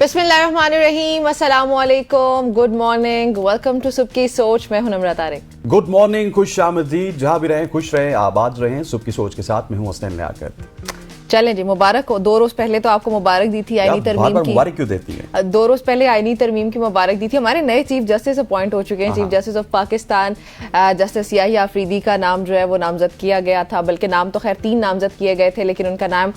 बिस्मिल्लाहिर्रहमानिर्रहीम, अस्सलामुअलैकुम, good morning, welcome to सुबह की सोच। मैं हूं नम्रता तारिक। गुड मॉर्निंग, खुश आमदीद, जहां भी रहें खुश रहें, आबाद रहें। सुबह की सोच के साथ मैं हूं हसनैन लियाकत। चलें जी, मुबारक हो। 2 रोज पहले तो आपको मुबारक दी थी आईनी तरमीम की। मुबारक क्यों देती हैं? 2 रोज पहले आईनी तरमीम की मुबारक दी थी। हमारे नए चीफ जस्टिस अपॉइंट हो चुके हैं, chief justice of Pakistan justice Yahya Afridi का नाम जो है वो नामजद किया गया था। बल्कि नाम तो खैर 3 नामजद किए गए थे, लेकिन उनका नाम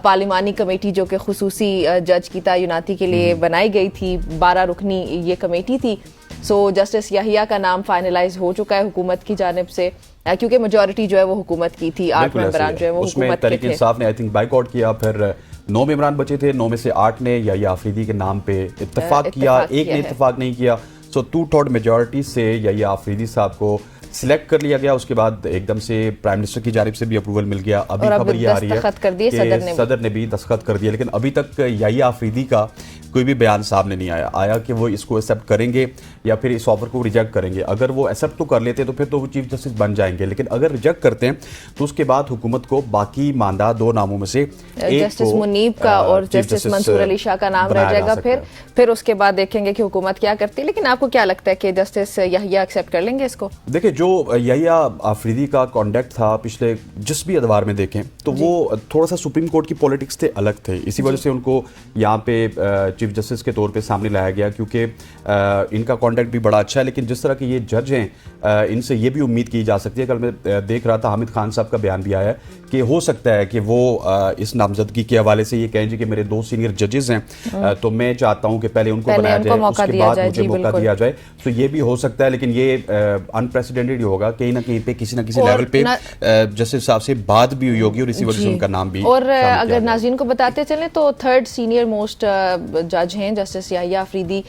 पार्लिमानी कमेटी जो कि खुसूसी जज की तैनाती के लिए बनाई गई थी, 12 रुकनी ये कमेटी थी। सो जस्टिस याहिया का नाम फाइनलाइज हो चुका है हुकूमत की जानिब से, क्योंकि मेजॉरिटी जो है वो हुकूमत की थी। 8 मेंबरान जो है वो हुकूमत के थे। तहरीक इंसाफ ने आई थिंक बाइकआउट किया, फिर 9 मेंबरान बचे थे, 9 में से 8 ने याहिया अफरीदी के नाम पे इत्तेफाक किया, एक ने इत्तेफाक नहीं किया। सो 2/3 मेजॉरिटी से याहिया अफरीदी साहब को सिलेक्ट कर लिया गया। उसके बाद एकदम से प्राइम मिनिस्टर की जानिब से भी अप्रूवल मिल गया। अभी खबर ये आ रही है कि सदर ने भी दस्तखत कर दिया, लेकिन अभी तक याहिया अफरीदी का कोई भी बयान सामने नहीं आया कि वो इसको एक्सेप्ट करेंगे या फिर इस ऑफर को रिजेक्ट करेंगे। अगर वो एक्सेप्ट तो कर लेते तो फिर तो वो चीफ जस्टिस बन जाएंगे, लेकिन अगर रिजेक्ट करते हैं तो उसके बाद हुकूमत को बाकी मानदा 2 नामों में से एक जस्टिस मुनीब का और जस्टिस मंसूर अली शाह का नाम रह जाएगा। फिर उसके बाद देखेंगे कि हुकूमत क्या करती है। लेकिन आपको क्या लगता है कि जस्टिस याहिया एक्सेप्ट कर लेंगे इसको? देखिए, जो याहिया अफरीदी का कॉन्डक्ट था पिछले जिस भी अदवार में देखें तो वो थोड़ा सा सुप्रीम कोर्ट की पॉलिटिक्स से अलग थे। इसी वजह से उनको यहाँ पे चीफ जस्टिस के तौर पे सामने लाया गया, क्योंकि इनका कॉन्डक्ट भी बड़ा अच्छा है। लेकिन जिस तरह के ये जज हैं, इनसे ये भी उम्मीद की जा सकती है। कल मैं देख रहा था, हामिद खान साहब का बयान भी आया है कि हो सकता है कि वो इस नामजदगी के हवाले से ये कहें जी कि मेरे 2 सीनियर जजेस हैं, तो मैं चाहता हूँ कि पहले उनको बनाया जाए, उसके बाद मुझे मौका दिया जाए। तो ये भी हो सकता है, लेकिन ये अनप्रेसिडेंटेड होगा। कहीं ना कहीं पे किसी ना किसी लेवल पे जस्टिस साहब से बात भी हुई होगी और इसी वजह से उनका नाम भी। और अगर नाज़रीन को बताते चलें तो 3rd सीनियर मोस्ट जज हैं जस्टिस याहिया अफरीदी।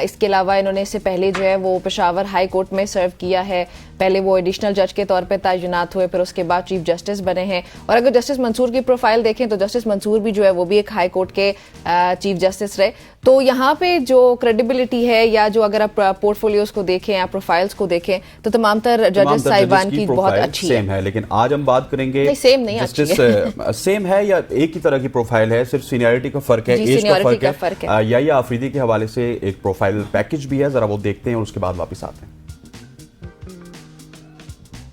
इसके अलावा इन्होंने इससे पहले जो है वो पेशावर हाई कोर्ट में सर्व किया है। पहले वो एडिशनल जज के तौर पे तैनात हुए, फिर उसके बाद चीफ जस्टिस बने हैं। और अगर जस्टिस मंसूर की प्रोफाइल देखें तो जस्टिस मंसूर भी जो है वो भी एक हाई कोर्ट के चीफ जस्टिस रहे। तो यहाँ पे जो क्रेडिबिलिटी है, या जो अगर आप पोर्टफोलियोज को देखें या प्रोफाइल्स को देखें, तो तमाम तर जजेस साहिबान की बहुत अच्छी सेम है। लेकिन आज हम बात करेंगे, नहीं सेम नहीं, जस्टिस सेम है या एक ही तरह की प्रोफाइल है, सिर्फ सीनियरिटी का फर्क है, एज का फर्क है। याहिया अफरीदी के हवाले से एक प्रोफाइल पैकेज भी है, जरा वो देखते हैं और उसके बाद वापस आते हैं।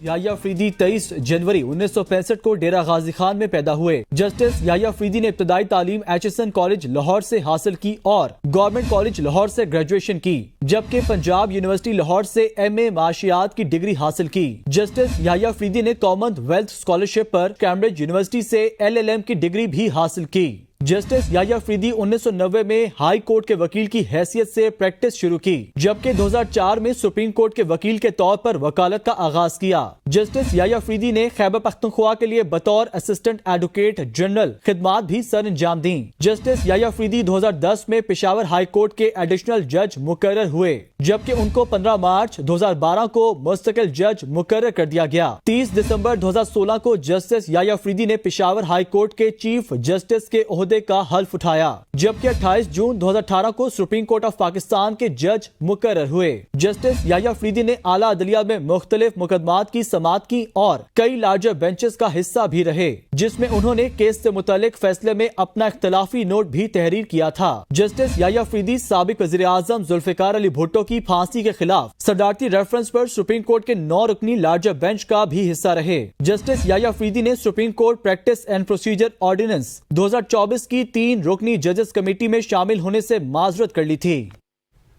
याहिया अफरीदी 23 जनवरी 1965 को डेरा गाजी खान में पैदा हुए। जस्टिस याहिया अफरीदी ने इब्तदाई तालीम एचएसएन कॉलेज लाहौर से हासिल की और गवर्नमेंट कॉलेज लाहौर से ग्रेजुएशन की, जबकि पंजाब यूनिवर्सिटी लाहौर से एमए माशियात की डिग्री हासिल की। जस्टिस याहिया अफरीदी ने कॉमनवेल्थ स्कॉलरशिप पर कैम्ब्रिज यूनिवर्सिटी से एलएलएम की डिग्री भी हासिल की। जस्टिस याहिया अफरीदी 1990 में हाई कोर्ट के वकील की हैसियत से प्रैक्टिस शुरू की, जबकि 2004 में सुप्रीम कोर्ट के वकील के तौर पर वकालत का आगाज किया। जस्टिस याहिया अफरीदी ने खैबर पख्तूनख्वा के लिए बतौर असिस्टेंट एडवोकेट जनरल खिदमात भी सर अंजाम दी। जस्टिस याहिया अफरीदी 2010 में पेशावर हाई कोर्ट के एडिशनल जज मुकर्रर हुए, जबकि उनको 15 मार्च 2012 को मुस्तकिल जज मुकर्रर कर दिया गया। 30 दिसंबर 2016 को जस्टिस याहिया अफरीदी ने पेशावर हाई कोर्ट के चीफ जस्टिस के का हल्फ उठाया, जबकि 28 जून 2018 को सुप्रीम कोर्ट ऑफ पाकिस्तान के जज मुकर्रर हुए। जस्टिस याहिया अफरीदी ने आला अदलिया में मुख्तलिफ मुकदमात की समाअत की और कई लार्जर बेंचेस का हिस्सा भी रहे, जिसमें उन्होंने केस से मुतालिक फैसले में अपना इख्तलाफी नोट भी तहरीर किया था। जस्टिस याहिया अफरीदी साबिक वज़ीर आज़म जुल्फ़िकार अली भुट्टो की फांसी के खिलाफ सदारती रेफरेंस पर सुप्रीम कोर्ट के 9 रुकनी लार्जर बेंच का भी हिस्सा रहे। जस्टिस याहिया अफरीदी ने supreme court practice and procedure ordinance 2024 की 3 रुकनी जजेस कमेटी में शामिल होने से माजरत कर ली थी।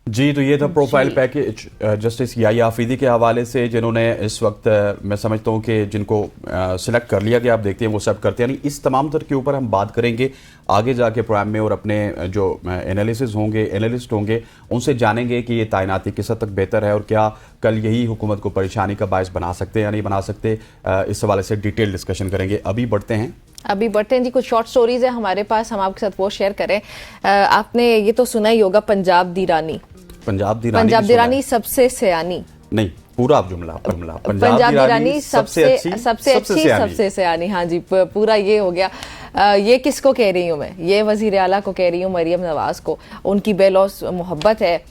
जी, तो ये था profile package justice Yahya Afridi के हवाले से, जिन्होंने इस वक्त मैं समझता हूँ कि जिनको सिलेक्ट कर लिया गया, आप देखते हैं वो सब करते हैं। यानी इस तमाम तर के ऊपर हम बात करेंगे आगे जाके प्रोग्राम में, और अपने जो एनालिसिस होंगे, एनालिस्ट होंगे, उनसे जानेंगे कि ये तैनाती किस हद तक बेहतर है और क्या कल यही हुकूमत को परेशानी का बायस बना सकते हैं या नहीं बना सकते। इस हवाले से डिटेल डिस्कशन करेंगे। अभी बढ़ते हैं जी, कुछ शॉर्ट स्टोरीज है हमारे पास, हम आपके साथ वो शेयर करें। आपने ये तो सुना ही होगा, पंजाब दी रानी सबसे सयानी, नहीं पूरा जुमला पंजाब दी रानी सबसे अच्छी सबसे सयानी। हाँ जी, पूरा ये हो गया। ये किसको कह रही हूँ मैं? ये वजीर आला को कह रही हूँ, मरियम नवाज को। उनकी बेलौस मोहब्बत है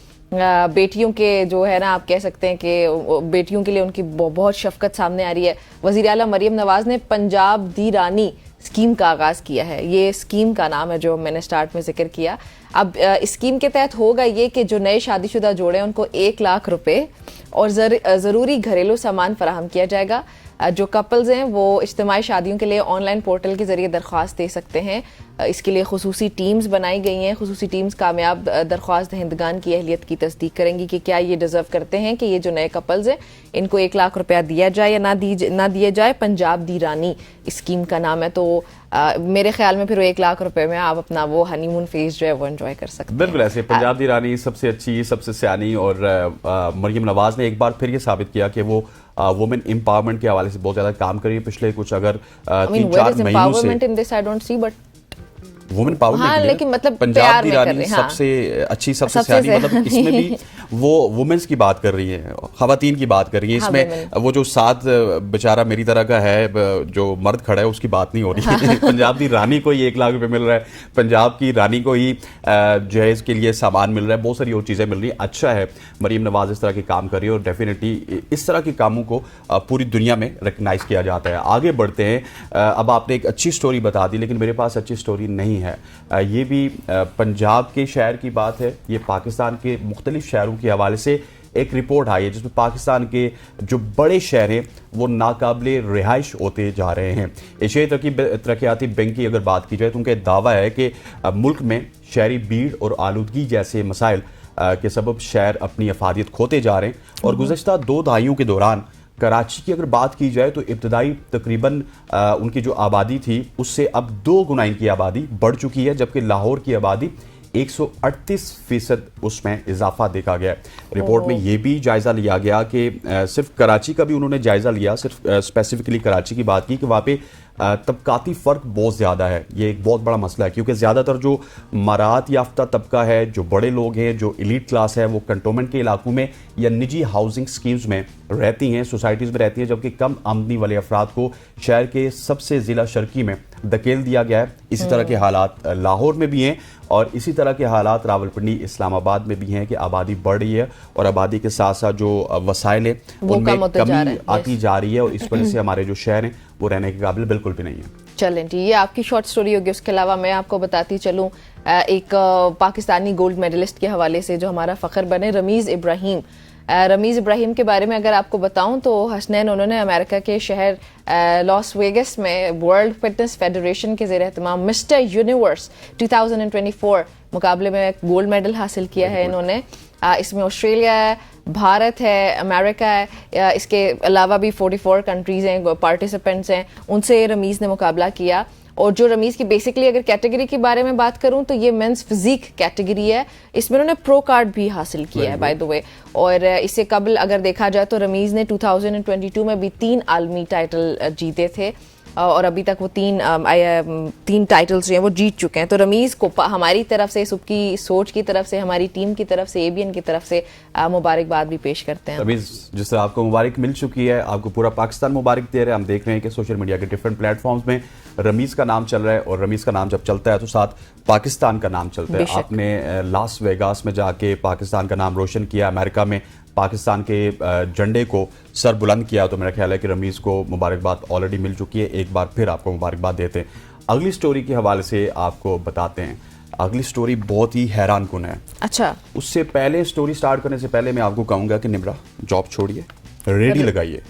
बेटियों के, जो है ना, आप कह सकते हैं कि बेटियों के लिए उनकी बहुत शफकत सामने आ रही है। वजीर आला मरियम नवाज ने पंजाब दी रानी स्कीम का आगाज़ किया है। ये स्कीम का नाम है जो मैंने स्टार्ट में जिक्र किया। अब स्कीम के तहत होगा ये कि जो नए शादीशुदा जोड़े हैं उनको 1 लाख रुपए और ज़रूरी घरेलू सामान फराहम किया जाएगा। जो कपल्स हैं वो इज्तिमाई शादियों के लिए ऑनलाइन पोर्टल के ज़रिए दरख्वास्त दे सकते हैं। इसके लिए खुसूसी टीम्स बनाई गई हैं। खुसूसी टीम्स कामयाब दरख्वास्त दहिंदगान की अहलियत की तस्दीक करेंगी कि क्या ये डिज़र्व करते हैं कि ये जो नए कपल्स हैं इनको 1 लाख रुपया दिया जाए या ना दिया जाए। पंजाब दी रानी स्कीम का नाम है। तो मेरे ख्याल में फिर 1 लाख रुपए में आप अपना वो हनीमून फेज जो है वो एंजॉय कर सकते हैं। बिल्कुल ऐसे पंजाब दी रानी सबसे अच्छी, सबसे सियानी, और मरियम नवाज ने एक बार फिर ये साबित किया कि वो वुमेन एम्पावरमेंट के हवाले से बहुत ज्यादा काम कर रही है। पिछले कुछ अगर 3-4 महीनों से in this I don't see but women empowerment, हाँ, लेकिन मतलब पंजाब प्यार दी में कर रानी रहे हैं, हाँ। सबसे अच्छी, सबसे सबसे सियानी, से- मतलब इसमें भी वो वुमेन्स की बात कर रही है, खवातीन की बात कर रही है। हाँ, इसमें women। वो जो साथ बेचारा मेरी तरह का है, जो मर्द खड़ा है, उसकी बात नहीं हो रही है। पंजाब की रानी को ही 1 लाख रुपए मिल रहा है, पंजाब की रानी को ही जहेज के लिए सामान मिल रहा है, बहुत सारी और चीज़ें मिल रही हैं। अच्छा है मरीम नवाज इस तरह के काम कर रही है और डेफिनेटली इस तरह के कामों को पूरी दुनिया में रिकग्नाइज किया जाता है। आगे बढ़ते हैं। अब आपने एक अच्छी स्टोरी बता दी, लेकिन मेरे पास अच्छी स्टोरी नहीं है। ये भी पंजाब के शहर की बात है। ये पाकिस्तान के मुख्तलिफ शहरों के हवाले से एक रिपोर्ट आई है जिसमें पाकिस्तान के जो बड़े शहर हैं वो नाकाबिले रिहाइश होते जा रहे हैं। एशियाई तरक्याती बैंक की अगर बात की जाए तो उनका दावा है कि मुल्क में शहरी भीड़ और आलूदगी जैसे मसाइल के सबब शहर अपनी अफादियत खोते जा रहे हैं। और गुज़श्ता 2 दहाइयों के दौरान कराची की अगर बात की जाए तो इब्तदाई तकरीबन उनकी जो आबादी थी उससे अब 2 गुना इनकी आबादी बढ़ चुकी है, जबकि लाहौर की आबादी 138% उसमें इजाफा देखा गया। रिपोर्ट में यह भी जायजा लिया गया कि सिर्फ कराची का भी उन्होंने जायजा लिया, सिर्फ स्पेसिफिकली कराची की बात की कि वहाँ पे तबकाती फ़र्क बहुत ज़्यादा है। ये एक बहुत बड़ा मसला है क्योंकि ज़्यादातर जो मराहत याफ्ता तबका है, जो बड़े लोग हैं, जो एलीट क्लास है, वो कंटोनमेंट के इलाकों में या निजी हाउसिंग स्कीम्स में रहती हैं, सोसाइटीज़ में रहती हैं, जबकि कम आमदनी वाले अफराद को शहर के सबसे ज़िला शर्की में धकेल दिया गया है। इसी तरह के हालात लाहौर में भी हैं और इसी तरह के हालात रावलपिंडी, इस्लामाबाद में भी हैं कि आबादी बढ़ रही है और आबादी के साथ साथ जो वसाइल है उनमें कमी आती जा रही है और इस वजह से हमारे जो शहर हैं वो रहने के काबिल बिल्कुल भी नहीं है। चलें जी, ये आपकी शॉर्ट स्टोरी होगी। उसके अलावा मैं आपको बताती चलूँ एक पाकिस्तानी गोल्ड मेडलिस्ट के हवाले से जो हमारा फ़ख्र बने, रमीज़ इब्राहिम। रमीज़ इब्राहिम के बारे में अगर आपको बताऊं तो हसनैन उन्होंने अमेरिका के शहर लॉस वेगस में वर्ल्ड फिटनेस फेडरेशन के ज़ेर एहतमाम मिस्टर यूनिवर्स 2024 मुकाबले में गोल्ड मेडल हासिल किया है इन्होंने। इसमें ऑस्ट्रेलिया है, भारत है, अमेरिका है, इसके अलावा भी 44 कंट्रीज़ हैं, पार्टिसिपेंट्स हैं, उनसे रमीज़ ने मुकाबला किया। और जो रमीज़ की बेसिकली अगर कैटेगरी के बारे में बात करूं तो ये मेंस फिजिक कैटेगरी है। इसमें उन्होंने प्रो कार्ड भी हासिल किया है बाय द वे। और इससे कबल अगर देखा जाए तो रमीज़ ने 2022 में भी 3 आलमी टाइटल जीते थे और अभी तक वो 3 टाइटल्स जो हैं वो जीत चुके हैं। तो रमीज़ को हमारी तरफ से, सबकी सोच की तरफ से, हमारी टीम की तरफ से, ABN की तरफ से मुबारकबाद भी पेश करते हैं। रमीज़, जिस तरह आपको मुबारक मिल चुकी है, आपको पूरा पाकिस्तान मुबारक दे रहा है। हम देख रहे हैं कि सोशल मीडिया के डिफरेंट प्लेटफॉर्म्स में रमीज़ का नाम चल रहा है और रमीज़ का नाम जब चलता है तो साथ पाकिस्तान का नाम चलता है। आपने लास वेगास में जाके पाकिस्तान का नाम रोशन किया, अमेरिका में पाकिस्तान के झंडे को सर बुलंद किया, तो मेरा ख्याल है कि रमीज़ को मुबारकबाद ऑलरेडी मिल चुकी है। एक बार फिर आपको मुबारकबाद देते हैं। अगली स्टोरी के हवाले से आपको बताते हैं। अगली स्टोरी बहुत ही हैरान कुन है। अच्छा, उससे पहले, स्टोरी स्टार्ट करने से पहले मैं आपको कहूँगा कि निम्रा जॉब छोड़िए, रेडी लगाइए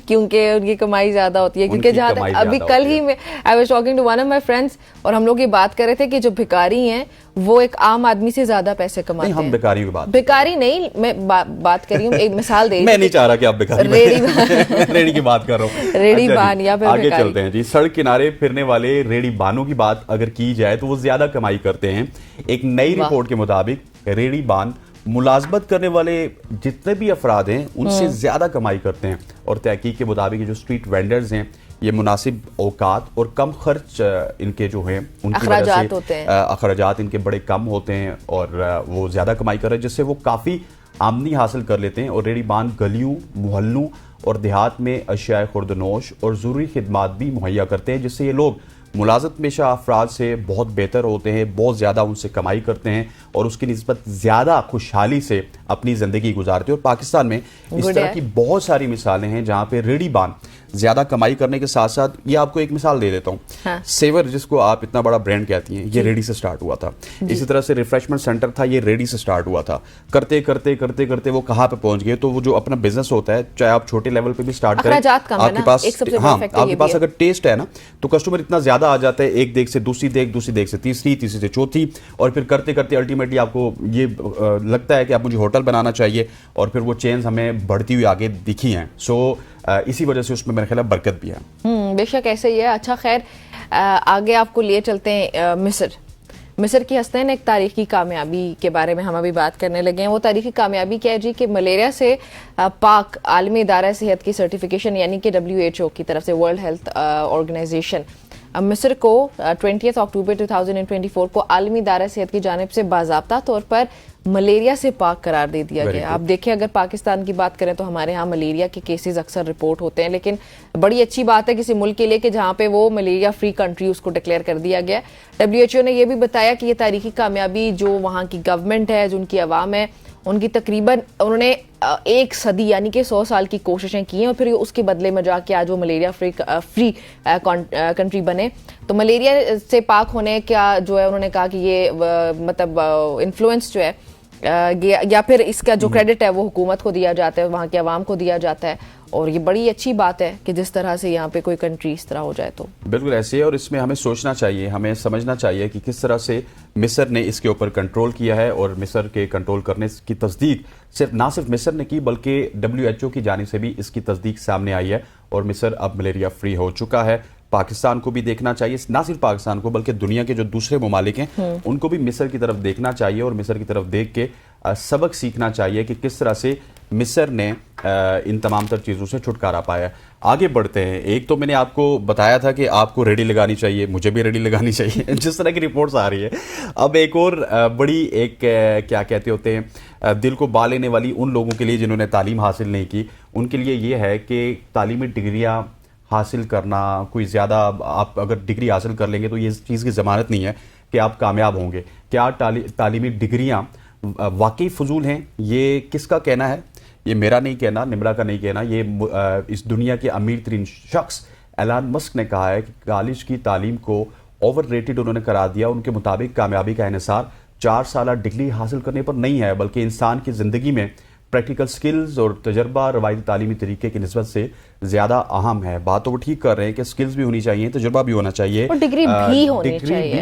क्योंकि उनकी कमाई ज्यादा होती है। क्योंकि जहाँ तक अभी कल ही में I was talking to one of my friends और हम लोग ये बात कर रहे थे कि जो भिखारी हैं वो एक आम आदमी से ज्यादा पैसे कमाते हैं। हम भिखारियों की बात, भिखारी नहीं, मैं बात कर रही हूँ, एक मिसाल दे मैं नहीं चाह रहा कि आप भिखारी रेडी की बात कर रहा हूँ। रेडी बान या फिर आगे चलते हैं जी। सड़क किनारे फिरने वाले रेडी बानों की बात अगर की जाए तो वो ज्यादा कमाई करते हैं। एक नई रिपोर्ट के मुताबिक रेडी बान मुलाजमत करने वाले जितने भी अफराद हैं उनसे ज्यादा कमाई करते हैं। और तहकीक के मुताबिक जो स्ट्रीट वेंडर्स हैं ये मुनासिब औकात और कम खर्च इनके जो हैं उनकी वजह से अखराजात इनके बड़े कम होते हैं और वो ज्यादा कमाई कर रहे हैं, जिससे वो काफ़ी आमदनी हासिल कर लेते हैं। और रेडी बान गलियों, मोहल्लों और देहात में अशिया खुर्दनोश और ज़रूरी खिदमात भी मुहैया करते हैं, जिससे ये लोग मुलाजमत पेशा अफराद से बहुत बेहतर होते हैं, बहुत ज़्यादा उनसे कमाई करते हैं और उसकी निस्बत ज़्यादा खुशहाली से अपनी ज़िंदगी गुजारते हैं। और पाकिस्तान में इस Good तरह है। की बहुत सारी मिसालें हैं जहाँ पे रेडीबान ज़्यादा कमाई करने के साथ साथ, ये आपको एक मिसाल दे देता हूँ, हाँ। सेवर जिसको आप इतना बड़ा ब्रांड कहती हैं, ये रेडी से स्टार्ट हुआ था। इसी तरह से रिफ्रेशमेंट सेंटर था, ये रेडी से स्टार्ट हुआ था। करते करते करते करते वो कहाँ पे पहुंच गए। तो वो जो अपना बिजनेस होता है, चाहे आप छोटे लेवल पे भी स्टार्ट करें, अखराजात कम है आपके ना, पास एक सबसे बड़ा हाँ, फैक्टर ये आपके भी पास है। अगर टेस्ट है ना, तो कस्टमर इतना ज्यादा आ जाता है, एक देख से दूसरी देख, दूसरी देख से तीसरी, तीसरी से चौथी, और फिर करते करते अल्टीमेटली आपको ये लगता है कि आप मुझे होटल बनाना चाहिए, और फिर वो चेन्स हमें बढ़ती हुई आगे दिखी हैं। सो इसी वजह से उसमें मेरे ख्याल बरकत भी है। बेशक ऐसे ही है। अच्छा खैर, आगे आपको लिए चलते हैं मिस्र की हस्तैन एक तारीखी कामयाबी के बारे में हम अभी बात करने लगे हैं। वो तारीखी कामयाबी क्या है जी कि मलेरिया से पाक आलमी इदारा सेहत की सर्टिफिकेशन, यानी कि WHO की तरफ से, वर्ल्ड हेल्थ ऑर्गेनाइजेशन, मिस्र को 20 अक्टूबर 2024 को आलमी इदारा सेहत की जानिब से बाज़ाब्ता तौर पर मलेरिया से पाक करार दे दिया गया। आप देखें, अगर पाकिस्तान की बात करें तो हमारे यहाँ मलेरिया के केसेस अक्सर रिपोर्ट होते हैं, लेकिन बड़ी अच्छी बात है किसी मुल्क के लिए कि जहाँ पे वो मलेरिया फ्री कंट्री उसको डिक्लेयर कर दिया गया। WHO ने यह भी बताया कि ये तारीखी कामयाबी जो वहाँ की गवर्नमेंट है, जो उनकी आवाम है, उनकी तकरीबन उन्होंने 1 सदी यानी कि 100 साल की कोशिशें की हैं, और फिर उसके बदले में जाके आज वो मलेरिया फ्री कंट्री बने। तो मलेरिया से पाक होने का जो है, उन्होंने कहा कि ये मतलब इन्फ्लुएंस जो है या फिर इसका जो क्रेडिट है वो हुकूमत को दिया जाता है, वहाँ की आवाम को दिया जाता है। और ये बड़ी अच्छी बात है कि जिस तरह से यहाँ पे कोई कंट्री इस तरह हो जाए तो बिल्कुल ऐसे है। और इसमें हमें सोचना चाहिए, हमें समझना चाहिए कि किस तरह से मिस्र ने इसके ऊपर कंट्रोल किया है। और मिस्र के कंट्रोल करने की तस्दीक ना सिर्फ मिस्र ने की, बल्कि WHO की जानिब से भी इसकी तस्दीक सामने आई है, और मिस्र अब मलेरिया फ्री हो चुका है। पाकिस्तान को भी देखना चाहिए, ना सिर्फ पाकिस्तान को बल्कि दुनिया के जो दूसरे ममालिक हैं उनको भी मिस्र की तरफ देखना चाहिए, और मिस्र की तरफ देख के सबक सीखना चाहिए कि किस तरह से मिस्र ने इन तमाम तर चीज़ों से छुटकारा पाया। आगे बढ़ते हैं। एक तो मैंने आपको बताया था कि आपको रेडी लगानी चाहिए, मुझे भी रेडी लगानी चाहिए जिस तरह की रिपोर्ट्स आ रही है। अब एक और बड़ी एक क्या कहते होते हैं, दिल को बा लेने वाली उन लोगों के लिए जिन्होंने तालीम हासिल नहीं की, उनके लिए ये है कि तालीमी डिग्रियाँ हासिल करना कोई ज़्यादा, आप अगर डिग्री हासिल कर लेंगे तो ये चीज़ की ज़मानत नहीं है कि आप कामयाब होंगे। क्या तालीमी डिग्रियाँ वाकई फजूल हैं? ये किसका कहना है? ये मेरा नहीं कहना, निम्रा का नहीं कहना, ये इस दुनिया के अमीर तरीन शख्स एलन मस्क ने कहा है कि कॉलेज की तालीम को ओवर रेटेड उन्होंने करार दिया। उनके मुताबिक कामयाबी का इन्हिसार 4 साल डिग्री हासिल करने पर नहीं है, बल्कि इंसान की ज़िंदगी में प्रैक्टिकल स्किल्स और तजर्बा रवायती तालीमी तरीके की निस्बत से ज़्यादा अहम है। बात तो वो ठीक कर रहे हैं कि स्किल्स भी होनी चाहिए, तजर्बा भी होना चाहिए, और डिग्री भी होनी चाहिए।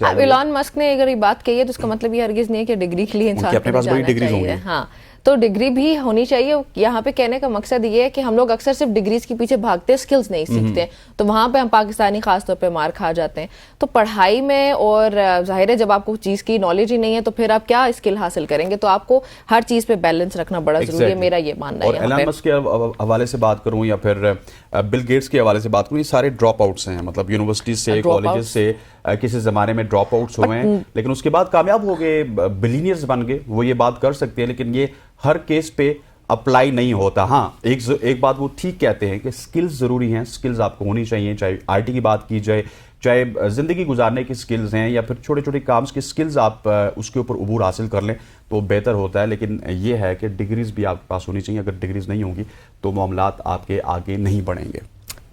अब एलन मस्क ने अगर ये बात कही है तो उसका मतलब ये हरगिज नहीं है कि डिग्री के लिए इंसान अपने पास बड़ी डिग्रीज होंगी। हाँ, तो डिग्री भी होनी चाहिए। यहाँ पे कहने का मकसद ये है कि हम लोग अक्सर सिर्फ डिग्रीज के पीछे भागते हैं, स्किल्स नहीं सीखते, तो वहाँ पे हम पाकिस्तानी खास तौर पे मार खा जाते हैं। तो पढ़ाई में, और जाहिर है जब आपको चीज़ की नॉलेज ही नहीं है तो फिर आप क्या स्किल हासिल करेंगे? तो आपको हर चीज़ पे बैलेंस रखना बड़ा जरूरी है, मेरा ये मानना है। और एलन मस्क के हवाले से बात करूँ या फिर बिल गेट्स के हवाले से बात करूँ, ये सारे ड्रॉप आउट्स हैं, मतलब यूनिवर्सिटी से, कॉलेजेस से किसी ज़माने में ड्रॉप आउट्स हुए हैं, लेकिन उसके बाद कामयाब हो गए, बिलियनियर्स बन गए। वो ये बात कर सकते हैं, लेकिन ये हर केस पे अप्लाई नहीं होता। हाँ, एक बात वो ठीक कहते हैं कि स्किल्स ज़रूरी हैं, स्किल्स आपको होनी चाहिए, चाहे IT की बात की जाए, चाहे ज़िंदगी गुजारने की स्किल्स हैं, या फिर छोटे छोटे काम्स की स्किल्स आप उसके ऊपर उबूर हासिल कर लें तो बेहतर होता है। लेकिन ये है कि डिग्रीज भी आपके पास होनी चाहिए। अगर डिग्रीज नहीं होंगी तो मामलात आपके आगे नहीं बढ़ेंगे।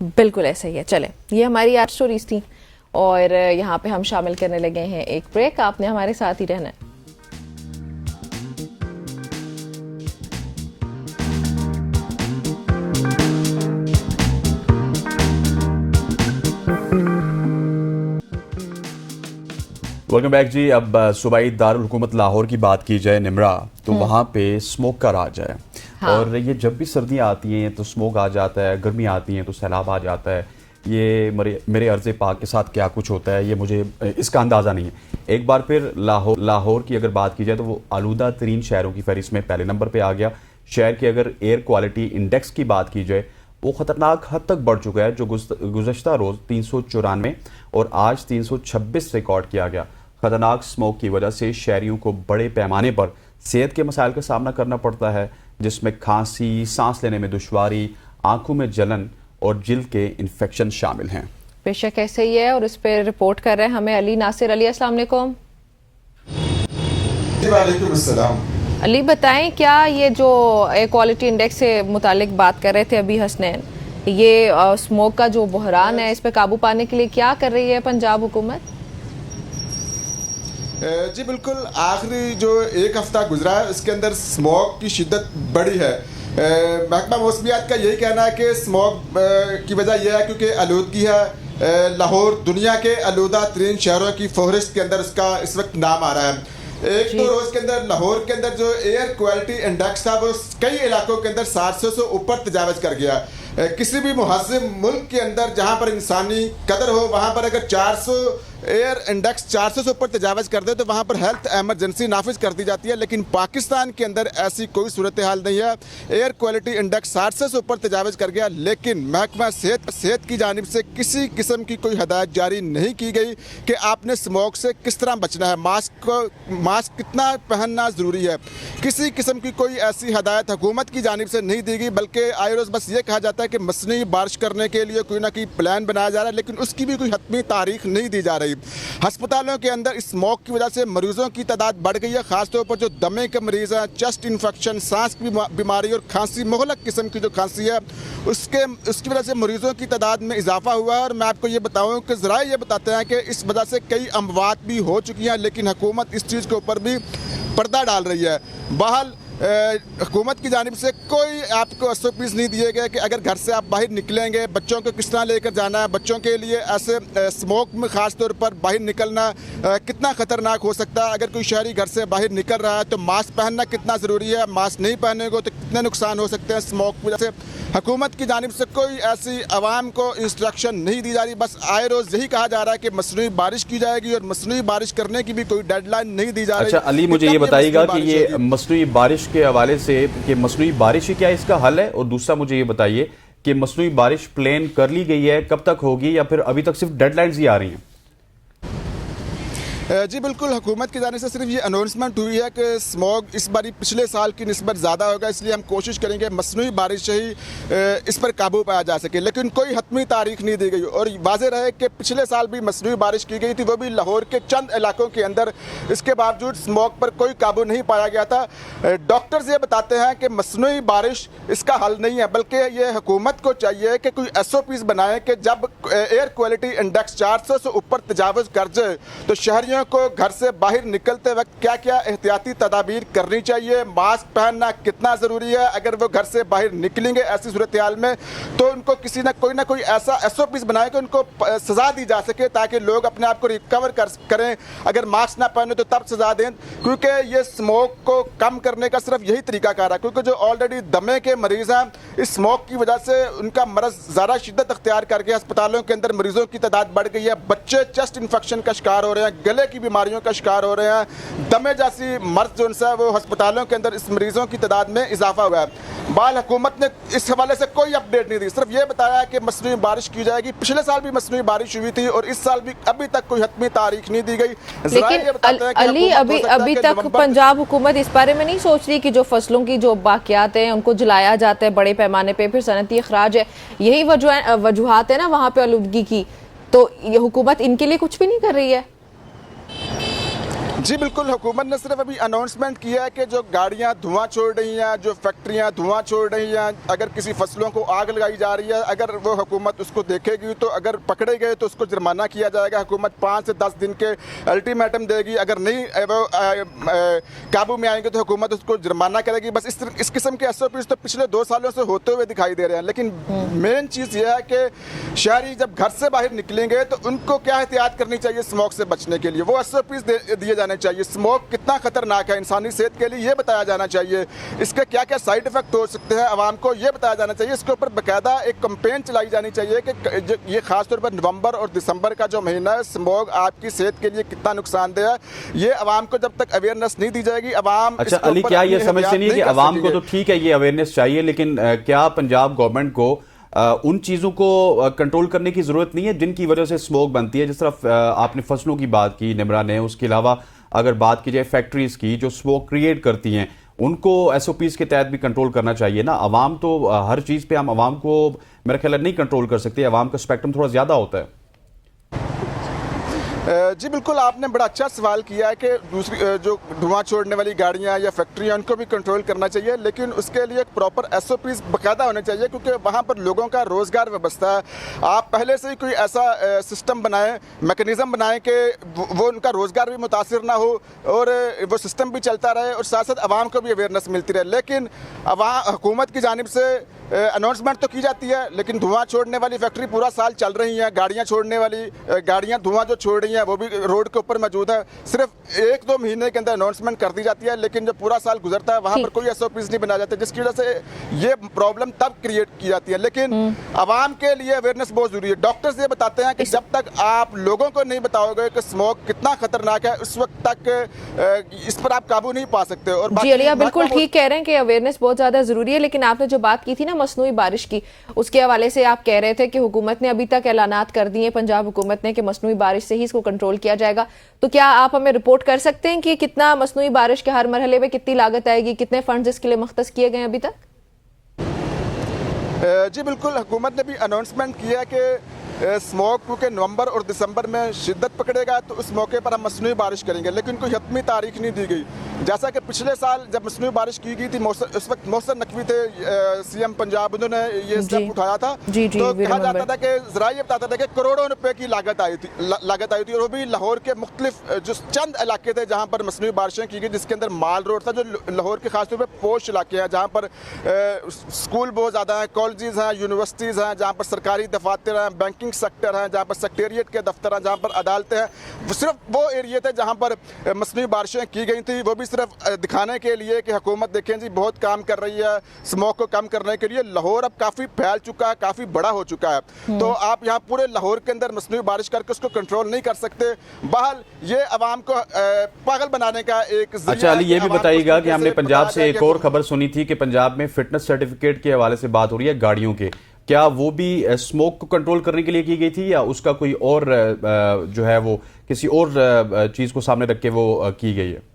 बिल्कुल ऐसा ही है। चले, ये हमारी आज स्टोरीज थी, और यहाँ पे हम शामिल करने लगे हैं एक ब्रेक। आपने हमारे साथ ही रहना है। वेलकम बैक जी। अब सूबाई दारुल हुकूमत लाहौर की बात की जाए निम्रा, तो वहाँ पे स्मोक का राज है। हाँ। और ये जब भी सर्दियाँ आती हैं तो स्मोक आ जाता है, गर्मी आती हैं तो सैलाब आ जाता है। ये मेरे अर्ज़ पाक के साथ क्या कुछ होता है ये मुझे इसका अंदाज़ा नहीं है। एक बार फिर लाहौर की अगर बात की जाए तो वो आलूदा तरीन शहरों की फहरिस्त में पहले नंबर पर आ गया। शहर के अगर एयर क्वालिटी इंडेक्स की बात की जाए वो ख़तरनाक हद तक बढ़ चुका है, जो गुज़श्ता रोज़ 394 और आज 326 रिकॉर्ड किया गया। खतरनाक स्मोक की वजह से शहरियों को बड़े पैमाने पर सेहत के मसाइल का सामना करना पड़ता है, जिसमें खांसी, सांस लेने में दुश्वारी, आंखों में जलन और जिल्द के इन्फेक्शन शामिल हैं। बेशक ऐसे ही है, और इस पर रिपोर्ट कर रहे हैं हमें अली नासिर। अली, अस्सलाम वालेकुम। वालेकुम अस्सलाम। अली बताएं, क्या ये जो एयर क्वालिटी इंडेक्स से मुतालिक बात कर रहे थे अभी हसनैन, ये स्मोक का जो बहरान है इस पे काबू पाने के लिए क्या कर रही है पंजाब हुकूमत? जी बिल्कुल, आखिरी जो एक हफ्ता गुजरा है उसके अंदर स्मॉग की शिद्दत बढ़ी है। महकमा मौसमियात का यही कहना है कि स्मॉग की वजह यह है क्योंकि आलूदगी है। लाहौर दुनिया के आलूदा तरीन शहरों की फहरिस्त के अंदर उसका इस वक्त नाम आ रहा है। एक तो रोज के अंदर लाहौर के अंदर जो एयर क्वालिटी इंडेक्स था वो कई इलाकों के अंदर 700 से ऊपर तजावज़ कर गया। किसी भी मुहज़्ज़िब मुल्क के अंदर जहाँ पर इंसानी कदर हो वहाँ पर अगर 400 एयर इंडेक्स 400 से ऊपर तजावज़ कर दे तो वहाँ पर हेल्थ एमरजेंसी नाफिज कर दी जाती है, लेकिन पाकिस्तान के अंदर ऐसी कोई सूरत हाल नहीं है। एयर क्वालिटी इंडेक्स 700 से ऊपर तजावज़ कर गया, लेकिन महकमा सेहत की जानिब से किसी किस्म की कोई हदायत जारी नहीं की गई कि आपने स्मोक से किस तरह बचना है, मास्क कितना पहनना ज़रूरी है। किसी किस्म की कोई ऐसी हदायत हुकूमत की जानिब से नहीं दी गई, बल्कि आए रोज़ बस ये कहा जाता है कि मसनूई बारिश करने के लिए कोई ना कोई प्लान बनाया जा रहा है, लेकिन उसकी भी कोई हतमी तारीख नहीं दी जा रही। अस्पतालों के अंदर इस स्मोक की वजह से मरीजों की तादाद बढ़ गई है, खासतौर पर जो दमे के मरीज हैं, चेस्ट इन्फेक्शन, सांस की बीमारी और खांसी, मुहलक किस्म की जो खांसी है उसकी वजह से मरीजों की तादाद में इजाफा हुआ है। और मैं आपको ये बताऊं कि ज़राए ये बताते हैं कि इस वजह से कई अमवात भी हो चुकी हैं, लेकिन हुकूमत इस चीज़ के ऊपर भी पर्दा डाल रही है। बहल हुकूमत की जानिब से कोई आपको एसओपीज़ नहीं दिए गए कि अगर घर से आप बाहर निकलेंगे बच्चों को किस तरह लेकर जाना है, बच्चों के लिए ऐसे स्मोक में ख़ास तौर पर बाहर निकलना कितना ख़तरनाक हो सकता है। अगर कोई शहरी घर से बाहर निकल रहा है तो मास्क पहनना कितना ज़रूरी है, मास्क नहीं पहनेंगे तो कितने नुकसान हो सकते हैं स्मोक की वजह से। हुकूमत की जानिब से कोई ऐसी आवाम को इंस्ट्रक्शन नहीं दी जा रही, बस आए रोज़ यही कहा जा रहा है कि मसनूई बारिश की जाएगी और मसनूई बारिश करने की भी कोई डेडलाइन नहीं दी जा रही। अच्छा अली, मुझे ये बताइएगा कि ये मसनूई बारिश के हवाले से कि मसनूई बारिश ही क्या इसका हल है, और दूसरा मुझे ये बताइए कि मसनूई बारिश प्लान कर ली गई है, कब तक होगी, या फिर अभी तक सिर्फ डेडलाइंस ही आ रही हैं? जी बिल्कुल, हुकूमत की जाने से सिर्फ ये अनाउंसमेंट हुई है कि स्मॉग इस बारी पिछले साल की निस्बत ज़्यादा होगा, इसलिए हम कोशिश करेंगे मसनूई बारिश से ही इस पर काबू पाया जा सके, लेकिन कोई हतमी तारीख नहीं दी गई। और वाज़ेह रहे कि पिछले साल भी मसनूई बारिश की गई थी, वो भी लाहौर के चंद इलाकों के अंदर, इसके बावजूद स्मॉग पर कोई काबू नहीं पाया गया था। डॉक्टर्स ये बताते हैं कि मसनूई बारिश इसका हल नहीं है, बल्कि ये हुकूमत को चाहिए कि कोई SOPs बनाए कि जब एयर क्वालिटी इंडेक्स 400 से ऊपर तजावज़ कर जाए तो शहरियों को घर से बाहर निकलते वक्त क्या क्या एहतियाती तदाबीर करनी चाहिए, मास्क पहनना कितना ज़रूरी है। अगर वो घर से बाहर निकलेंगे ऐसी सूरत हाल में तो उनको किसी ना कोई ऐसा SOPs बनाए कि उनको सज़ा दी जा सके, ताकि लोग अपने आप को रिकवर करें। अगर मास्क ना पहने तो तब सज़ा दें, क्योंकि ये स्मोक को कम करने का सिर्फ यही तरीका कार है। क्योंकि जो ऑलरेडी दमे के मरीज़ हैं, इस स्मोक की वजह से उनका मरज़ ज़्यादा शिद्दत अख्तियार करके अस्पतालों के अंदर मरीज़ों की तादाद बढ़ गई है। बच्चे चेस्ट इन्फेक्शन का शिकार हो रहे हैं, गले की बीमारियों का शिकार हो रहे हैं, दमे जैसी मर्ज जो है वो अस्पतालों के अंदर इस मरीजों की तादाद में इजाफा हुआ है। बाल हुकूमत ने इस हवाले से कोई अपडेट नहीं दी, सिर्फ ये बताया कि मसनूई बारिश की जाएगी। पिछले साल भी मसनूई बारिश हुई थी और इस साल भी अभी तक कोई हतमी तारीख नहीं दी गई। लेकिन अली, अभी तक पंजाब हुकूमत इस बारे में नहीं सोच रही कि जो फसलों की जो बाकियात हैं उनको जलाया जाता है बड़े पैमाने पे, फिर सनती अखराज है, यही वजूहात है ना वहाँ पे आलूदगी की, तो ये हुकूमत इनके लिए कुछ भी नहीं कर रही है? जी बिल्कुल, हुकूमत ने सिर्फ अभी अनाउंसमेंट किया है कि जो गाड़ियां धुआं छोड़ रही हैं, जो फैक्ट्रियां धुआं छोड़ रही हैं, अगर किसी फसलों को आग लगाई जा रही है, अगर वो हुकूमत उसको देखेगी तो अगर पकड़े गए तो उसको जुर्माना किया जाएगा। हुकूमत 5 से 10 दिन के अल्टीमेटम देगी, अगर नहीं वो काबू में आएंगे तो हुकूमत उसको जुर्माना करेगी। बस इस किस्म के SOPs तो पिछले 2 सालों से होते हुए दिखाई दे रहे हैं। लेकिन मेन चीज़ यह है कि शहरी जब घर से बाहर निकलेंगे तो उनको क्या एहतियात करनी चाहिए स्मोक से बचने के लिए, वो SOPs दिए जाने चाहिए। स्मोक कितना खतरनाक है इंसानी सेहत के लिए ये बताया जाना चाहिए, इसके क्या क्या साइड इफेक्ट हो सकते हैं आवाम को ये बताया जाना चाहिए। इसके ऊपर बाकायदा एक कैंपेन चलाई जानी चाहिए कि ये खासतौर पर नवंबर और दिसंबर का जो महीना है, स्मोक आपकी सेहत के लिए कितना नुकसानदेह है, ये आवाम को जब तक अवेयरनेस नहीं दी जाएगी अवाम। अच्छा अली, क्या ये समझते नहीं है कि आवाम को तो ठीक है ये अवेयरनेस चाहिए, लेकिन क्या पंजाब गवर्नमेंट को उन चीज़ों को कंट्रोल करने की ज़रूरत नहीं है जिनकी वजह से स्मोक बनती है? जिस तरह आपने फसलों की बात की निमरा ने, उसके अलावा अगर बात की जाए फैक्ट्रीज की जो स्मोक क्रिएट करती हैं, उनको SOPs के तहत भी कंट्रोल करना चाहिए ना। आवाम तो हर चीज़ पे हम आवाम को मेरा ख्याल नहीं कंट्रोल कर सकते, आवाम का स्पेक्ट्रम थोड़ा ज़्यादा होता है। जी बिल्कुल, आपने बड़ा अच्छा सवाल किया है कि दूसरी जो धुआं छोड़ने वाली गाड़ियां या फैक्ट्रियां उनको भी कंट्रोल करना चाहिए, लेकिन उसके लिए एक प्रॉपर SOPs बाकायदा होने चाहिए, क्योंकि वहां पर लोगों का रोज़गार व्यवस्था है। आप पहले से ही कोई ऐसा सिस्टम बनाएं, मैकेनिज़्म बनाएं कि वो उनका रोज़गार भी मुतासिर ना हो और वो सिस्टम भी चलता रहे और साथ साथ आवाम को भी अवेयरनेस मिलती रहे। लेकिन हुकूमत की जानिब से अनाउंसमेंट तो की जाती है, लेकिन धुआं छोड़ने वाली फैक्ट्री पूरा साल चल रही हैं, गाड़ियां छोड़ने वाली गाड़ियां धुआं जो छोड़ रही हैं वो भी रोड के ऊपर मौजूद है। सिर्फ 1-2 महीने के अंदर अनाउंसमेंट कर दी जाती है, लेकिन जब पूरा साल गुजरता है वहां पर कोई SOPs नहीं बनाए जाते, जिसकी वजह से ये प्रॉब्लम तब क्रिएट की जाती है। लेकिन आवाम के लिए अवेयरनेस बहुत जरूरी है। डॉक्टर्स ये बताते हैं कि जब तक आप लोगों को नहीं बताओगे कि स्मोक कितना खतरनाक है, उस वक्त तक इस पर आप काबू नहीं पा सकते। और जी अली, आप बिल्कुल ठीक कह रहे हैं कि अवेयरनेस बहुत ज्यादा जरूरी है, लेकिन आपने जो बात की थी ना मसनूई बारिश की, उसके हवाले से आप कह रहे थे कि हुकूमत ने अभी तक ऐलानात कर दिए, पंजाब हुकूमत ने, कि मसनूई बारिश से ही इसको कंट्रोल किया जाएगा। तो क्या आप हमें रिपोर्ट कर सकते हैं कि कितना मसनूई बारिश के हर मरहले में कितनी लागत आएगी, कितने फंड्स इसके लिए मुख्तस किए गए अभी तक? जी बिल्कुल, हुकूमत ने भी अनाउंसमेंट किया है कि स्मोक क्योंकि नवंबर और दिसंबर में शिद्दत पकड़ेगा, तो उस मौके पर हम मसनूई बारिश करेंगे, लेकिन कोई हतमी तारीख नहीं दी गई। जैसा कि पिछले साल जब मसनूई बारिश की गई थी, उस वक्त मोहसिन नकवी थे CM पंजाब, उन्होंने ये स्टेप उठाया था। तो कहा जाता था कि जरा ये बताता था कि करोड़ों रुपए की लागत आई थी, और वो भी लाहौर के मुख्तलिफ जो चंद इलाके थे जहाँ पर मसनूई बारिशें की गई, जिसके अंदर माल रोड था, जो लाहौर के खासतौर पर पोश इलाके हैं, जहाँ पर स्कूल बहुत ज़्यादा हैं, कॉलेजेस हैं, यूनिवर्सिटीज़ हैं, जहाँ पर सरकारी दफातर हैं, बैंकिंग सेक्टर है, जहाँ पर सेक्रेटेरिएट के दफ्तर हैं, जहाँ पर अदालतें हैं। सिर्फ वो एरिया थे जहाँ पर मसनूई बारिशें की गई थी, वो भी सिर्फ दिखाने के लिए कि हुकूमत देखें जी बहुत काम कर रही है स्मोक को कम करने के लिए। लाहौर अब काफ़ी फैल चुका है, काफ़ी बड़ा हो चुका है, तो आप यहाँ पूरे लाहौर के अंदर मसनूई बारिश करके उसको कंट्रोल नहीं कर सकते। बहरहाल ये आवाम को पागल बनाने का एक जरिया। अच्छा अली, ये भी बताइएगा कि हमने पंजाब से एक और खबर सुनी थी कि पंजाब में फिटनेस सर्टिफिकेट के हवाले से बात हो रही है गाड़ियों के, क्या वो भी स्मोक को कंट्रोल करने के लिए की गई थी या उसका कोई और जो है वो किसी और चीज़ को सामने रख के वो की गई है?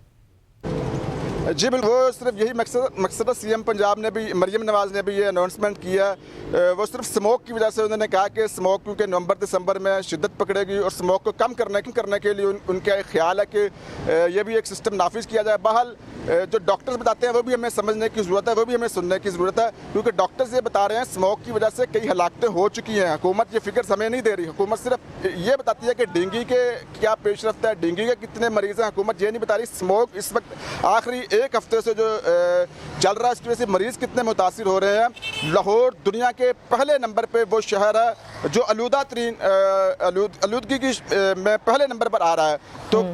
जी बिल्कुल, वो सिर्फ यही मकसद CM पंजाब ने भी, मरियम नवाज ने भी ये अनाउंसमेंट किया। वो सिर्फ स्मोक की वजह से उन्होंने कहा कि स्मोक क्योंकि नवंबर दिसंबर में शिद्दत पकड़ेगी और स्मोक को कम करने के लिए उनका एक ख्याल है कि ये भी एक सिस्टम नाफिज किया जाए। बहरहाल जो डॉक्टर्स बताते हैं वो भी हमें समझने की ज़रूरत है, वो भी हमें सुनने की ज़रूरत है, क्योंकि डॉक्टर्स ये बता रहे हैं स्मोक की वजह से कई हलाकतें हो चुकी हैं। हुकूमत ये फिगर हमें नहीं दे रही, हुकूमत सिर्फ ये बताती है कि डेंगू के क्या पेशरफ्त है, डेंगू के कितने मरीज़ हैं, हुकूमत ये नहीं बता रही स्मोक इस वक्त आखिरी एक हफ्ते से जो चल रहा है उसकी वजह से मरीज़ कितने मुतासिर हो रहे हैं। लाहौर दुनिया के पहले नंबर पे वो शहर है जो आलूदगी में पहले नंबर पर आ रहा है। तो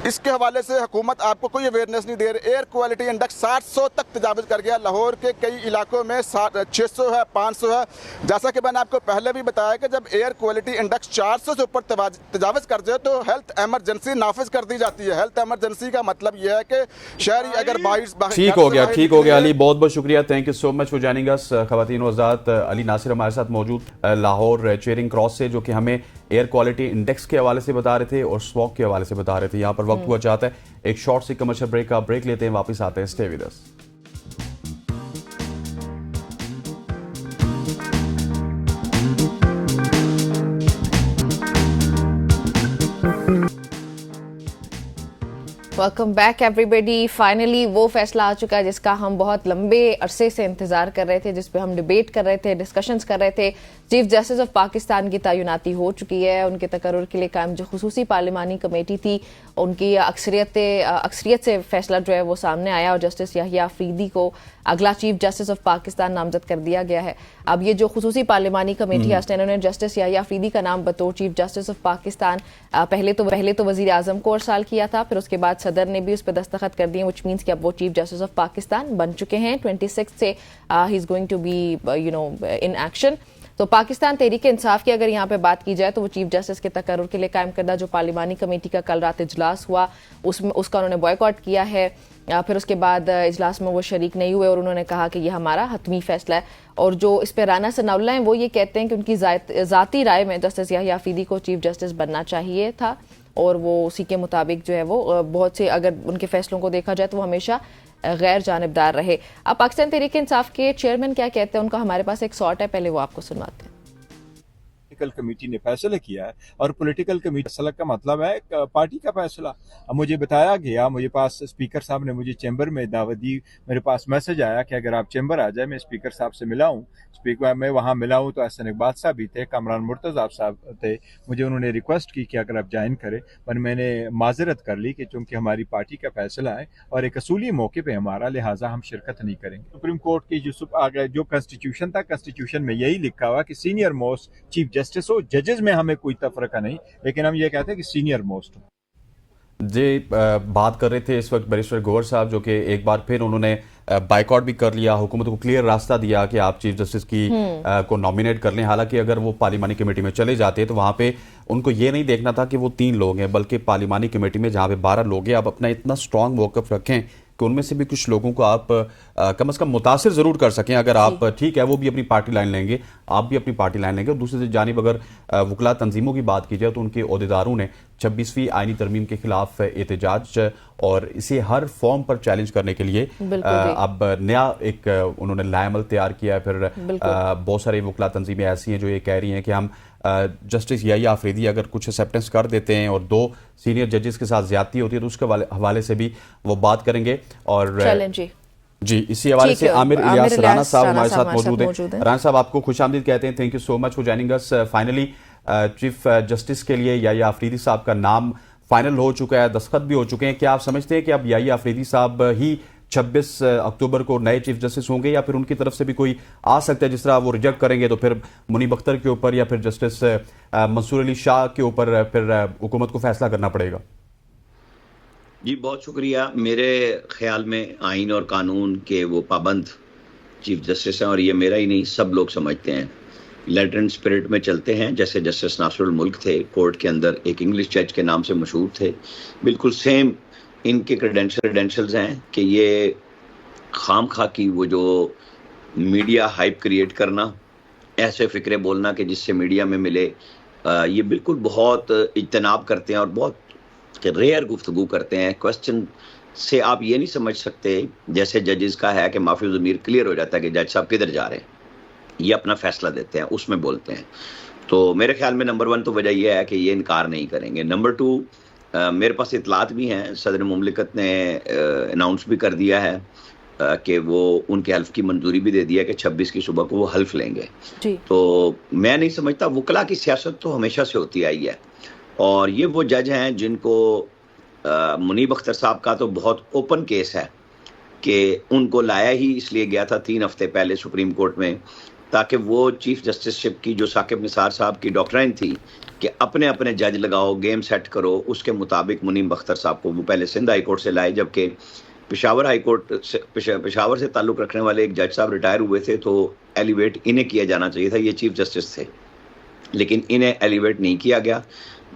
इसके हवाले से हुकूमत आपको कोई अवेयरनेस नहीं दे रही। एयर क्वालिटी इंडेक्स 700 तक तजावज़ कर गया, लाहौर के कई इलाकों में 600 है, 500 है। जैसा कि मैंने आपको पहले भी बताया कि जब एयर क्वालिटी इंडेक्स 400 से ऊपर तजावज़ कर जाए तो हेल्थ एमरजेंसी नाफिज कर दी जाती है। हेल्थ एमरजेंसी का मतलब यह है कि शहरी अगर ठीक हो गया अली, बहुत बहुत शुक्रिया, thank you so much for joining us. ख़वातीन वज़ात अली नासिर हमारे साथ मौजूद लाहौर चेयरिंग क्रॉस से, जो कि हमें एयर क्वालिटी इंडेक्स के हवाले से बता रहे थे और स्मोक के हवाले से बता रहे थे। यहाँ पर वक्त हुआ चाहता है एक शॉर्ट सी कमर्शियल ब्रेक का, ब्रेक लेते हैं, वापस आते हैं, stay with us. Welcome back everybody. Finally वो फैसला आ चुका है जिसका हम बहुत लंबे अरसे से इंतजार कर रहे थे, जिस पे हम डिबेट कर रहे थे, डिस्कशंस कर रहे थे। चीफ जस्टिस ऑफ पाकिस्तान की तैनाती हो चुकी है। उनके तकर्रुर के लिए कायम जो खुसूसी पार्लिमानी कमेटी थी उनकी अक्सरियत से फैसला जो है वो सामने आया और जस्टिस याहिया अफरीदी को अगला चीफ जस्टिस ऑफ पाकिस्तान नामजद कर दिया गया है। अब ये जो खुसूसी पार्लिमानी कमेटी है इन्होंने जस्टिस याहिया अफरीदी का नाम बतौर चीफ जस्टिस ऑफ पाकिस्तान पहले तो वजीर आजम को अरसाल किया था, फिर उसके बाद सदर ने भी उस पर दस्तखत कर दिए, विच मीन्स कि अब वो चीफ जस्टिस ऑफ पाकिस्तान बन चुके हैं। 26 से ही is going to be in action. तो पाकिस्तान तहरीक इंसाफ की अगर यहाँ पे बात की जाए तो वो चीफ जस्टिस के तकर्रुर के लिए कायम करदा जो पार्लिमानी कमेटी का कल रात इजलास हुआ उसका उन्होंने बॉयकॉट किया है। फिर उसके बाद इजलास में वो शरीक नहीं हुए और उन्होंने कहा कि ये हमारा हतमी फैसला है। और जो इस पर राना सनाउल्लाह हैं वो ये कहते हैं कि उनकी ज़ाती राय में जस्टिस याहिया अफरीदी को चीफ जस्टिस बनना चाहिए था और वो उसी के मुताबिक जो है वो बहुत से अगर उनके फैसलों को देखा जाए तो वो हमेशा गैर जानिबदार रहे। अब पाकिस्तान तहरीक इंसाफ के चेयरमैन क्या कहते हैं, उनका हमारे पास एक शॉट है, पहले वो आपको सुनवाते हैं। पॉलिटिकल कमेटी ने फैसला किया है, और पॉलिटिकल कमेटी फैसला का मतलब है पार्टी का फैसला। अब मुझे बताया गया, मुझे पास स्पीकर साहब ने मुझे चैम्बर में दावत दी, मेरे पास मैसेज आया कि अगर आप चैम्बर आ जाए, मैं स्पीकर साहब से मिला हूँ। स्पीकर में वहाँ मिला हूँ तो एहसन इकबाल साहब भी थे, कामरान मुर्तज़ा साहब थे। मुझे उन्होंने रिक्वेस्ट की कि अगर आप ज्वाइन करें, पर मैंने माजरत कर ली कि चूँकि हमारी पार्टी का फैसला है और एक असूली मौके पे हमारा, लिहाजा हम शिरकत नहीं करेंगे। सुप्रीम कोर्ट की जो कॉन्स्टिट्यूशन था, कॉन्स्टिट्यूशन में यही लिखा हुआ कि सीनियर मोस्ट चीफ जस्टिस हो। जजेस में हमें कोई तफरका नहीं, लेकिन हम ये कहते हैं कि सीनियर मोस्ट हो। जी, बात कर रहे थे इस वक्त बैरिस्टर गौहर साहब, जो कि एक बार फिर उन्होंने बाइकआउट भी कर लिया, हुकूमत को क्लियर रास्ता दिया कि आप चीफ जस्टिस की को नॉमिनेट कर लें। हालांकि अगर वो पार्लिमानी कमेटी में चले जाते तो वहां पे उनको ये नहीं देखना था कि वो 3 लोग हैं, बल्कि पार्लिमानी कमेटी में जहां पे 12 लोग हैं, आप अपना इतना स्ट्रांग मौकफ रखें कि उनमें से भी कुछ लोगों को आप कम से कम मुतासिर ज़रूर कर सकें। अगर आप, ठीक है, वो भी अपनी पार्टी लाइन लेंगे, आप भी अपनी पार्टी लाइन लेंगे। और दूसरी जानिब अगर वकला तंजीमों की बात की जाए तो उनके अहदेदारों ने 26वीं आईनी तरमीम के खिलाफ एहतजाज और इसे हर फॉर्म पर चैलेंज करने के लिए अब नया एक उन्होंने लाएमल तैयार किया है। फिर बहुत सारी वकला तंजीमें ऐसी हैं जो ये कह रही हैं कि हम जस्टिस याहिया अफरीदी अगर कुछ एक्सेप्टेंस कर देते हैं और 2 सीनियर जजेस के साथ ज्यादती होती है तो उसके हवाले से भी वो बात करेंगे। और जी, इसी हवाले से आमिर इलियास राना साहब हमारे साथ मौजूद हैं। राना साहब, आपको खुशामदीद कहते हैं। Thank you so much for joining us. Finally chief justice के लिए याहिया अफरीदी साहब का नाम फाइनल हो चुका है, दस्तखत भी हो चुके हैं। क्या आप समझते हैं कि अब याहिया अफरीदी साहब ही 26 अक्टूबर को नए चीफ जस्टिस होंगे, या फिर उनकी तरफ से भी कोई आ सकता है? जिस तरह वो रिजेक्ट करेंगे तो फिर मुनीब अख्तर के ऊपर या फिर जस्टिस मंसूर अली शाह के ऊपर फिर हुकूमत को फैसला करना पड़ेगा। जी, बहुत शुक्रिया। मेरे ख्याल में आइन और कानून के वो पाबंद चीफ जस्टिस हैं, और ये मेरा ही नहीं, सब लोग समझते हैं, लेटर एंड स्पिरिट में चलते हैं। जैसे जस्टिस नासरुल मुल्क थे, कोर्ट के अंदर एक इंग्लिश जज के नाम से मशहूर थे, बिल्कुल सेम इनके क्रेडेंशियल्स हैं कि ये खाम खा की वो जो मीडिया हाइप क्रिएट करना, ऐसे फ़िक्रे बोलना कि जिससे मीडिया में मिले, ये बिल्कुल बहुत इज्तनाब करते हैं और बहुत रेयर गुफ्तगू करते हैं। क्वेश्चन से आप ये नहीं समझ सकते, जैसे जजेस का है कि माफी ज़मीर क्लियर हो जाता है कि जज साहब किधर जा रहे हैं, ये अपना फैसला देते हैं, उसमें बोलते हैं। तो मेरे ख्याल में नंबर 1 तो वजह यह है कि ये इनकार नहीं करेंगे। नंबर 2, मेरे पास इतलात भी हैं, सदर मुमलिकत ने अनाउंस भी कर दिया है कि वो उनके हल्फ की मंजूरी भी दे दिया कि 26 की सुबह को वो हल्फ लेंगे। तो मैं नहीं समझता, वकला की सियासत तो हमेशा से होती आई है, और ये वो जज हैं जिनको मुनीब अख्तर साहब का तो बहुत ओपन केस है कि उनको लाया ही इसलिए गया था 3 हफ्ते पहले सुप्रीम कोर्ट में, ताकि वो चीफ जस्टिसशिप की जो साकिब निसार साहब की डॉक्ट्राइन थी कि अपने अपने जज लगाओ, गेम सेट करो, उसके मुताबिक मुनीब अख्तर साहब को वो पहले सिंध हाई कोर्ट से लाए, जबकि पेशावर हाई कोर्ट से पेशावर से ताल्लुक़ रखने वाले एक जज साहब रिटायर हुए थे, तो एलिवेट इन्हें किया जाना चाहिए था, ये चीफ जस्टिस थे, लेकिन इन्हें एलिवेट नहीं किया गया,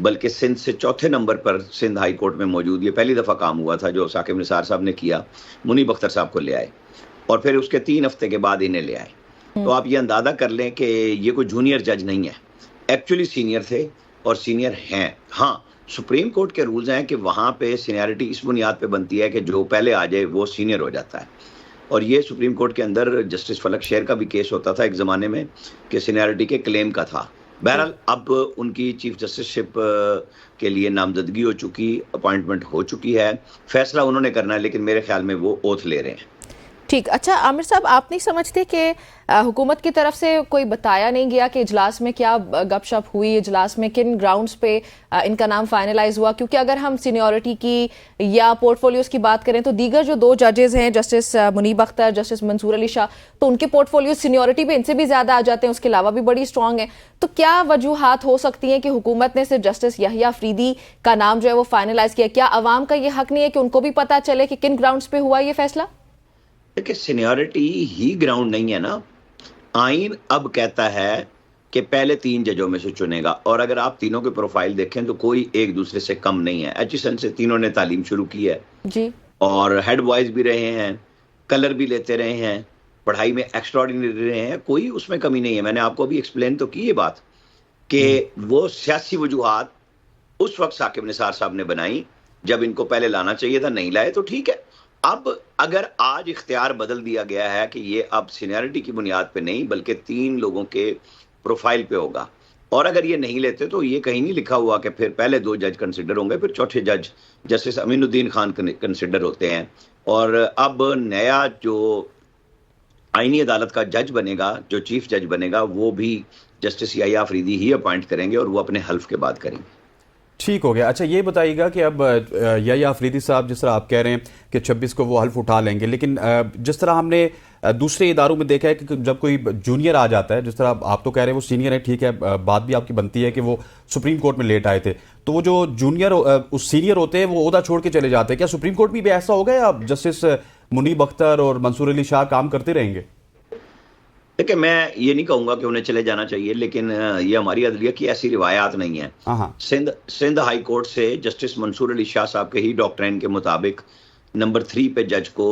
बल्कि सिंध से 4थे नंबर पर सिंध हाई कोर्ट में मौजूद, ये पहली दफ़ा काम हुआ था जो साकिब निसार साहब ने किया, मुनीब अख्तर साहब को ले आए, और फिर उसके 3 हफ्ते के बाद इन्हें ले आए। तो आप ये अंदाज़ा कर लें कि ये कोई जूनियर जज नहीं है, एक्चुअली सीनियर थे और सीनियर हैं। हाँ, सुप्रीम कोर्ट के रूल्स हैं कि वहाँ पे सीनियरिटी इस बुनियाद पे बनती है कि जो पहले आ जाए वो सीनियर हो जाता है, और ये सुप्रीम कोर्ट के अंदर जस्टिस फलक शेर का भी केस होता था एक ज़माने में कि सीनियरिटी के क्लेम का था। बहरहाल अब उनकी चीफ जस्टिसशिप के लिए नामजदगी हो चुकी, अपॉइंटमेंट हो चुकी है, फैसला उन्होंने करना है, लेकिन मेरे ख्याल में वो ओथ ले रहे हैं। ठीक। अच्छा आमिर साहब, आप नहीं समझते कि हुकूमत की तरफ से कोई बताया नहीं गया कि इजलास में क्या गपशप हुई, इजलास में किन ग्राउंड्स पे इनका नाम फाइनलाइज हुआ? क्योंकि अगर हम सीनियरिटी की या पोर्टफोलियोज की बात करें तो दीगर जो 2 जजेस हैं, जस्टिस मुनीब अख्तर, जस्टिस मंसूर अली शाह, तो उनके पोर्टफोलियो सीनियरिटी पे इनसे भी ज्यादा आ जाते हैं, उसके अलावा भी बड़ी स्ट्रांग है। तो क्या वजूहात हो सकती हैं कि हुकूमत ने सिर्फ जस्टिस याहिया अफरीदी का नाम जो है वो फाइनलाइज किया? क्या अवाम का ये हक नहीं है कि उनको भी पता चले कि किन ग्राउंड्स पे हुआ ये फैसला? देखिए, सीनियरिटी ही ग्राउंड नहीं है ना। आइन अब कहता है कि पहले 3 जजों में से चुनेगा, और अगर आप तीनों के प्रोफाइल देखें तो कोई एक दूसरे से कम नहीं है। एचएसएन से तीनों ने तालीम शुरू की है जी, और हेड बॉयज भी रहे हैं, कलर भी लेते रहे हैं, पढ़ाई में एक्स्ट्राऑर्डिनरी रहे हैं, कोई उसमें कमी नहीं है। मैंने आपको अभी एक्सप्लेन तो की ये बात कि वो सियासी वजूहात उस वक्त साकिब निसार साहब ने बनाई जब इनको पहले लाना चाहिए था, नहीं लाए तो ठीक है। अब अगर आज इख्तियार बदल दिया गया है कि ये अब सीनियरिटी की बुनियाद पे नहीं बल्कि 3 लोगों के प्रोफाइल पे होगा, और अगर ये नहीं लेते तो ये कहीं नहीं लिखा हुआ कि फिर पहले 2 जज कंसिडर होंगे, फिर चौथे जज जस्टिस अमीनुद्दीन खान कंसिडर होते हैं। और अब नया जो आईनी अदालत का जज बनेगा, जो चीफ जज बनेगा, वो भी जस्टिस याह्या अफरीदी ही अपॉइंट करेंगे और वो अपने हल्फ के बाद करेंगे। ठीक हो गया। अच्छा, ये बताइएगा कि अब याह्या अफरीदी साहब, जिस तरह आप कह रहे हैं कि 26 को वो हल्फ उठा लेंगे, लेकिन जिस तरह हमने दूसरे इदारों में देखा है कि जब कोई जूनियर आ जाता है, जिस तरह आप तो कह रहे हैं वो सीनियर है, ठीक है, बात भी आपकी बनती है कि वो सुप्रीम कोर्ट में लेट आए थे, तो वो जो जूनियर उस सीनियर होते हैं वो ओहदा छोड़ के चले जाते हैं। क्या सुप्रीम कोर्ट में भी ऐसा होगा या जस्टिस मुनीब अख्तर और मंसूर अली शाह काम करते रहेंगे? देखिए, मैं ये नहीं कहूंगा कि उन्हें चले जाना चाहिए, लेकिन ये हमारी अदलिया की ऐसी रिवायात नहीं है। सिंध हाई कोर्ट से जस्टिस मंसूर अली शाह साहब के ही डॉक्ट्राइन के मुताबिक नंबर 3 पे जज को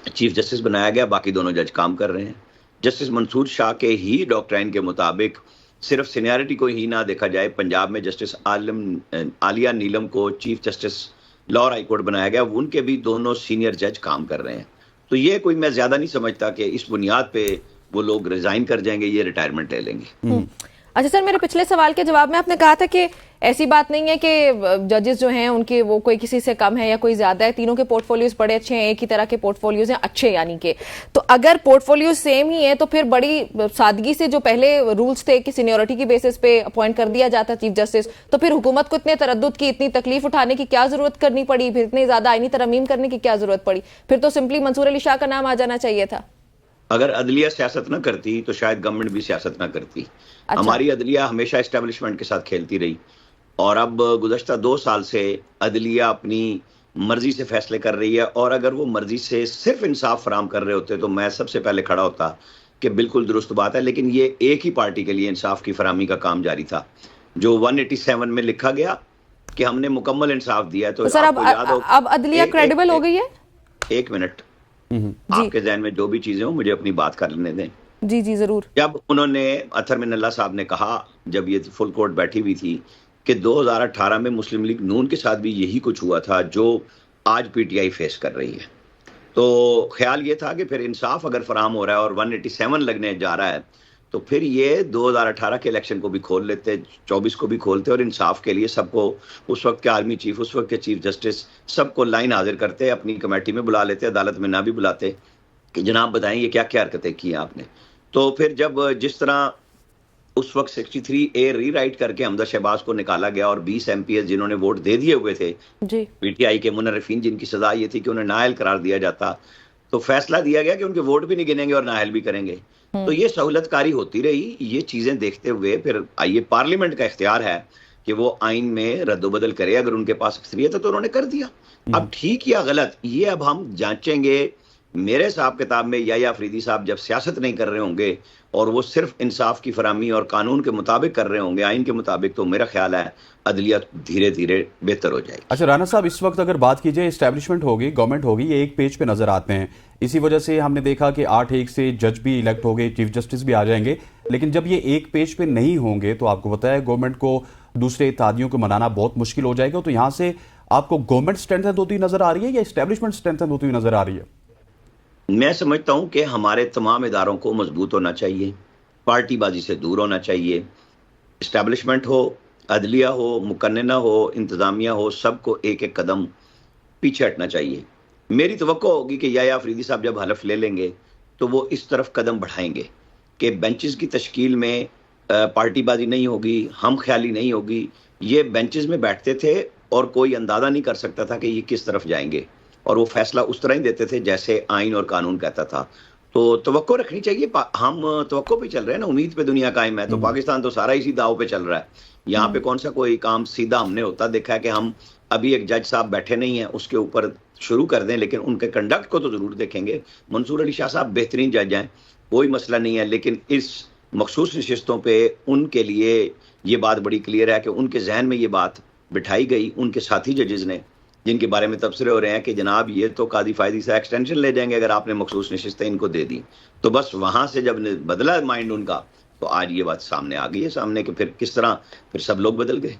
चीफ जस्टिस बनाया गया, बाकी दोनों जज काम कर रहे हैं। जस्टिस मंसूर शाह के ही डॉक्ट्राइन के मुताबिक सिर्फ सीनियरिटी को ही ना देखा जाए, पंजाब में जस्टिस आलिया नीलम को chief justice Lahore high court बनाया गया, उनके भी दोनों सीनियर जज काम कर रहे हैं। तो ये कोई मैं ज्यादा नहीं समझता कि इस बुनियाद पे वो लोग रिजाइन कर जाएंगे, ये रिटायरमेंट ले लेंगे। अच्छा सर, मेरे पिछले सवाल के जवाब में आपने कहा था कि ऐसी बात नहीं है कि जजेस जो हैं उनके वो कोई किसी से कम है या कोई ज्यादा है, तीनों के पोर्टफोलियोज बड़े अच्छे हैं, एक ही तरह के पोर्टफोलियोज हैं, अच्छे यानी कि। तो अगर पोर्टफोलियो सेम ही है तो फिर बड़ी सादगी से जो पहले रूल्स थे कि सीनियरिटी की बेसिस पे अपॉइंट कर दिया जाता चीफ जस्टिस, तो फिर हुकूमत को इतने तरद्दुद की, इतनी तकलीफ उठाने की क्या जरूरत करनी पड़ी, फिर इतनी ज्यादा आईनी तरमीम करने की क्या जरूरत पड़ी? फिर तो सिंपली मंसूर अली शाह का नाम आ जाना चाहिए था। अगर अदलिया सियासत ना करती तो शायद गवर्नमेंट भी सियासत ना करती। अच्छा। हमारी अदलिया हमेशा एस्टेब्लिशमेंट के साथ खेलती रही और अब गुज़श्ता 2 साल से अदलिया अपनी मर्जी से फैसले कर रही है। और अगर वो मर्जी से सिर्फ इंसाफ फराम कर रहे होते तो मैं सबसे पहले खड़ा होता कि बिल्कुल दुरुस्त बात है, लेकिन ये एक ही पार्टी के लिए इंसाफ की फरामी का काम जारी था, जो 187 में लिखा गया कि हमने मुकम्मल इंसाफ दिया है। तो सर अब अदलिया क्रेडिबल हो गई है? 1 मिनट, आपके ज़हन में जो भी चीजें हो मुझे अपनी बात कर लेने दें। जी जी जरूर। जब उन्होंने अतहर मिनल्ला साहब ने कहा, जब ये फुल कोर्ट बैठी हुई थी, कि 2018 में मुस्लिम लीग नून के साथ भी यही कुछ हुआ था जो आज पीटीआई फेस कर रही है, तो ख्याल ये था कि फिर इंसाफ अगर फराम हो रहा है और 187 लगने जा रहा है तो फिर ये 2018 के इलेक्शन को भी खोल लेते, 24 को भी खोलते और इंसाफ के लिए सबको, उस वक्त के आर्मी चीफ, उस वक्त के चीफ जस्टिस, सबको लाइन हाजिर करते, अपनी कमेटी में बुला लेते, अदालत में ना भी बुलाते कि जनाब बताएं ये क्या क्या हरकतें की आपने। तो फिर जब जिस तरह उस वक्त 63A रीराइट करके हमजा शहबाज को निकाला गया और 20 MPs जिन्होंने वोट दे दिए हुए थे पीटीआई के मुनर्रिफीन, जिनकी सजा ये थी कि उन्हें नाअहल करार दिया जाता, तो फैसला दिया गया कि उनके वोट भी नहीं गिनेंगे और नाअहल भी करेंगे। तो ये सहूलतकारी होती रही। ये चीजें देखते हुए फिर आइए, पार्लियामेंट का इख्तियार है कि वो आइन में रद्दोबदल करे, अगर उनके पास अक्सरियत है तो उन्होंने कर दिया। अब ठीक या गलत ये अब हम जांचेंगे। मेरे हिसाब किताब में याह्या अफरीदी साहब जब सियासत नहीं कर रहे होंगे और वो सिर्फ इंसाफ की फरामी और कानून के मुताबिक कर रहे होंगे, आइन के मुताबिक, तो मेरा ख्याल है अदलिया धीरे धीरे बेहतर हो जाएगी। अच्छा राना साहब, इस वक्त अगर बात कीजिए, एस्टैब्लिशमेंट होगी, गवर्नमेंट होगी, ये एक पेज पे नजर आते हैं। इसी वजह से हमने देखा कि 8-1 से जज भी इलेक्ट हो गए, चीफ जस्टिस भी आ जाएंगे, लेकिन जब ये एक पेज पे नहीं होंगे तो आपको पता है गवर्नमेंट को दूसरे इत्तेहादियों को मनाना बहुत मुश्किल हो जाएगा। तो यहाँ से आपको गवर्नमेंट स्ट्रेंथन होती नजर आ रही है या एस्टैब्लिशमेंट स्ट्रेंथन होती हुई नजर आ रही है? मैं समझता हूं कि हमारे तमाम इदारों को मजबूत होना चाहिए, पार्टीबाजी से दूर होना चाहिए। इस्टेब्लिशमेंट हो, अदलिया हो, मुकन्नना हो, इंतजामिया हो, सबको एक एक कदम पीछे हटना चाहिए। मेरी तवक्को होगी कि याह्या अफरीदी साहब जब हलफ ले लेंगे तो वो इस तरफ कदम बढ़ाएंगे कि बेंचेस की तश्कील में पार्टीबाजी नहीं होगी, हम ख्याली नहीं होगी। ये बेंचेस में बैठते थे और कोई अंदाज़ा नहीं कर सकता था कि ये किस तरफ जाएंगे, और वो फैसला उस तरह ही देते थे जैसे आइन और कानून कहता था। तो तवक्को रखनी चाहिए। हम तवक्को पे चल रहे हैं ना, उम्मीद पे दुनिया कायम है। तो पाकिस्तान तो सारा इसी दाव पे चल रहा है। यहाँ पे कौन सा कोई काम सीधा हमने होता देखा है कि हम अभी एक जज साहब बैठे नहीं हैं उसके ऊपर शुरू कर दें, लेकिन उनके कंडक्ट को तो जरूर देखेंगे। मंसूर अली शाह साहब बेहतरीन जज हैं, कोई मसला नहीं है, लेकिन इस मखसूस नशिस्तों पे उनके लिए ये बात बड़ी क्लियर है कि उनके जहन में ये बात बिठाई गई, उनके साथी जजेस ने, जिनके बारे में तबसरे हो रहे हैं कि जनाब ये तो कादी फायदी से एक्सटेंशन ले जाएंगे अगर आपने मखसूस नशिस्तें इनको दे दी। तो बस वहां से जब बदला माइंड उनका, तो आज ये बात सामने आ गई है सामने कि फिर किस तरह फिर सब लोग बदल गए।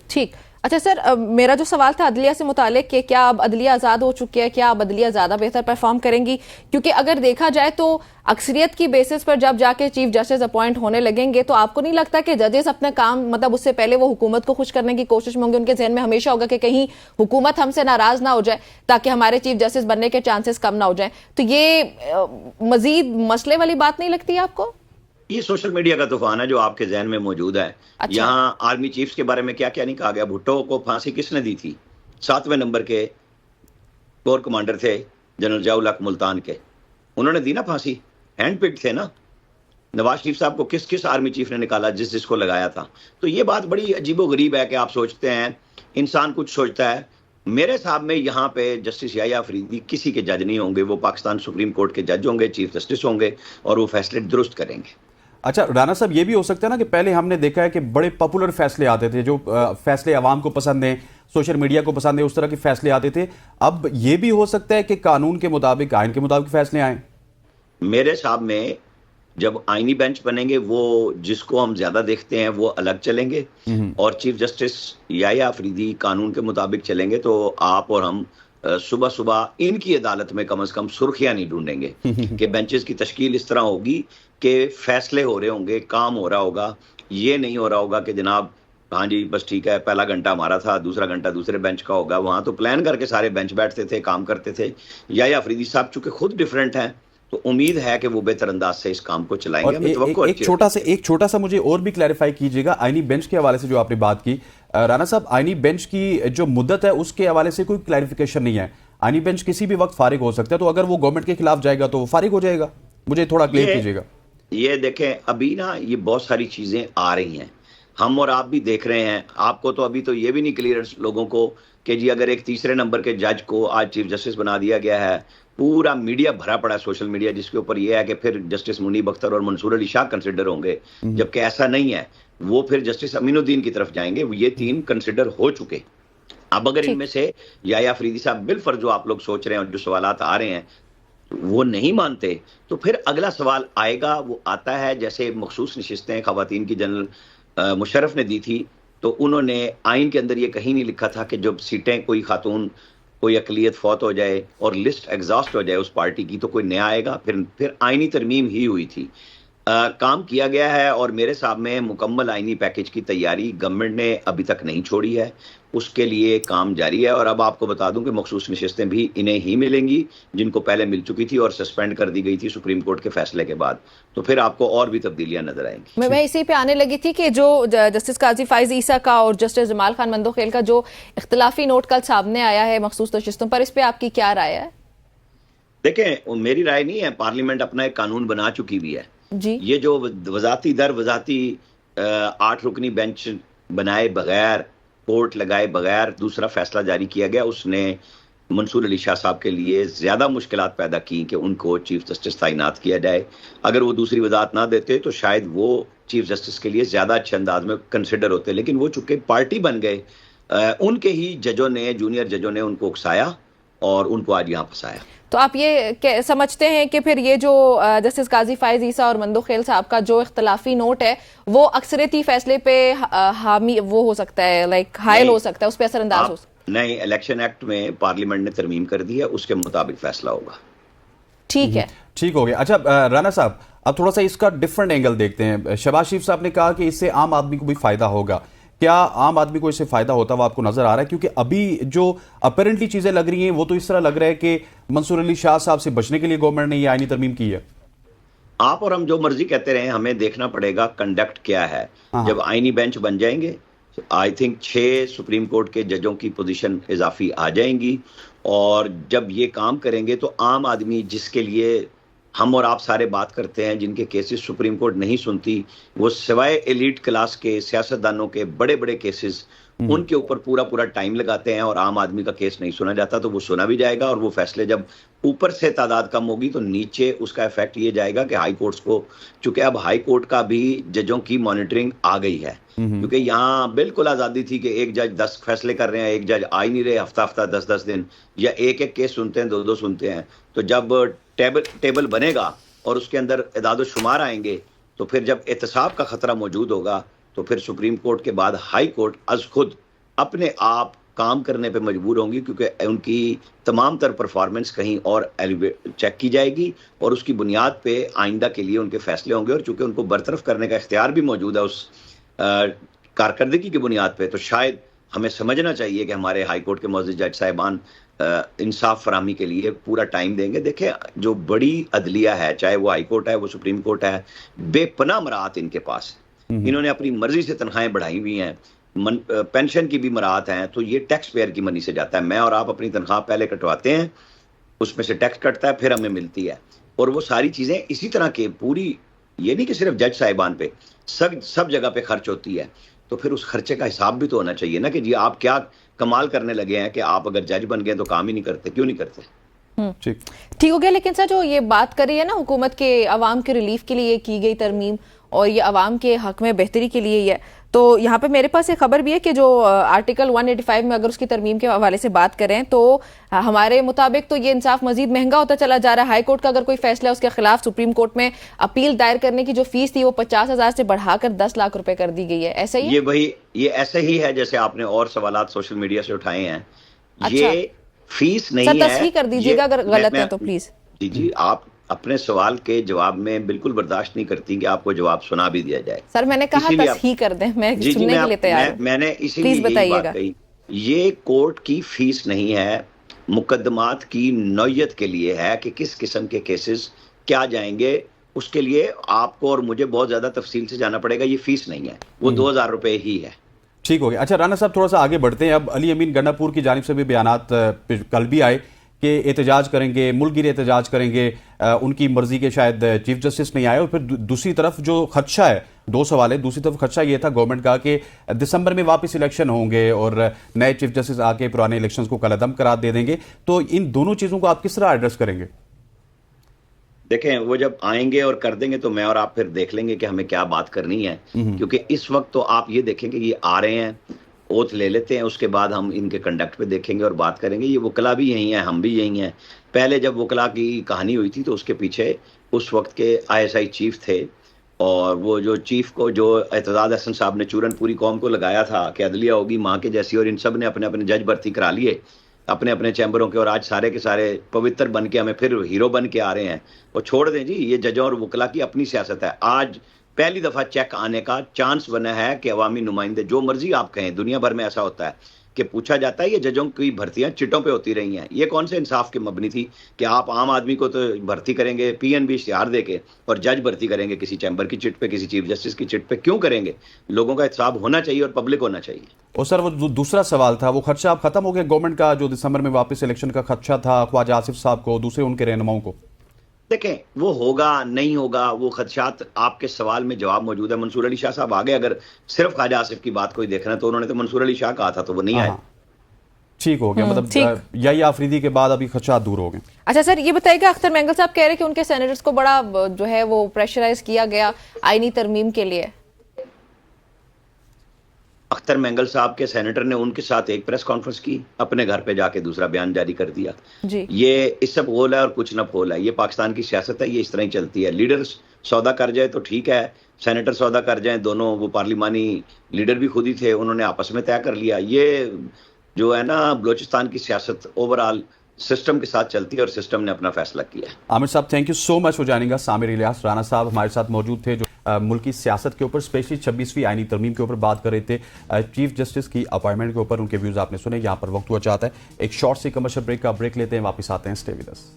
ठीक। अच्छा सर, मेरा जो सवाल था अदलिया से मुतालिक कि क्या अब अदलिया आज़ाद हो चुकी है, क्या अब अदलिया ज़्यादा बेहतर परफॉर्म करेंगी? क्योंकि अगर देखा जाए तो अक्सरियत की बेसिस पर जब जाके चीफ जस्टिस अपॉइंट होने लगेंगे तो आपको नहीं लगता कि जजेस अपने काम मतलब उससे पहले वो हुकूमत को खुश करने की कोशिश में होंगे? उनके जहन में हमेशा होगा कि कहीं हुकूमत हमसे नाराज ना हो जाए ताकि हमारे चीफ जस्टिस बनने के चांसेस कम ना हो जाए। तो ये मजीद मसले वाली बात नहीं लगती आपको? ये सोशल मीडिया का तूफान है जो आपके जहन में मौजूद है। अच्छा। यहाँ आर्मी चीफ्स के बारे में क्या क्या नहीं कहा गया। भुट्टो को फांसी किसने दी थी? 7वें नंबर के कोर कमांडर थे जनरल जियाउल हक मुल्तान के, उन्होंने दी ना फांसी, हैंड पिक्ड थे ना। नवाज शरीफ साहब को किस किस आर्मी चीफ ने निकाला जिसको लगाया था? तो ये बात बड़ी अजीबोगरीब है कि आप सोचते हैं इंसान कुछ सोचता है। मेरे हिसाब में यहाँ पे जस्टिस याह्या अफरीदी किसी के जज नहीं होंगे, वो पाकिस्तान सुप्रीम कोर्ट के जज होंगे, चीफ जस्टिस होंगे और वो फैसले दुरुस्त करेंगे। अच्छा राना साहब, ये भी हो सकता है ना कि पहले हमने देखा है कि बड़े पॉपुलर फैसले आते थे, जो फैसले आवाम को पसंद हैं, सोशल मीडिया को पसंद है, उस तरह के फैसले आते थे। अब ये भी हो सकता है कि कानून के मुताबिक, आइन के मुताबिक फैसले आए। मेरे हिसाब में जब आईनी बेंच बनेंगे वो जिसको हम ज्यादा देखते हैं वो अलग चलेंगे और चीफ जस्टिस याह्या अफरीदी कानून के मुताबिक चलेंगे तो आप और हम सुबह सुबह इनकी अदालत में कम से कम सुर्खियां नहीं ढूंढेंगे कि बेंचेस की तश्कील इस तरह होगी कि फैसले हो रहे होंगे, काम हो रहा होगा। ये नहीं हो रहा होगा कि जनाब हाँ जी बस ठीक है, पहला घंटा हमारा था, दूसरा घंटा दूसरे बेंच का होगा। वहां तो प्लान करके सारे बेंच बैठते थे, काम करते थे। याह्या अफरीदी साहब चूंकि खुद डिफरेंट हैं तो उम्मीद है कि वो बेहतर अंदाज से इस काम को चलाएंगे। और एक छोटा सा मुझे और भी क्लैरिफाई कीजिएगा आईनी बेंच के हवाले से जो आपने बात की। राना साहब, आईनी बेंच की जो मुद्दत है उसके हवाले से कोई क्लैरिफिकेशन नहीं है। आईनी बेंच किसी भी वक्त फारिग हो सकता है, तो अगर वो गवर्नमेंट के खिलाफ जाएगा तो वो फारिग हो जाएगा। मुझे थोड़ा क्लियर कीजिएगा। ये देखें, अभी ना ये बहुत सारी चीजें आ रही हैं, हम और आप भी देख रहे हैं। आपको तो अभी तो ये भी नहीं क्लियर लोगों को कि जी अगर एक तीसरे नंबर के जज को आज चीफ जस्टिस बना दिया गया है, पूरा मीडिया भरा पड़ा है, सोशल मीडिया, जिसके ऊपर यह है कि फिर जस्टिस मुनीब अख्तर और मंसूर अली शाह कंसिडर होंगे, जबकि ऐसा नहीं है। वो फिर जस्टिस अमीनुद्दीन की तरफ जाएंगे। ये 3 कंसिडर हो चुके। अब अगर इनमें से याह्या अफरीदी साहब बिलफर्ज जो आप लोग सोच रहे हैं और जो सवालात आ रहे हैं वो नहीं मानते तो फिर अगला सवाल आएगा। वो आता है जैसे मखसूस नशिस्तें खवातीन की जनरल मुशर्रफ ने दी थी, तो उन्होंने आइन के अंदर ये कहीं नहीं लिखा था कि जब सीटें कोई खातून कोई अकलियत फौत हो जाए और लिस्ट एग्जॉस्ट हो जाए उस पार्टी की तो कोई नया आएगा। फिर आइनी तरमीम ही हुई थी। काम किया गया है और मेरे हिसाब में मुकम्मल आइनी पैकेज की तैयारी गवर्नमेंट ने अभी तक नहीं छोड़ी है, उसके लिए काम जारी है। और अब आपको बता दूं कि मखसूस नशिस्तें भी इन्हें ही मिलेंगी जिनको पहले मिल चुकी थी और सस्पेंड कर दी गई थी सुप्रीम कोर्ट के फैसले के बाद। तो फिर आपको और भी तब्दीलियां नजर आएंगी। मैं इसी पे आने लगी थी कि जो जस्टिस काजी फाइज ईसा का और जस्टिस जमाल खान मंदोखेल का जो इख्तिलाफी नोट कल सामने आया है मखसूस नशिस्तों पर, इस पे आपकी क्या राय है? देखें, मेरी राय नहीं है, पार्लियामेंट अपना एक कानून बना चुकी भी है जी। ये जो वजाती दर वजाती 8 रुकनी बेंच बनाए बगैर, कोर्ट लगाए बगैर दूसरा फैसला जारी किया गया, उसने मंसूर अली शाह साहब के लिए ज्यादा मुश्किलात पैदा की कि उनको चीफ जस्टिस तैनात किया जाए। अगर वो दूसरी वजाहत ना देते तो शायद वो चीफ जस्टिस के लिए ज्यादा अच्छे अंदाज में कंसिडर होते, लेकिन वो चूंकि पार्टी बन गए, उनके ही जजों ने, जूनियर जजों ने उनको उकसाया और उनको आज यहाँ फंसाया। तो आप ये समझते हैं कि फिर ये जो जस्टिस काजी फाइज ईसा और मंदोखेल साहब का जो इख्तिलाफी नोट है वो अक्सरियती फैसले पे हामी वो हो सकता है, लाइक हायल हो सकता है, उस पर असरअंदाज हो सकता है? नहीं, इलेक्शन एक्ट में पार्लियामेंट ने तरमीम कर दी है, उसके मुताबिक फैसला होगा। ठीक है, ठीक हो गया। अच्छा राना साहब, अब थोड़ा सा इसका डिफरेंट एंगल देखते हैं। शहबाज शरीफ साहब ने कहा कि इससे आम आदमी को भी फायदा होगा। क्या आम आदमी को इससे फायदा होता हुआ आपको नजर आ रहा है? क्योंकि अभी जो अपेरेंटली चीजें लग रही हैं वो तो इस तरह लग रहा है कि मंसूर अली शाह साहब से बचने के लिए गवर्नमेंट ने ये आईनी तरमीम की है। आप और हम जो मर्जी कहते रहे, हमें देखना पड़ेगा कंडक्ट क्या है। जब आईनी बेंच बन जाएंगे, आई थिंक 6 सुप्रीम कोर्ट के जजों की पोजीशन इजाफी आ जाएंगी और जब ये काम करेंगे तो आम आदमी, जिसके लिए हम और आप सारे बात करते हैं, जिनके केसेस सुप्रीम कोर्ट नहीं सुनती, वो सिवाय एलीट क्लास के सियासतदानों के बड़े बड़े केसेस, उनके ऊपर पूरा टाइम लगाते हैं और आम आदमी का केस नहीं सुना जाता। तो वो सुना भी जाएगा और वो फैसले जब ऊपर से तादाद कम होगी तो नीचे उसका इफेक्ट ये जाएगा कि हाई कोर्ट्स को, चूंकि अब हाई कोर्ट का भी जजों की मॉनिटरिंग आ गई है, क्योंकि यहाँ बिल्कुल आज़ादी थी कि एक जज 10 फैसले कर रहे हैं, एक जज आ ही नहीं रहे हफ्ता 10 दिन, या एक केस सुनते हैं, 2 सुनते हैं। तो जब टेबल बनेगा और उसके अंदर इदाद शुमार आएंगे तो फिर जब एहतसाब का खतरा मौजूद होगा तो फिर सुप्रीम कोर्ट के बाद हाई कोर्ट अज खुद अपने आप काम करने पे मजबूर होंगी, क्योंकि उनकी तमाम तर परफॉर्मेंस कहीं और चेक की जाएगी और उसकी बुनियाद पे आइंदा के लिए उनके फैसले होंगे। और चूंकि उनको बरतरफ करने का इख्तियार भी मौजूद है उस कारकर्दगी की बुनियाद पे, तो शायद हमें समझना चाहिए कि हमारे हाई कोर्ट के मोअज़्ज़िज़ जज साहिबान इंसाफ फराहमी के लिए पूरा टाइम देंगे। देखें, जो बड़ी अदलिया है, चाहे वो हाई कोर्ट है, वो सुप्रीम कोर्ट है, बेपनाह मराहत इनके पास है। इन्होंने अपनी मर्जी से तनख्वाहें बढ़ाई हुई हैं, पेंशन की भी मराहत हैं, तो ये टैक्स पेयर की मनी से जाता है। मैं और आप अपनी तनख्वाह पहले कटवाते हैं, उसमें से टैक्स कटता है, फिर हमें मिलती है। और वो सारी चीज़ें इसी तरह के पूरी, ये नहीं कि सिर्फ जज साहिबान पे, सब जगह पे खर्च होती है। तो फिर उस खर्चे का हिसाब भी तो होना चाहिए ना, कि जी आप क्या कमाल करने लगे हैं कि आप अगर जज बन गए तो काम ही नहीं करते, क्यों नहीं करते? ठीक हो गया। लेकिन सर, जो ये बात करी है ना हुकूमत के अवाम के रिलीफ के लिए की गई तरमीम और ये अवाम के हक में बेहतरी के लिए ही है, तो यहाँ पे मेरे पास एक खबर भी है कि जो आर्टिकल 185 में अगर उसकी तरमीम के हवाले से बात करें तो हमारे मुताबिक तो ये इंसाफ मजीद महंगा होता चला जा रहा है। हाई कोर्ट का अगर कोई फैसला है उसके खिलाफ सुप्रीम कोर्ट में अपील दायर करने की जो फीस थी वो 50,000 से बढ़ाकर 10 लाख रुपए कर दी गई है। ऐसा ही ये ऐसे ही है जैसे आपने और सवालात सोशल मीडिया से उठाए हैं। अच्छा। ये फीस नहीं सर, है। तस्हीह कर दीजिएगा अगर गलत है तो प्लीज। जी, आप अपने सवाल के जवाब में बिल्कुल बर्दाश्त नहीं करती कि आपको जवाब सुना भी दिया जाए। सर, मैंने कहा तस्हीह कर दें, मैं सुनने के लिए तैयार हूं। मैंने इसीलिए यही बात कही। ये कोर्ट की फीस नहीं है, मुकदमात की नौयत के लिए है कि किस किस्म के केसेस क्या जाएंगे, उसके लिए आपको और मुझे बहुत ज्यादा तफसील से जाना पड़ेगा। ये फीस नहीं है, वो 2,000 रुपए ही है। ठीक हो गया। अच्छा राना साहब, थोड़ा सा आगे बढ़ते हैं। अब अली अमीन गंडापुर की जानिब से भी बयानात कल भी आए कि एहतजाज करेंगे, मुल्कगिर एहतजाज करेंगे, उनकी मर्जी के शायद चीफ जस्टिस नहीं आए। और फिर दूसरी तरफ जो खदशा है, दो सवाल है। दूसरी तरफ खदशा ये था गवर्नमेंट का कि दिसंबर में वापस इलेक्शन होंगे और नए चीफ जस्टिस आके पुराने इलेक्शंस को कलअदम करार दे देंगे। तो इन दोनों चीजों को आप किस तरह एड्रेस करेंगे? देखें, वो जब आएंगे और कर देंगे तो मैं और आप फिर देख लेंगे कि हमें क्या बात करनी है। क्योंकि इस वक्त तो आप ये देखेंगे कि ये आ रहे हैं, ओथ ले लेते हैं, उसके बाद हम इनके कंडक्ट पे देखेंगे और बात करेंगे। ये वकला भी यही हैं, हम भी यही हैं। पहले जब वकला की कहानी हुई थी तो उसके पीछे उस वक्त के ISI चीफ थे, और वो जो चीफ को जो एतजाज हसन साहब ने चूरन पूरी कौम को लगाया था कि अदलिया होगी माँ के जैसी, और इन सब ने अपने अपने जज भर्ती करा लिए अपने अपने चैम्बरों के, और आज सारे के सारे पवित्र बन के हमें फिर हीरो बन के आ रहे हैं। और छोड़ दें जी, ये जजों और वकला की अपनी सियासत है। आज पहली दफा चेक आने का चांस बना है कि अवामी नुमाइंदे, जो मर्जी आप कहें, दुनिया भर में ऐसा होता है कि पूछा जाता है ये जजों की भर्तियां चिटों पे होती रही हैं। ये कौन से इंसाफ की मबनी थी कि आप आम आदमी को तो भर्ती करेंगे PNB इश्तिहार देके, और जज भर्ती करेंगे किसी चैम्बर की चिट पे, किसी चीफ जस्टिस की चिट पे? क्यों करेंगे? लोगों का एहतसाब होना चाहिए और पब्लिक होना चाहिए। और सर, वो दूसरा सवाल था, वो खदशा अब खत्म हो गया गवर्नमेंट का, जो दिसंबर में वापस इलेक्शन का खदशा था ख्वाजा आसिफ साहब को, दूसरे उनके रहनुमाओं को? देखें, वो होगा नहीं होगा, वो खदशात आपके सवाल में जवाब मौजूद है। मंसूर अली शाह साहब आ गए। अगर सिर्फ ख्वाजा आसिफ की बात कोई देखना है तो उन्होंने तो मंसूर अली शाह कहा था, तो वो नहीं आए। ठीक हो गया। मतलब यही आफरीदी के बाद अभी खदशात दूर हो गए। अच्छा सर, ये बताइएगा, अख्तर मेंगल साहब कह रहे हैं कि उनके सेनेटर्स को बड़ा जो है वो प्रेशराइज किया गया आईनी तरमीम के लिए। अख्तर मेंगल साहब के सेनेटर ने उनके साथ एक प्रेस कॉन्फ्रेंस की, अपने घर पे जाके दूसरा बयान जारी कर दिया जी। ये इससे पोल है और कुछ न पोल है। ये पाकिस्तान की सियासत है, ये इस तरह ही चलती है। लीडर्स सौदा कर जाए तो ठीक है, सेनेटर सौदा कर जाए, दोनों वो पार्लिमानी लीडर भी खुद ही थे, उन्होंने आपस में तय कर लिया। ये जो है ना, बलोचिस्तान की सियासत ओवरऑल सिस्टम के साथ चलती है और सिस्टम ने अपना फैसला किया है। आमिर साहब, thank you so much for joining us. Aamir Ilyas Rana साहब हमारे साथ मौजूद थे, जो मुल्क की सियासत के ऊपर, स्पेशली 26वीं आईनी तरमीम के ऊपर बात कर रहे थे, चीफ जस्टिस की अपॉइंटमेंट के ऊपर। उनके व्यूज आपने सुने। यहाँ पर वक्त हुआ चाहता है एक शॉर्ट सी कमर्शियल ब्रेक का, ब्रेक लेते हैं, वापस आते हैं। Stay with us.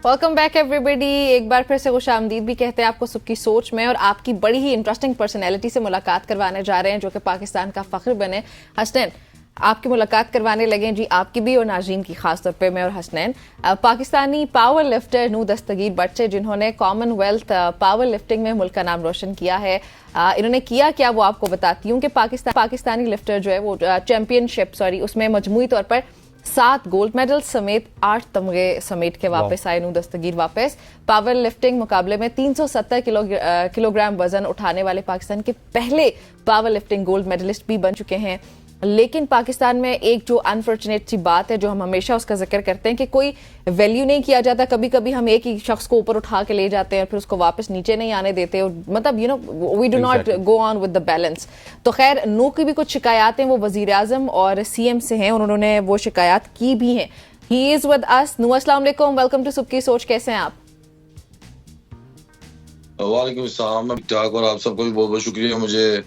Welcome back everybody. एक बार फिर से खुशामदीद भी कहते हैं आपको सुबह सोच में, और आपकी बड़ी ही इंटरेस्टिंग पर्सनैलिटी से मुलाकात करवाने जा रहे हैं जो कि पाकिस्तान का फख्र बने। हसनैन, आपकी मुलाकात करवाने लगे जी, आपकी भी और नाज़रीन की खास तौर पे, मैं और हसनैन। पाकिस्तानी पावर लिफ्टर नू दस्तगीर बट से, जिन्होंने कॉमनवेल्थ पावर लिफ्टिंग में मुल्क का नाम रोशन किया है। इन्होंने किया क्या वो आपको बताती हूँ कि पाकिस्तानी लिफ्टर जो है वो चैंपियनशिप उसमें मजमूई तौर पर 7 गोल्ड मेडल समेत 8 तमगे समेट के वापस आए नू दस्तगीर। वापस पावर लिफ्टिंग मुकाबले में 370 किलोग्राम वजन उठाने वाले पाकिस्तान के पहले पावर लिफ्टिंग गोल्ड मेडलिस्ट भी बन चुके हैं। लेकिन पाकिस्तान में एक जो अनफॉर्चुनेट सी बात है, जो हम हमेशा उसका जिक्र करते हैं, कि कोई वैल्यू नहीं किया जाता। कभी कभी हम एक ही शख्स को ऊपर उठा के ले जाते हैं, फिर उसको वापस नीचे नहीं आने देते, और मतलब we do not go on with the balance. तो खैर, नू की भी कुछ शिकायत हैं, वो वजीर आजम और सीएम से हैं, और उन्होंने वो शिकायत की भी हैं। He is with us. नू, अस्सलाम वालेकुम, वेलकम टू सबकी सोच। कैसे हैं आप? वालेकुम सलाम, ठीक ठाक। और आप सबको भी बहुत बहुत शुक्रिया मुझे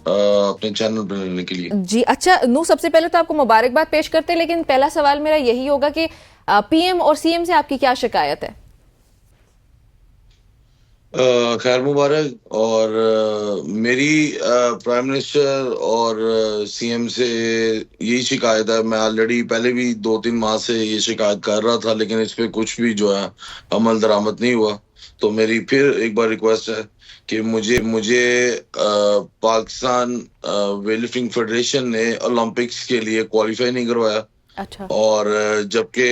अपने चैनल पर लेने के लिए। जी अच्छा नू, सबसे पहले तो आपको मुबारकबाद पेश करते हैं, लेकिन पहला सवाल मेरा यही होगा कि पीएम और सीएम से आपकी क्या शिकायत है? खैर मुबारक। और मेरी प्राइम मिनिस्टर और सीएम से यही शिकायत है। मैं ऑलरेडी पहले भी 2-3 माह से ये शिकायत कर रहा था, लेकिन इस पे कुछ भी जो है अमल दरामद नहीं हुआ। तो मेरी फिर एक बार रिक्वेस्ट है कि मुझे पाकिस्तान वेटलिफ्टिंग फेडरेशन ने ओलंपिक्स के लिए क्वालिफाई नहीं करवाया। अच्छा। और जबकि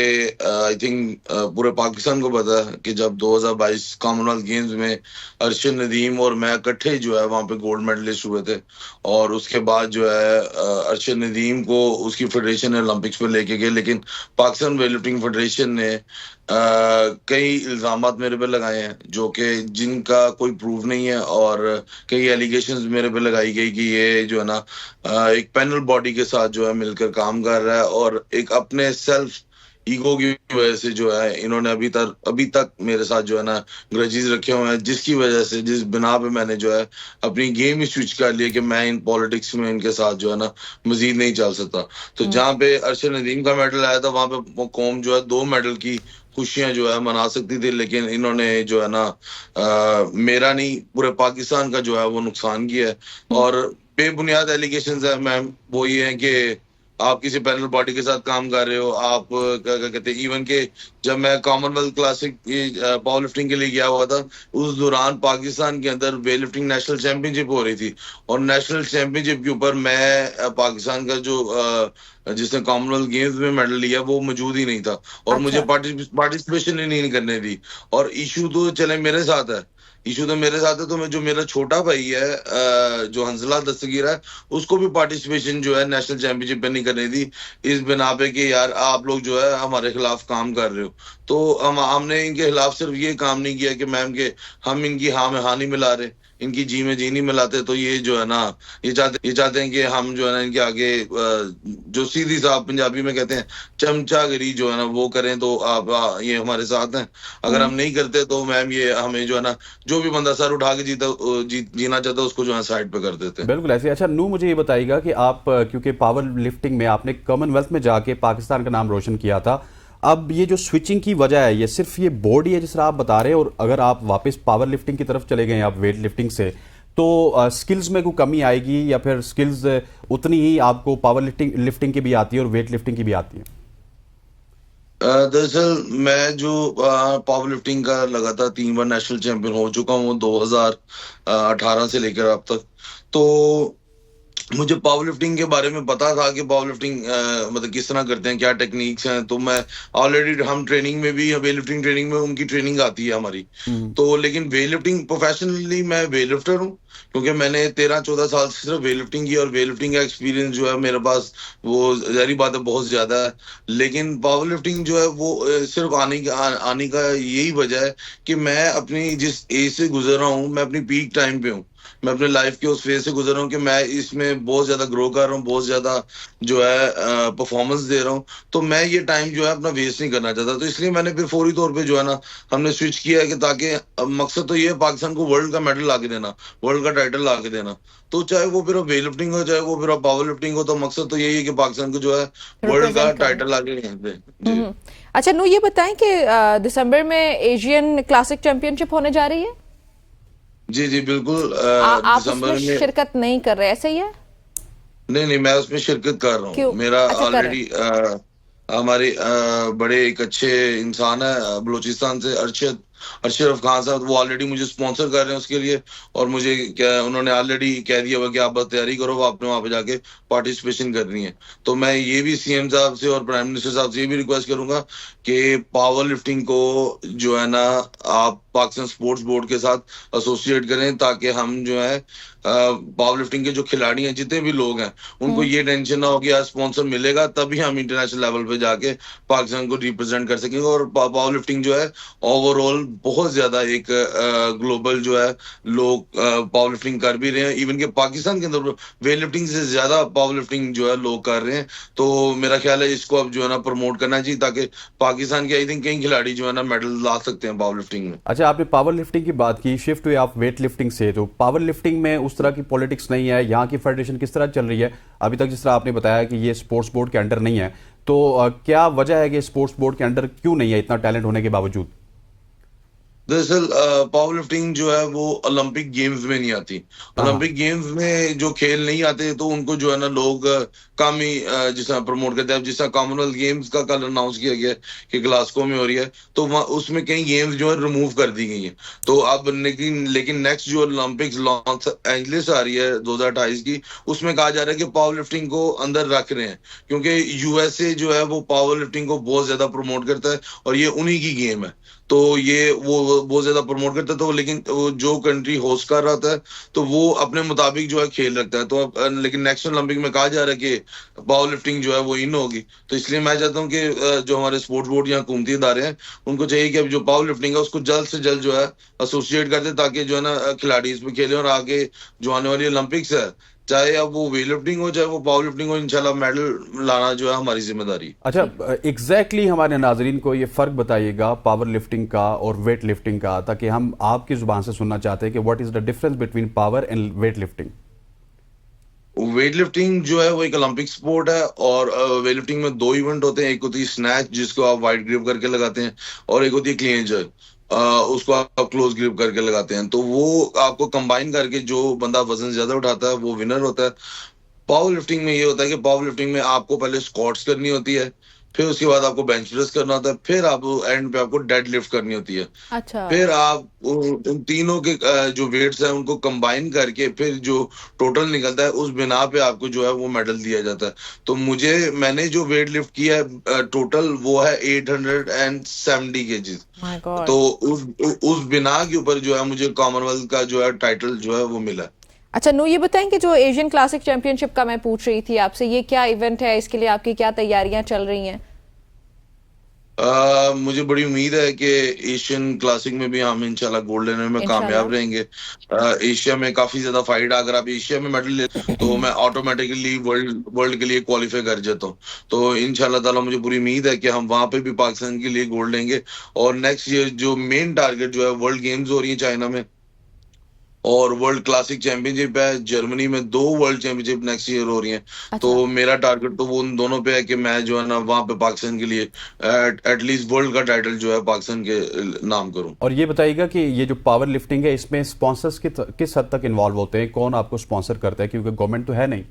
आई थिंक पूरे पाकिस्तान को पता है कि जब 2022 कॉमनवेल्थ गेम्स में अरशद नदीम और मैं इकट्ठे जो है वहां पे गोल्ड मेडलिस्ट हुए थे, और उसके बाद जो है अरशद नदीम को उसकी फेडरेशन ने ओलंपिक्स पे लेके गए, लेकिन पाकिस्तान वेटलिफ्टिंग फेडरेशन ने कई इल्जामात मेरे पे लगाए हैं जो कि जिनका कोई प्रूफ नहीं है, और कई एलिगेशंस मेरे पे लगाई गई कि ये जो है ना एक पैनल बॉडी के साथ जो है मिलकर काम कर रहा है, और एक अपने सेल्फ ईगो की वजह से जो है इन्होंने अभी तक मेरे साथ जो है ना ग्रजेस रखे हुए हैं, जिसकी वजह से जिस बिना पे मैंने जो है अपनी गेम ही स्विच कर लिया कि मैं इन पॉलिटिक्स में इनके साथ जो है ना मजीद नहीं चल सकता। तो जहाँ पे अरशद नदीम का मेडल आया था, वहां पे कौम जो है 2 मेडल की खुशियां जो है मना सकती थी, लेकिन इन्होंने जो है ना मेरा नहीं पूरे पाकिस्तान का जो है वो नुकसान किया है। और बेबुनियाद एलिगेशंस है मैम, वो ये है कि आप किसी पैनल बॉडी के साथ काम कर रहे हो। आप क्या कहते हैं, इवन के जब मैं कॉमनवेल्थ क्लासिक पावर लिफ्टिंग के लिए गया हुआ था, उस दौरान पाकिस्तान के अंदर वेट लिफ्टिंग नेशनल चैंपियनशिप हो रही थी, और नेशनल चैंपियनशिप के ऊपर मैं पाकिस्तान का जो जिसने कॉमनवेल्थ गेम्स में मेडल लिया वो मौजूद ही नहीं था, और अच्छा। मुझे पार्टिसिपेशन ही नहीं करने दी। और इशू तो चले मेरे साथ है, तो मैं जो मेरा छोटा भाई है जो हंसला दस्तगीर है, उसको भी पार्टिसिपेशन जो है नेशनल चैंपियनशिप पे नहीं करने दी, इस बिना पे कि यार आप लोग जो है हमारे खिलाफ काम कर रहे हो। तो हमने इनके खिलाफ सिर्फ ये काम नहीं किया कि मैम के हम इनकी हाँ में हाँ नहीं मिला रहे, इनकी जी में जी नहीं मिलाते। तो ये जो है ना ये चाहते हैं कि हम जो है ना इनके आगे जो सीधी साहब पंजाबी में कहते हैं चमचागिरी जो है ना वो करें। तो आप ये हमारे साथ हैं, अगर हम नहीं करते तो मैम ये हमें जो है ना जो भी बंदा सर उठा के जीना चाहता है उसको जो है साइड पे कर देते हैं। बिल्कुल ऐसे। अच्छा नू, मुझे ये बताइएगा कि आप क्योंकि पावर लिफ्टिंग में आपने कॉमनवेल्थ में जाके पाकिस्तान का नाम रोशन किया था, अब ये जो स्विचिंग की वजह है ये सिर्फ ये बॉडी है जिस तरह आप बता रहे हैं, और अगर आप वापस पावर लिफ्टिंग की तरफ चले गए आप वेट लिफ्टिंग से, तो स्किल्स में कोई कमी आएगी, या फिर स्किल्स उतनी ही आपको पावर लिफ्टिंग की भी आती है और वेट लिफ्टिंग की भी आती है? दरअसल मैं जो पावर लिफ्टिंग का लगातार 3 बार नेशनल चैंपियन हो चुका हूँ 2018 से लेकर अब तक। तो मुझे पावर लिफ्टिंग के बारे में पता था कि पावर लिफ्टिंग मतलब किस तरह करते हैं, क्या टेक्निक्स हैं। तो मैं ऑलरेडी हम ट्रेनिंग में भी वेट लिफ्टिंग ट्रेनिंग में उनकी ट्रेनिंग आती है हमारी। तो लेकिन वेट लिफ्टिंग प्रोफेशनली मैं वेट लिफ्टर हूँ, क्योंकि मैंने 13-14 साल से सिर्फ वेट लिफ्टिंग की, और वेट लिफ्टिंग का एक्सपीरियंस जो है मेरे पास वो जारी बात है बहुत ज्यादा है। लेकिन पावर लिफ्टिंग जो है वो सिर्फ आने का यही वजह है कि मैं अपनी जिस एज से गुजर रहा हूँ, मैं अपनी पीक टाइम पे हूँ, मैं अपने लाइफ के उस फेज से गुजर रहा हूँ कि मैं इसमें बहुत ज्यादा ग्रो कर रहा हूँ, बहुत ज्यादा जो है परफॉर्मेंस दे रहा हूँ। तो मैं ये टाइम जो है अपना वेस्ट नहीं करना चाहता, तो इसलिए मैंने फिर फौरी तौर पे जो है ना हमने स्विच किया है कि ताकि मकसद तो ये है पाकिस्तान को वर्ल्ड का मेडल ला के देना, वर्ल्ड का टाइटल ला के देना। तो चाहे वो फिर वेट लिफ्टिंग हो, चाहे वो फिर पावर लिफ्टिंग हो, तो मकसद तो यही है कि पाकिस्तान को जो है वर्ल्ड का टाइटल ला के दे। अच्छा नू, ये बताएं कि दिसंबर में एशियन क्लासिक चैंपियनशिप होने जा रही है। जी बिल्कुल। आप दिसंबर उसमें में शिरकत नहीं कर रहे, ऐसा ही है? नहीं, मैं उसमें शिरकत कर रहा क्यों? हूँ। मेरा अच्छा, कर रहे ऑलरेडी हमारे बड़े एक अच्छे इंसान है बलूचिस्तान से, अरशद खान साहब, वो ऑलरेडी मुझे स्पॉन्सर कर रहे हैं उसके लिए, और मुझे क्या उन्होंने ऑलरेडी कह दिया हुआ कि आप बस तैयारी करो, आपने वहां पे जाके पार्टिसिपेशन करनी है। तो मैं ये भी सीएम साहब से और प्राइम मिनिस्टर साहब से ये भी रिक्वेस्ट करूंगा कि पावर लिफ्टिंग को जो है ना आप पाकिस्तान स्पोर्ट्स बोर्ड के साथ एसोसिएट करें, ताकि हम जो है पावर लिफ्टिंग के जो खिलाड़ी हैं, जितने भी लोग हैं, उनको ये टेंशन ना हो कि यार स्पॉन्सर मिलेगा तभी हम इंटरनेशनल लेवल पे जाके पाकिस्तान को रिप्रेजेंट कर सकेंगे। और पावर लिफ्टिंग जो है ओवरऑल बहुत ज्यादा एक ग्लोबल जो है लोग पावर लिफ्टिंग कर भी रहे हैं। इवन के पाकिस्तान के अंदर वेट लिफ्टिंग से ज्यादा पावर लिफ्टिंग जो है लोग कर रहे हैं। तो मेरा ख्याल है इसको अब जो है ना प्रमोट करना चाहिए, ताकि पाकिस्तान के आई थिंक कई खिलाड़ी जो है ना मेडल ला सकते हैं पावर लिफ्टिंग में। अच्छा, आपने पावर लिफ्टिंग की बात की, शिफ्ट हुए आप वेट लिफ्टिंग से, तो पावर लिफ्टिंग में उस तरह की पॉलिटिक्स नहीं है, यहाँ की फेडरेशन किस तरह चल रही है अभी तक? जिस तरह आपने बताया कि ये स्पोर्ट्स बोर्ड के अंडर नहीं है, तो क्या वजह है कि स्पोर्ट्स बोर्ड के अंडर क्यों नहीं है इतना टैलेंट होने के बावजूद? दरअसल पावर लिफ्टिंग जो है वो ओलंपिक गेम्स में नहीं आती। ओलंपिक गेम्स में जो खेल नहीं आते तो उनको जो है ना लोग कम ही जिस तरह प्रमोट करते हैं। जिस तरह कॉमनवेल्थ गेम्स का कल अनाउंस किया गया कि ग्लासगो में हो रही है, तो उसमें कई गेम्स जो है रिमूव कर दी गई हैं। तो अब लेकिन नेक्स्ट जो ओलंपिक्स लॉस एंजलिस आ रही है 2028 की, उसमें कहा जा रहा है कि पावर लिफ्टिंग को अंदर रख रहे हैं, क्योंकि यूएसए जो है वो पावर लिफ्टिंग को बहुत ज्यादा प्रमोट करता है और ये उन्हीं की गेम है। तो ये वो बहुत ज्यादा प्रमोट करता है। तो लेकिन वो जो कंट्री होस्ट कर रहा था तो वो अपने मुताबिक जो है खेल रखता है। तो अब लेकिन नेक्स्ट ओलंपिक में कहा जा रहा है कि पावर लिफ्टिंग जो है वो इन होगी। तो इसलिए मैं चाहता हूँ कि जो हमारे स्पोर्ट्स बोर्ड या हुकूमती इदारे हैं, उनको चाहिए कि अब जो पावर लिफ्टिंग है उसको जल्द से जल्द जो है एसोसिएट कर दे, ताकि जो है ना खिलाड़ी इसमें खेले और आगे जो आने वाली ओलंपिक्स है, चाहे अब वो वेट लिफ्टिंग हो चाहे वो पावर लिफ्टिंग हो, इंशाल्लाह मेडल लाना जो है हमारी जिम्मेदारी। अच्छा, एग्जैक्टली हमारे नाजरीन को ये फ़र्क बताइएगा पावर लिफ्टिंग का और वेट लिफ्टिंग का, ताकि हम आपकी ज़ुबान से सुनना चाहते हैं कि what is the difference between power and weight lifting. Weight lifting जो है वो एक ओलंपिक स्पोर्ट है और वेट लिफ्टिंग में दो इवेंट होते हैं। एक होती है स्नैच, जिसको आप वाइड ग्रिप करके लगाते हैं, और एक होती है क्लीन एंड जर्क, उसको आप क्लोज ग्रिप करके लगाते हैं। तो वो आपको कंबाइन करके जो बंदा वजन ज्यादा उठाता है वो विनर होता है। पावर लिफ्टिंग में ये होता है कि पावर लिफ्टिंग में आपको पहले स्क्वाट्स करनी होती है, फिर उसके बाद आपको बेंच प्रेस करना होता है, फिर आप एंड पे आपको डेड लिफ्ट करनी होती है। अच्छा। फिर आप उन तीनों के जो वेट्स हैं उनको कंबाइन करके फिर जो टोटल निकलता है उस बिना पे आपको जो है वो मेडल दिया जाता है। तो मैंने जो वेट लिफ्ट किया है टोटल वो है 870 केजीज। My God. तो उस बिना के ऊपर जो है मुझे कॉमनवेल्थ का जो है टाइटल जो है वो मिला। अच्छा नू, ये बताएं कि जो एशियन क्लासिक चैंपियनशिप का मैं पूछ रही थी आपसे, ये क्या इवेंट है, इसके लिए आपकी क्या तैयारियां चल रही हैं? मुझे बड़ी उम्मीद है कि एशियन क्लासिक में भी हम इंशाल्लाह गोल्ड लेने में कामयाब रहेंगे। एशिया में काफी ज्यादा फाइट है। अगर आप एशिया में मेडल ले तो मैं ऑटोमेटिकली वर्ल्ड के लिए क्वालिफाई कर जाता हूँ। तो इंशाल्लाह ताला मुझे पूरी उम्मीद है कि हम वहां पे भी पाकिस्तान के लिए गोल्ड लेंगे। और नेक्स्ट ईयर जो मेन टारगेट जो है वर्ल्ड गेम्स हो रही है चाइना में, और वर्ल्ड क्लासिक चैंपियनशिप है जर्मनी में, 2 वर्ल्ड चैंपियनशिप नेक्स्ट ईयर हो रही हैं। अच्छा। तो मेरा टारगेट तो वो उन दोनों पे है कि मैं जो है ना वहां पे पाकिस्तान के लिए एटलीस्ट वर्ल्ड का टाइटल जो है पाकिस्तान के नाम करूं। और ये बताइएगा कि ये जो पावर लिफ्टिंग है इसमें स्पॉन्सर्स किस हद तक इन्वॉल्व होते हैं, कौन आपको स्पॉन्सर करता है, क्योंकि गवर्नमेंट तो है नहीं?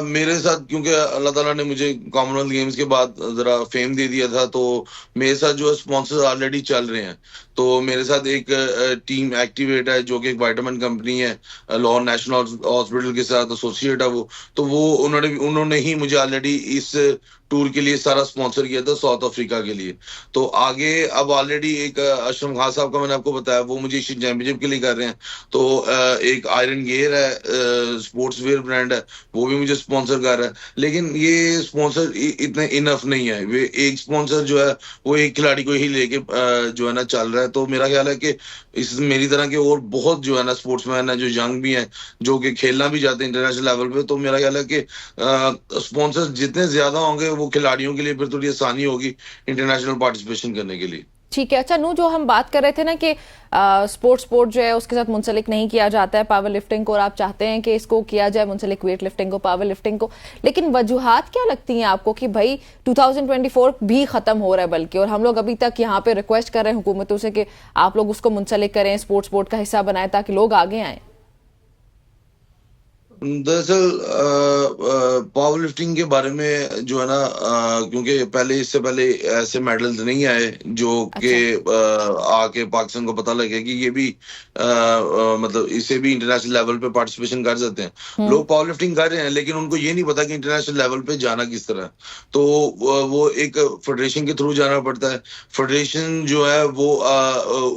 मेरे साथ क्योंकि अल्लाह ताला ने मुझे कॉमनवेल्थ गेम्स के बाद जरा फेम दे दिया था, तो मेरे साथ जो स्पॉन्सर्स ऑलरेडी चल रहे हैं। तो मेरे साथ एक टीम एक्टिवेट है जो कि एक वाइटामिन कंपनी है, लाहौर नेशनल हॉस्पिटल के साथ एसोसिएट है वो। तो वो उन्होंने ही मुझे ऑलरेडी इस टूर के लिए सारा स्पॉन्सर किया था साउथ अफ्रीका के लिए। तो आगे अब ऑलरेडी एक अशरफ खान साहब का मैंने आपको बताया वो मुझे एशियन चैंपियनशिप के लिए कर रहे हैं। तो एक आयरन गियर है स्पोर्ट्स वेयर ब्रांड है, वो भी मुझे स्पॉन्सर कर रहा है। लेकिन ये स्पॉन्सर इतने इनफ नहीं है। वे एक स्पॉन्सर जो है वो एक खिलाड़ी को ही लेके जो है ना चल रहा है। तो मेरा ख्याल है कि इस मेरी तरह के और बहुत जो है ना स्पोर्ट्समैन है जो यंग भी हैं, जो कि खेलना भी चाहते हैं इंटरनेशनल लेवल पे। तो मेरा ख्याल है कि स्पॉन्सर्स जितने ज्यादा होंगे वो खिलाड़ियों के लिए फिर थोड़ी आसानी होगी इंटरनेशनल पार्टिसिपेशन करने के लिए। ठीक है। अच्छा नू, जो हम बात कर रहे थे ना कि स्पोर्ट जो है उसके साथ मुंसलिक नहीं किया जाता है पावर लिफ्टिंग को, और आप चाहते हैं कि इसको किया जाए मुंसलिक वेट लिफ्टिंग को, पावर लिफ्टिंग को, लेकिन वजूहात क्या लगती हैं आपको कि भाई 2024 भी खत्म हो रहा है बल्कि, और हम लोग अभी तक यहाँ पे रिक्वेस्ट कर रहे हैं हुकूमतों से कि आप लोग उसको मुंसलिक करें, स्पोर्ट्स बोर्ड का हिस्सा बनाएं ताकि लोग आगे आए? दरअसल पावर लिफ्टिंग के बारे में जो है ना, क्योंकि इससे पहले ऐसे मेडल्स नहीं आए जो कि आके पाकिस्तान को पता लगे कि ये भी मतलब इसे भी इंटरनेशनल लेवल पे पार्टिसिपेशन कर सकते हैं। लोग पावर लिफ्टिंग कर रहे हैं लेकिन उनको ये नहीं पता कि इंटरनेशनल लेवल पे जाना किस तरह है। तो वो एक फेडरेशन के थ्रू जाना पड़ता है। फेडरेशन जो है वो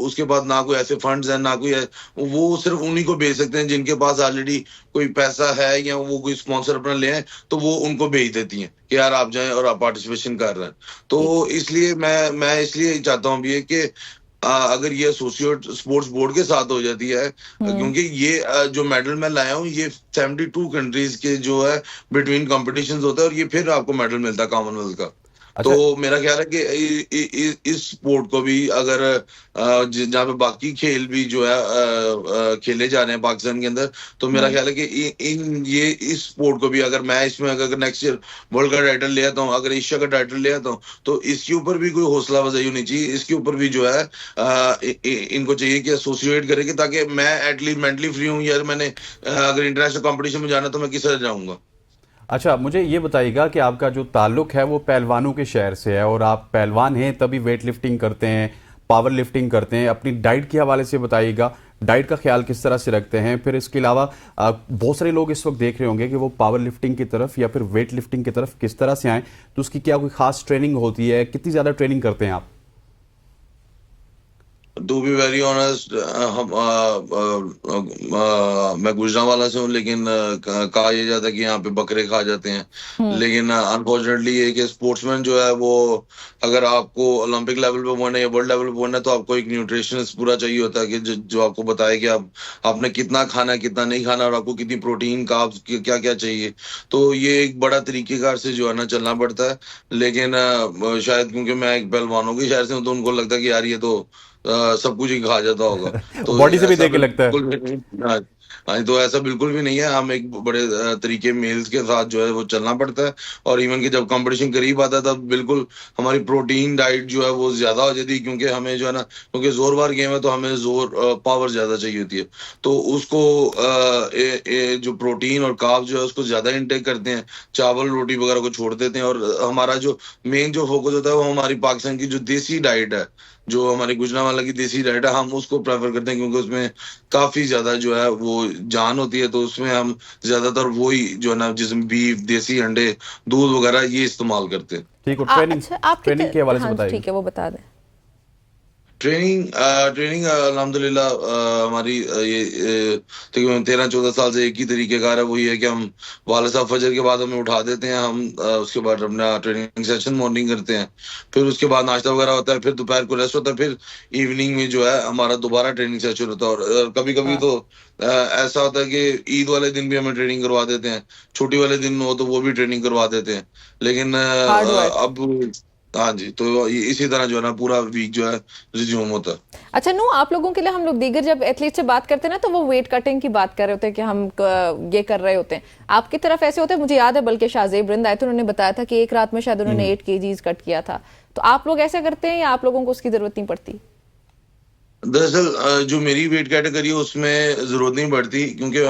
उसके बाद ना कोई ऐसे फंड्स हैं ना कोई वो सिर्फ उन्हीं को भेज सकते हैं जिनके पास ऑलरेडी कोई पैसा है या वो कोई स्पॉन्सर अपना ले आए, तो वो उनको भेज देती हैं कि यार आप जाएं और आप पार्टिसिपेशन कर रहे हैं। तो इसलिए मैं इसलिए चाहता हूँ भी कि अगर ये एसोसिएट स्पोर्ट्स बोर्ड के साथ हो जाती है, क्योंकि ये जो मेडल मैं लाया हूँ ये 72 कंट्रीज के जो है बिटवीन कॉम्पिटिशंस होता है और ये फिर आपको मेडल मिलता है कॉमनवेल्थ का। अच्छा। तो मेरा ख्याल है कि इस स्पोर्ट को भी अगर जहाँ पे बाकी खेल भी जो है खेले जा रहे हैं पाकिस्तान के अंदर, तो मेरा ख्याल है कि इस स्पोर्ट को भी अगर मैं इसमें अगर नेक्स्ट ईयर वर्ल्ड का टाइटल ले आता हूँ, अगर एशिया का टाइटल ले आता हूँ, तो इसके ऊपर भी कोई हौसला अफजाई होनी चाहिए। इसके ऊपर भी जो है इनको चाहिए कि एसोसिएट करेंगे ताकि मैं एटलीस्ट मेंटली फ्री हूँ यार, मैंने अगर इंटरनेशनल कॉम्पिटिशन में जाना तो मैं किस तरह जाऊंगा। अच्छा, मुझे ये बताइएगा कि आपका जो ताल्लुक है वो पहलवानों के शहर से है और आप पहलवान हैं तभी वेट लिफ्टिंग करते हैं, पावर लिफ्टिंग करते हैं। अपनी डाइट के हवाले से बताइएगा, डाइट का ख्याल किस तरह से रखते हैं। फिर इसके अलावा बहुत सारे लोग इस वक्त देख रहे होंगे कि वो पावर लिफ्टिंग की तरफ या फिर वेट लिफ्टिंग की तरफ किस तरह से आएँ, तो उसकी क्या कोई खास ट्रेनिंग होती है, कितनी ज़्यादा ट्रेनिंग करते हैं आप? टू बी वेरी ऑनेस्ट, मैं गुजरांवाला से हूँ लेकिन कहा यह जाता है कि यहाँ पे बकरे खा जाते हैं। लेकिन अनफॉर्चुनेटली ये कि स्पोर्ट्समैन जो है वो अगर आपको ओलंपिक लेवल पे पहुंचना है या वर्ल्ड लेवल पे पहुंचना है तो आपको एक न्यूट्रिशनिस्ट पूरा चाहिए होता है कि जो आपको बताए कि आपने कितना खाना है कितना नहीं खाना और आपको कितनी प्रोटीन कार्ब्स क्या क्या चाहिए। तो ये एक बड़ा तरीकेकार से जो है ना चलना पड़ता है। लेकिन शायद क्योंकि मैं एक पहलवानों के शहर से हूँ तो उनको लगता है कि यार ये तो सब कुछ ही खा जाता होगा। तो बॉडी से भी ऐसा देख के लगता है। बिल्कुल भी नहीं। हाँ, हाँ, तो ऐसा बिल्कुल भी नहीं है। हम एक बड़े तरीके मेल्स के साथ जो है वो चलना पड़ता है और इवन कि जब कंपटीशन करीब आता है तब बिल्कुल हमारी प्रोटीन डाइट जो है वो ज्यादा हो जाती है, क्योंकि हमें जो है ना, क्योंकि जोरवार गेम है तो हमें जोर पावर ज्यादा चाहिए होती है। तो उसको जो प्रोटीन और कार्ब जो है उसको ज्यादा इंटेक करते हैं, चावल रोटी वगैरह को छोड़ देते हैं और हमारा जो मेन जो फोकस होता है वो हमारी पाकिस्तान की जो देसी डाइट है, जो हमारी गुजरांवाला की देसी डाइट है, हम उसको प्रेफर करते हैं क्योंकि उसमें काफी ज्यादा जो है वो जान होती है। तो उसमें हम ज्यादातर वही जो है ना, जिसमें बीफ, देसी अंडे, दूध वगैरह ये इस्तेमाल करते हैं। ठीक है, ट्रेनिंग अच्छा, ट्रेनिंग के हवाले से हाँ, बताइए। ठीक है, वो बता दें। ट्रेनिंग अल्हम्दुलिल्लाह हमारी ये तकरीबन 13-14 साल से एक ही तरीके का है। वही है कि हम वाले साहब फजर के बाद हमें उठा देते हैं, हम उसके बाद अपना ट्रेनिंग सेशन मॉर्निंग करते हैं, फिर उसके बाद नाश्ता वगैरह होता है, फिर दोपहर को रेस्ट होता है, फिर इवनिंग में जो है हमारा दोबारा ट्रेनिंग सेशन होता है। और कभी कभी तो ऐसा होता है कि ईद वाले दिन भी हमें ट्रेनिंग करवा देते हैं, छुट्टी वाले दिन हो तो वो भी ट्रेनिंग करवा देते हैं। लेकिन हार्ड वर्क। अब हाँ जी, तो इसी तरह जो है ना पूरा वीक जो है रिज्यूम होता है। अच्छा नू, आप लोगों के लिए हम लोग दीगर जब एथलीट से बात करते हैं ना तो वो वेट कटिंग की बात कर रहे होते हैं कि हम ये कर रहे होते हैं। आपकी तरफ ऐसे होते हैं? मुझे याद है बल्कि शाहजेब रिंद आए थे, उन्होंने बताया था कि एक रात में शायद उन्होंने 8 kgs कट किया था। तो आप लोग ऐसा करते हैं या आप लोगों को उसकी जरूरत नहीं पड़ती? दरअसल जो मेरी वेट कैटेगरी है उसमें जरूरत नहीं पड़ती, क्योंकि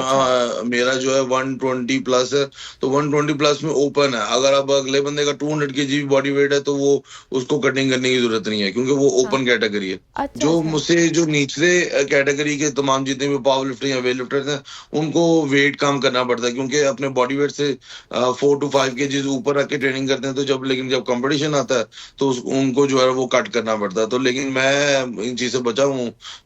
मेरा जो है 120 प्लस है, तो 120 प्लस में ओपन है। अगर अब अगले बंदे का 200 kg बॉडी वेट है तो वो उसको कटिंग करने की जरूरत नहीं है, क्योंकि वो ओपन कैटेगरी है। अच्छा, जो अच्छा। मुझसे जो निचले कैटेगरी के तमाम जितने भी पावर लिफ्टर या वेट लिफ्टर्स हैं उनको वेट कम करना पड़ता है, क्योंकि अपने बॉडी वेट से 4 to 5 kg ऊपर रख के ट्रेनिंग करते हैं। तो लेकिन जब कंपटीशन आता है तो उनको जो है वो कट करना पड़ता है। तो लेकिन मैं इन चीज से बचा हूँ,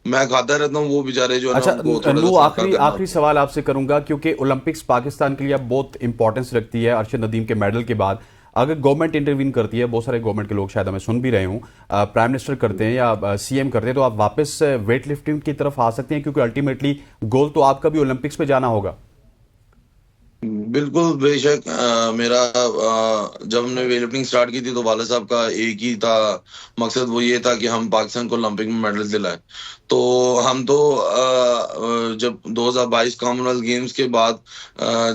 मैं खाता रहता हूँ, वो बेचारे जो है ना अच्छा उनको थोड़ा नू, सा आखिरी सवाल आपसे करूंगा, क्योंकि ओलंपिक्स पाकिस्तान के लिए अब बहुत इंपॉर्टेंस रखती है। अरशद नदीम के मेडल के बाद अगर गवर्नमेंट इंटरवीन करती है, बहुत सारे गवर्नमेंट के लोग शायद हमें सुन भी रहे हूँ, प्राइम मिनिस्टर करते हैं या सीएम करते हैं, तो आप वापस वेट लिफ्टिंग की तरफ आ सकते हैं, क्योंकि अल्टीमेटली गोल तो आपका भी ओलंपिक्स पे जाना होगा। बिल्कुल बेशक। मेरा जब हमने वेट लिफ्टिंग स्टार्ट की थी तो वाले साहब का एक ही था मकसद, वो ये था कि हम पाकिस्तान को ओलंपिक में मेडल दिलाएं। तो हम तो जब 2022 कॉमनवेल्थ गेम्स के बाद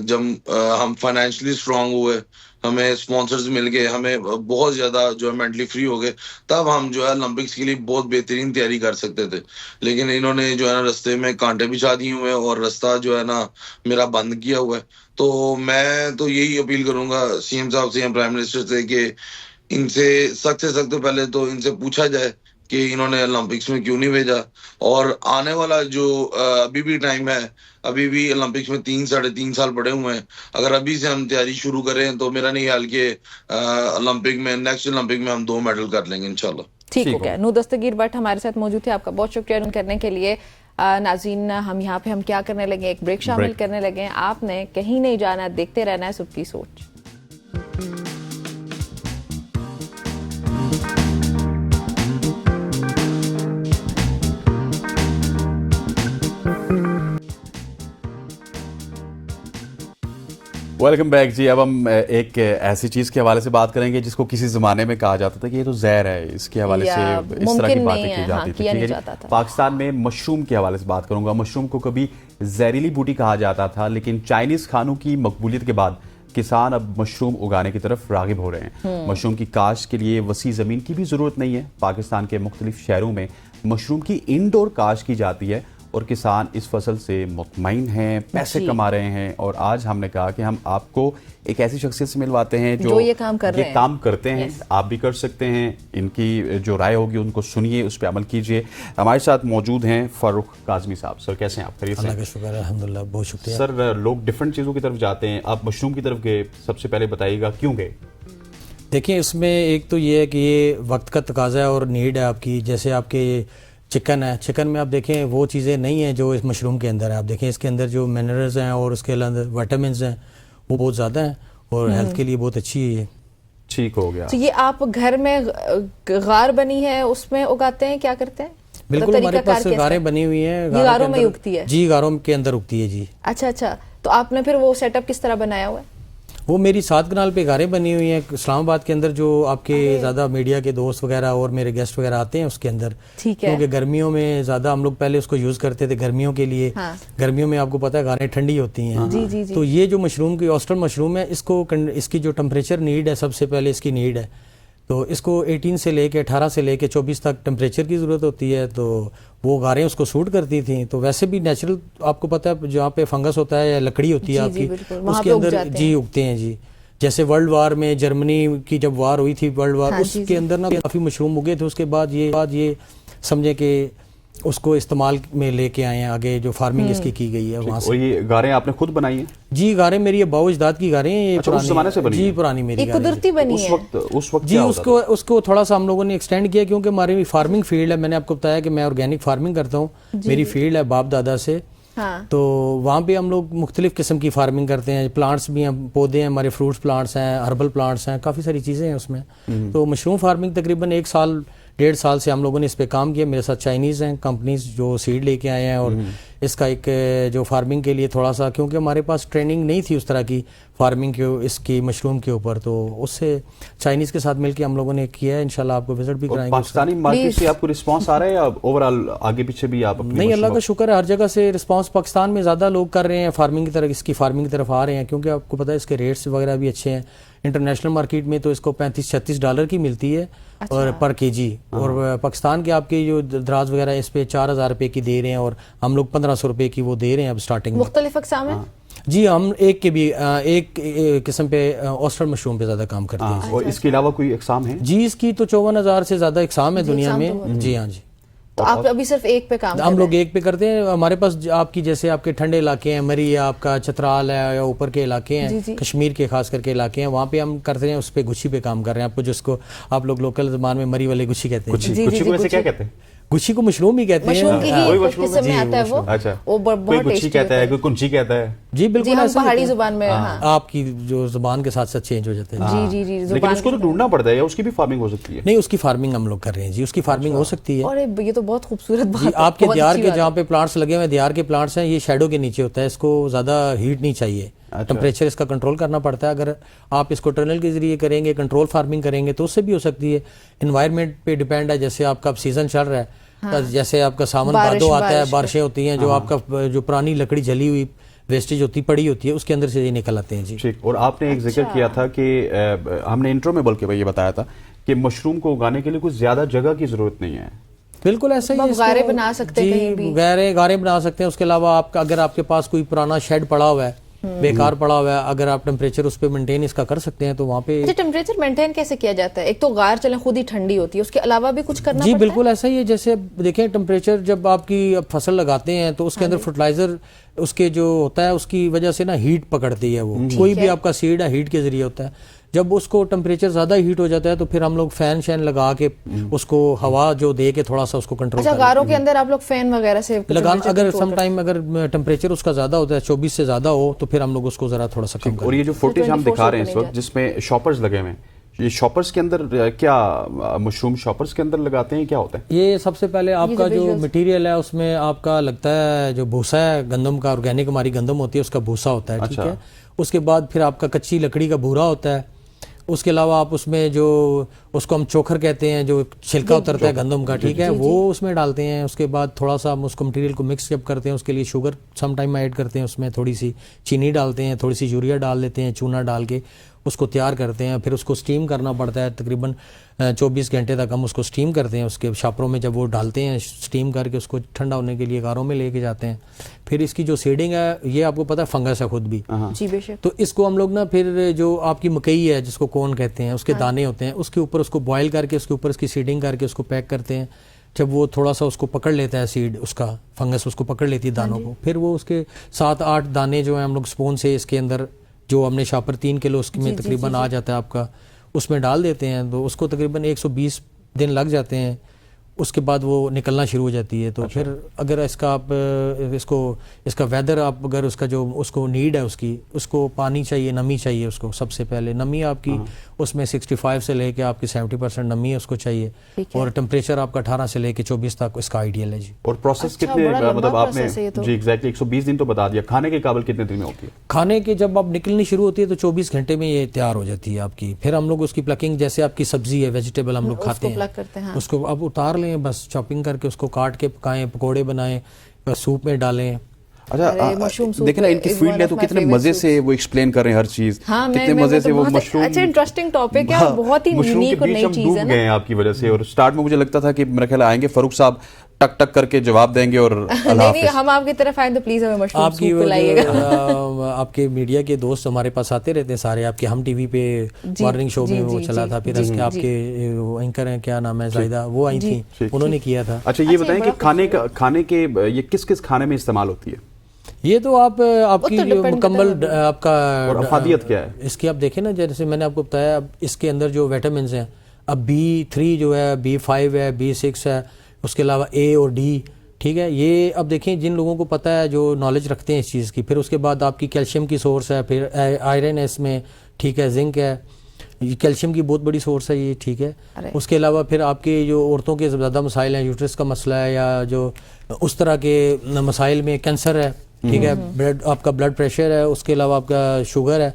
जब हम फाइनेंशियली स्ट्रांग हुए, हमें स्पॉन्सर्स मिल गए, हमें बहुत ज्यादा जो है मेंटली फ्री हो गए, तब हम जो है ओलंपिक्स के लिए बहुत बेहतरीन तैयारी कर सकते थे। लेकिन इन्होंने जो है ना रास्ते में कांटे बिछा दिए हुए हैं और रास्ता जो है ना मेरा बंद किया हुआ है। तो मैं तो यही अपील करूंगा सीएम साहब से या प्राइम मिनिस्टर से कि इनसे सख्त से सख्त पहले तो इनसे पूछा जाए कि इन्होंने ओलंपिक्स में क्यों नहीं भेजा, और आने वाला जो अभी भी टाइम है, अभी भी ओलंपिक्स में 3-3.5 साल पड़े हुए हैं। अगर अभी से हम तैयारी शुरू करें तो मेरा नहीं ख्याल कि ओलंपिक में, नेक्स्ट ओलंपिक में हम 2 मेडल कर लेंगे इंशाल्लाह। ठीक ठीक हो गया। नूर दस्तगीर भट्ट हमारे साथ मौजूद थे, आपका बहुत शुक्रिया उन करने के लिए। नाज़रीन, हम यहाँ पे हम क्या करने लगे, एक ब्रेक शामिल करने लगे हैं। आपने कहीं नहीं जाना, देखते रहना है सबकी सोच। वेलकम बैक जी। अब हम एक ऐसी चीज़ के हवाले से बात करेंगे जिसको किसी ज़माने में कहा जाता था कि ये तो जहर है, इसके हवाले से इस तरह की बातें की जाती थी। किया नहीं जाता था। पाकिस्तान में मशरूम के हवाले से बात करूंगा। मशरूम को कभी जहरीली बूटी कहा जाता था, लेकिन चाइनीज़ खानों की मकबूलियत के बाद किसान अब मशरूम उगाने की तरफ रागिब हो रहे हैं। मशरूम की काश्त के लिए वसी ज़मीन की भी ज़रूरत नहीं है। पाकिस्तान के मुख्तलिफ शहरों में मशरूम की इंडोर काश्त की जाती है और किसान इस फसल से मुतमईन हैं, पैसे कमा रहे हैं। और आज हमने कहा कि हम आपको एक ऐसी शख्सियत से मिलवाते हैं जो ये काम कर रहे हैं, काम करते हैं। आप भी कर सकते हैं। इनकी जो राय होगी उनको सुनिए, उस पर अमल कीजिए। हमारे साथ मौजूद हैं फारूक काजमी साहब। सर कैसे हैं आप? खैरियत से? अल्लाह का शुक्र है, अल्हम्दुलिल्लाह, बहुत शुक्रिया। सर, लोग डिफरेंट चीज़ों की तरफ जाते हैं, आप मशरूम की तरफ गए, सबसे पहले बताइएगा क्यों गए? देखिए, इसमें एक तो ये है कि ये वक्त का तकाजा है और नीड है आपकी। जैसे आपके चिकन है, चिकन में आप देखें वो चीज़ें नहीं हैं जो इस मशरूम के अंदर है। आप देखें इसके अंदर जो मिनरल्स हैं और उसके अंदर विटामिन्स हैं वो बहुत ज़्यादा हैं और हेल्थ के लिए बहुत अच्छी है ये। ठीक हो गया। तो ये आप घर में गार बनी है उसमें उगाते हैं, क्या करते हैं? बिल्कुल, हमारे पास गारें बनी हुई हैं। गारों में उगती है? जी, गारों के अंदर उगती है जी। अच्छा अच्छा, तो आपने फिर वो सेटअप किस तरह बनाया हुआ है? वो मेरी 7 कनाल पे गारें बनी हुई हैं इस्लामाबाद के अंदर, जो आपके ज़्यादा मीडिया के दोस्त वगैरह और मेरे गेस्ट वगैरह आते हैं उसके अंदर। ठीक है। क्योंकि गर्मियों में ज़्यादा हम लोग पहले उसको यूज़ करते थे गर्मियों के लिए। हाँ। गर्मियों में आपको पता है गारें ठंडी होती हैं। जी जी जी। तो ये जो मशरूम की ऑस्टर मशरूम है, इसकी जो टेम्परेचर नीड है, सबसे पहले इसकी नीड है तो इसको 18 से लेके 18 से लेके 24 तक टेम्परेचर की ज़रूरत होती है। तो वो गारें उसको सूट करती थी। तो वैसे भी नेचुरल आपको पता है जहाँ पे फंगस होता है या लकड़ी होती है आपकी, उसके अंदर जी उगते हैं जी। जैसे वर्ल्ड वार में जर्मनी की जब वार हुई थी, वर्ल्ड वार, उसके अंदर ना काफ़ी मशरूम उगे थे। उसके बाद ये समझे कि उसको इस्तेमाल में लेके आए हैं आगे, जो फार्मिंग इसकी की गई है वहाँ से। और ये गारें आपने खुद बनाई हैं? जी, गारें मेरी अबाऊ अजदाद की गारें हैं। ये अच्छा, उस ज़माने से बनी जी, है? पुरानी मेरी गारें कुदरती बनी है उस वक्त जी। उसको थोड़ा सा हम लोगों ने एक्सटेंड किया क्योंकि हमारी फार्मिंग फील्ड है। मैंने आपको बताया कि मैं ऑर्गेनिक फार्मिंग करता हूँ, मेरी फील्ड है बाप दादा से। हाँ। तो वहाँ पे हम लोग मुख्तलिफ किस्म की फार्मिंग करते हैं। प्लांट्स भी हैं, पौधे हैं, हमारे फ्रूट्स प्लांट्स हैं, हर्बल प्लांट्स हैं, काफ़ी सारी चीज़ें हैं उसमें। तो मशरूम फार्मिंग तकरीबन 1-1.5 साल से हम लोगों ने इस पे काम किया। मेरे साथ चाइनीज़ हैं कंपनीज जो सीड लेके आए हैं और इसका एक जो फार्मिंग के लिए थोड़ा सा, क्योंकि हमारे पास ट्रेनिंग नहीं थी उस तरह की फार्मिंग के इसकी मशरूम के ऊपर, तो उससे चाइनीज़ के साथ मिलकर हम लोगों ने किया है। इंशाल्लाह आपको विजिट भी कराएंगे। पाकिस्तानी मार्केट से आपको रिस्पांस आ रहा है या ओवरऑल आगे पीछे भी आप? नहीं, अल्लाह का शुक्र है, हर जगह से रिस्पांस पाकिस्तान में ज़्यादा लोग कर रहे हैं फार्मिंग की तरफ, इसकी फार्मिंग की तरफ आ रहे हैं क्योंकि आपको पता है इसके रेट्स वगैरह भी अच्छे हैं। इंटरनेशनल मार्केट में तो इसको $35-36 की मिलती है और पर केजी, और पाकिस्तान के आपके जो दराज वगैरह इस पे 4000 रुपए की दे रहे हैं और हम लोग 1500 रुपए की वो दे रहे हैं अब स्टार्टिंग में। मुख्तलिफ अक़साम है जी। हम एक किस्म पे ऑस्टर मशरूम पे ज्यादा काम करते हैं। और इसके अलावा कोई इकसाम है? जी, इसकी तो 54,000 से ज्यादा इकसाम है दुनिया में। जी हाँ जी। तो आप अभी सिर्फ एक पे काम हम लोग एक पे करते हैं। हमारे पास आपकी जैसे आपके ठंडे इलाके हैं, मरी है, आपका चतराल है, या ऊपर के इलाके हैं, कश्मीर के खास करके इलाके हैं, वहाँ पे हम करते हैं, उस पे गुच्छी पे काम कर रहे हैं। आपको जिसको आप लोग लोकल ज़बान में मरी वाले गुच्छी कहते हैं। गुच्छी को वैसे क्या कहते हैं? गुच्छी को मशरूम ही कहते हैं। वही मशरूम किस्म में आता है वो। अच्छा, वो कोई बहुत गुच्छी कहता है, कोई कुंची कहता है। जी बिल्कुल, हम पहाड़ी जुबान में आपकी जो जुबान के साथ साथ चेंज हो जाते हैं। जी जी जी। लेकिन उसको तो ढूंढना पड़ता है या उसकी भी फार्मिंग हो सकती है? नहीं, उसकी फार्मिंग हम लोग कर रहे हैं जी, उसकी फार्मिंग हो सकती है। और ये तो बहुत खूबसूरत बात है। आपके दियार के जहाँ पे प्लांट्स लगे हुए, दियार के प्लांट्स हैं, ये शेडो के नीचे होता है, इसको ज़्यादा हीट नहीं चाहिए। टेम्परेचर इसका कंट्रोल करना पड़ता है। अगर आप इसको टनल के जरिए करेंगे, कंट्रोल फार्मिंग करेंगे तो उससे भी हो सकती है। इन्वायरमेंट पे डिपेंड है। जैसे आपका अब सीजन चल रहा है, जैसे आपका सावन भादो आता है, बारिशें होती हैं, जो आपका जो पुरानी लकड़ी जली हुई वेस्टेज होती पड़ी होती है उसके अंदर से ये निकल आते हैं जी। ठीक। और आपने एक जिक्र किया था कि हमने इंट्रो में बल्कि ये बताया था कि मशरूम को उगाने के लिए कुछ ज्यादा जगह की जरूरत नहीं है। बिल्कुल ऐसा ही है। गारे बना सकते हैं कहीं भी, गारे बना सकते हैं। उसके अलावा आपका अगर आपके पास कोई पुराना शेड पड़ा हुआ है, बेकार पड़ा हुआ है, अगर आप टेम्परेचर उस पर मेंटेन इसका कर सकते हैं तो वहाँ पे। अच्छा, टेम्परेचर मेंटेन कैसे किया जाता है? एक तो गार चलें खुद ही ठंडी होती है, उसके अलावा भी कुछ करना जी पड़ता बिल्कुल ऐसा ही है। जैसे देखें टेम्परेचर जब आपकी फसल लगाते हैं तो उसके अंदर फर्टिलाइजर उसके जो होता है उसकी वजह से ना हीट पकड़ती है वो, कोई भी आपका सीड है हीट के जरिए होता है। जब उसको टेम्परेचर ज्यादा हीट हो जाता है तो फिर हम लोग फैन शैन लगा के उसको हवा जो दे के थोड़ा सा उसको कंट्रोल। अच्छा, गारों के अंदर आप लोग फैन वगैरह से लगाना, अगर सम टाइम अगर टेम्परेचर उसका ज्यादा होता है 24 से ज्यादा हो तो फिर हम लोग उसको जरा थोड़ा सा कम करें। और ये जो फुटेज हम दिखा रहे हैं इस वक्त जिसमें शॉपर्स लगे हुए हैं, ये शॉपर्स के अंदर क्या मशरूम शॉपर्स के अंदर लगाते हैं, क्या होता है? ये सबसे पहले आपका जो मटेरियल है उसमें आपका लगता है जो भूसा है गंदम का, ऑर्गेनिक हमारी गंदम होती है उसका भूसा होता है, ठीक है। उसके बाद फिर आपका कच्ची लकड़ी का भूरा होता है। उसके अलावा आप उसमें जो उसको हम चोखर कहते हैं, जो छिलका उतरता है गंदम का, ठीक है, वो उसमें डालते हैं। उसके बाद थोड़ा सा हम उसको मटेरियल को मिक्स जब करते हैं उसके लिए शुगर सम टाइम ऐड करते हैं, उसमें थोड़ी सी चीनी डालते हैं, थोड़ी सी यूरिया डाल देते हैं, चूना डाल के उसको तैयार करते हैं। फिर उसको स्टीम करना पड़ता है, तकरीबन 24 घंटे तक हम उसको स्टीम करते हैं। उसके शापरों में जब वो डालते हैं स्टीम करके उसको ठंडा होने के लिए गारों में लेके जाते हैं। फिर इसकी जो सीडिंग है ये आपको पता है फंगस है खुद भी जी बेशक। तो इसको हम लोग ना फिर जो आपकी मकई है जिसको कौन कहते हैं उसके दाने होते हैं उसके ऊपर उसको बॉयल करके उसके ऊपर उसकी सीडिंग करके उसको पैक करते हैं। जब वो थोड़ा सा उसको पकड़ लेता है सीड, उसका फंगस उसको पकड़ लेती है दानों को, फिर वो उसके 7-8 दाने जो है हम लोग स्पून से इसके अंदर जो हमने शापर 3 किलो उसमें तकरीबन आ जाता है आपका, उसमें डाल देते हैं। तो उसको तकरीबन 120 दिन लग जाते हैं, उसके बाद वो निकलना शुरू हो जाती है। तो फिर अगर इसका आप इसका वेदर आप अगर उसका जो उसको नीड है उसको पानी चाहिए, नमी चाहिए उसको। सबसे पहले नमी आपकी उसमें 65 से लेके आपकी 70% नमी है उसको चाहिए, और टेम्परेचर आपका 18 से लेके 24 तक इसका आइडियल है जी। और प्रोसेस कितने मतलब आपने जी एग्जैक्टली 120 दिन तो बता दिया, खाने के काबिल कितने दिन में होती है? खाने के जब आप निकलनी शुरू होती है तो 24 घंटे में ये तैयार हो जाती है आपकी। फिर हम लोग उसकी प्लकिंग, जैसे आपकी सब्जी है वेजिटेबल हम लोग खाते हैं उसको अब उतार लें, बस चॉपिंग करके उसको काट के पकाएं, पकौड़े बनाएं, सूप में डालें। अच्छा देखिए ना इनकी फील्ड है तो कितने मजे से वो एक्सप्लेन कर रहे हैं हर चीज, कितने मजे से वो मशरूम। अच्छा इंटरेस्टिंग टॉपिक है, बहुत ही यूनिक और नई चीज है ना। गए आपकी वजह से, और स्टार्ट में मुझे लगता था कि मेरा ख्याल आएंगे फारूक साहब टक टक करके जवाब देंगे और नहीं हम आपकी तरफ आए तो प्लीज हमें मशरूम सूप पिलाइएगा। आपके मीडिया के दोस्त हमारे पास आते रहते हैं सारे, आपके हम टीवी पे मॉर्निंग शो में वो चला था, फिर इसके आपके एंकर हैं क्या नाम है जाहिदा, वो आई थी, उन्होंने किया था। अच्छा ये बताएं कि खाने के ये किस किस खाने में इस्तेमाल होती है? ये तो आपकी मुकम्मल आपका और अफादियत क्या है इसकी? आप देखें ना, जैसे मैंने आपको बताया इसके अंदर जो विटामिन हैं, अब B3 जो है, B5 है, B6 है, उसके अलावा A और D, ठीक है। ये अब देखें जिन लोगों को पता है, जो नॉलेज रखते हैं इस चीज़ की। फिर उसके बाद आपकी कैल्शियम की सोर्स है, फिर आयरन है इसमें, ठीक है, जिंक है, ये कैल्शियम की बहुत बड़ी सोर्स है ये, ठीक है। उसके अलावा फिर आपके जो औरतों के ज़्यादा मसाइल हैं, यूट्रस का मसला है या जो उस तरह के मसाइल में, कैंसर है, ठीक है, आपका ब्लड प्रेशर है, उसके अलावा आपका शुगर है,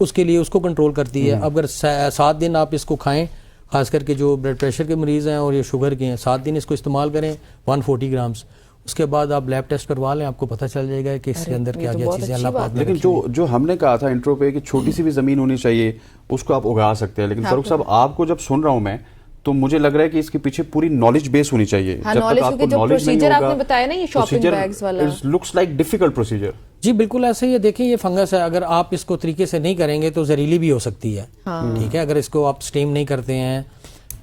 उसके लिए उसको कंट्रोल करती है। अगर 7 दिन आप इसको खाएं, खास करके जो ब्लड प्रेशर के मरीज़ हैं और ये शुगर के हैं, 7 दिन इसको इस्तेमाल करें 140 ग्राम्स। उसके बाद आप लैब टेस्ट करवा लें, आपको पता चल जाएगा कि इसके अंदर क्या क्या चीज़ें अल्लाह पाक ने। लेकिन जो हमने कहा था इंट्रो पे कि छोटी सी भी ज़मीन होनी चाहिए, उसको आप उगा सकते हैं। लेकिन फारूक साहब आपको जब सुन रहा हूँ मैं, तो मुझे लग रहा है कि इसके पीछे पूरी नॉलेज बेस होनी चाहिए। हाँ, जब तक आपको नॉलेज नहीं होगा, आपने बताया ना ये शॉपिंग बैग्स वाला, लुक्स लाइक डिफिकल्ट प्रोसीजर। जी बिल्कुल ऐसा ही है। देखिए ये फंगस है, अगर आप इसको तरीके से नहीं करेंगे तो जहरीली भी हो सकती है, ठीक है। अगर इसको आप स्टीम नहीं करते हैं,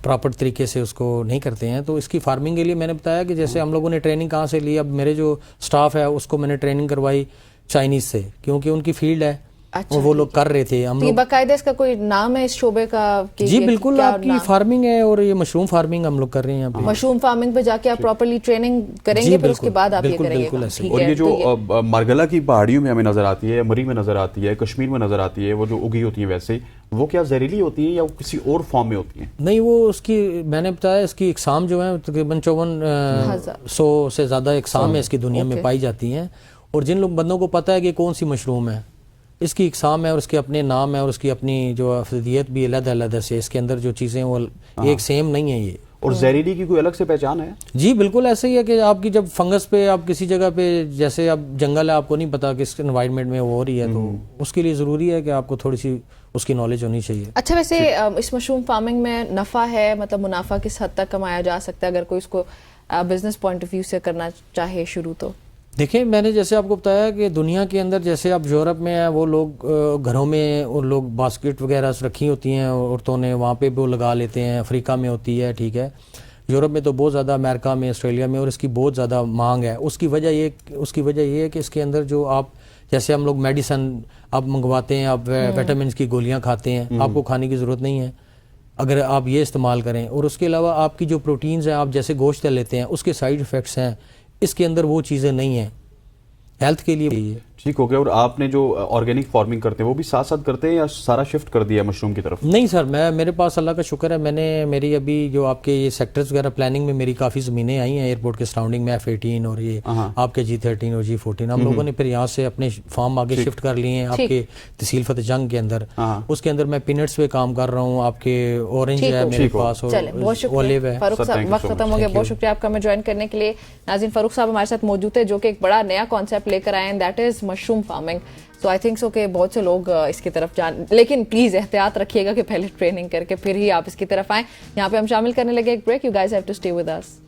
प्रॉपर तरीके से उसको नहीं करते हैं, तो इसकी फार्मिंग के लिए मैंने बताया कि जैसे हम लोगों ने ट्रेनिंग कहाँ से ली, अब मेरे जो स्टाफ है उसको मैंने ट्रेनिंग करवाई चाइनीज से, क्योंकि उनकी फील्ड है। अच्छा, वो लोग कर रहे थे। हम लोग बाकायदा इसका कोई नाम है इस शोबे का? जी बिल्कुल, आपकी फार्मिंग है और ये मशरूम फार्मिंग हम लोग कर रहे हैं। मशरूम फार्मिंग पे जाके आप प्रॉपर्ली ट्रेनिंग करेंगे, फिर उसके बाद आप ये करेंगे। और ये जो मार्गला की पहाड़ियों में हमें नजर आती है, मरी में नजर आती है, कश्मीर में नजर आती है, वो जो उगी होती है, वैसे वो क्या जहरीली होती है या वो किसी और फॉर्म में होती है? नहीं, वो उसकी मैंने बताया इसकी इकसाम जो है तकरीबन 5400 से ज्यादा इकसाम है इसकी दुनिया में पाई जाती हैं। और जिन लोग बंदों को पता है कि कौन सी मशरूम है, इसकी इकसाम है और उसके अपने नाम है और उसकी अपनी जो अफदियत भी अलग अलग से, इसके अंदर जो चीज़ें वो एक सेम नहीं है ये। और जहरीली की कोई अलग से पहचान है? जी बिल्कुल ऐसे ही है कि आपकी जब फंगस पे आप किसी जगह पे, जैसे अब जंगल है, आपको नहीं पता किस एनवायरनमेंट में वो हो रही है, तो उसके लिए ज़रूरी है कि आपको थोड़ी सी उसकी नॉलेज होनी चाहिए। अच्छा, वैसे इस मशरूम फार्मिंग में नफ़ा है, मतलब मुनाफा किस हद तक कमाया जा सकता है अगर कोई इसको बिजनेस पॉइंट ऑफ व्यू से करना चाहे शुरू? तो देखिए, मैंने जैसे आपको बताया कि दुनिया के अंदर जैसे आप यूरोप में है, वो लोग घरों में और लोग बास्केट वगैरह रखी होती हैं औरतों ने, वहाँ पे वो लगा लेते हैं। अफ्रीका में होती है, ठीक है, यूरोप में तो बहुत ज़्यादा, अमेरिका में, ऑस्ट्रेलिया में, और इसकी बहुत ज़्यादा मांग है। उसकी वजह ये है कि इसके अंदर जो आप, जैसे हम लोग मेडिसन आप मंगवाते हैं, आप विटामिन की गोलियाँ खाते हैं, आपको खाने की ज़रूरत नहीं है अगर आप ये इस्तेमाल करें। और उसके अलावा आपकी जो प्रोटीन्स हैं, आप जैसे गोश्त लेते हैं, उसके साइड इफ़ेक्ट्स हैं, इसके अंदर वो चीज़ें नहीं हैं, हेल्थ के लिए। ठीक हो गया। और आपने जो ऑर्गेनिक फार्मिंग करते हैं वो भी साथ साथ करते हैं या सारा शिफ्ट कर दिया मशरूम की तरफ? नहीं सर, मेरे पास अल्लाह का शुक्र है, मेरी अभी जो आपके ये सेक्टर्स वगैरह प्लानिंग में मेरी काफ़ी ज़मीनें आई हैं एयरपोर्ट के सराउंडिंग में, F18 और ये आपके G13 और G14। हम लोगों ने फिर यहाँ से अपने फार्म आगे शिफ्ट कर लिए हैं आपके तहसील फतेह जंग के अंदर। उसके अंदर मैं पीनट्स पे काम कर रहा हूँ, आपके ऑरेंज है मेरे पास और ओलिव है। फारूक साहब, वक्त खत्म हो गया, बहुत शुक्रिया आपका हमें ज्वाइन करने के लिए। नाज़रीन, फारूक साहब हमारे साथ मौजूद है जो कि एक बड़ा नया कॉन्सेप्ट लेकर आए हैं, that is mushroom farming. So I think so कि बहुत से लोग इसकी तरफ जान, लेकिन प्लीज़ एहतियात रखिएगा कि पहले ट्रेनिंग करके फिर ही आप इसकी तरफ आएँ। यहाँ पे हम शामिल करने लगे एक break. You guys have to stay with us.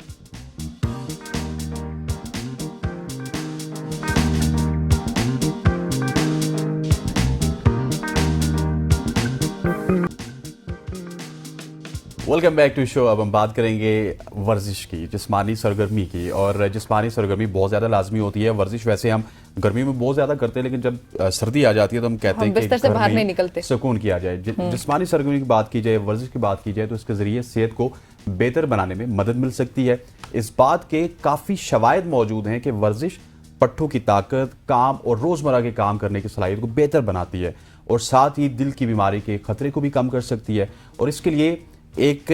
Welcome back to show. अब हम बात करेंगे वर्जिश की, जिस्मानी सरगर्मी की। और जिस्मानी सरगर्मी बहुत ज़्यादा लाजमी होती है। वर्जिश वैसे हम गर्मी में बहुत ज़्यादा करते हैं, लेकिन जब सर्दी आ जाती है तो हम कहते हैं कि बिस्तर से बाहर नहीं निकलते, सुकून किया जाए। जिस्मानी सरगर्मी की बात की जाए, वर्जिश की बात की जाए, तो इसके ज़रिए सेहत को बेहतर बनाने में मदद मिल सकती है। इस बात के काफ़ी शवायद मौजूद हैं कि वर्जिश पट्ठों की ताकत, काम और रोज़मर्रा के काम करने की सलाहियत को बेहतर बनाती है और साथ ही दिल की बीमारी के खतरे को भी कम कर सकती है। और इसके लिए एक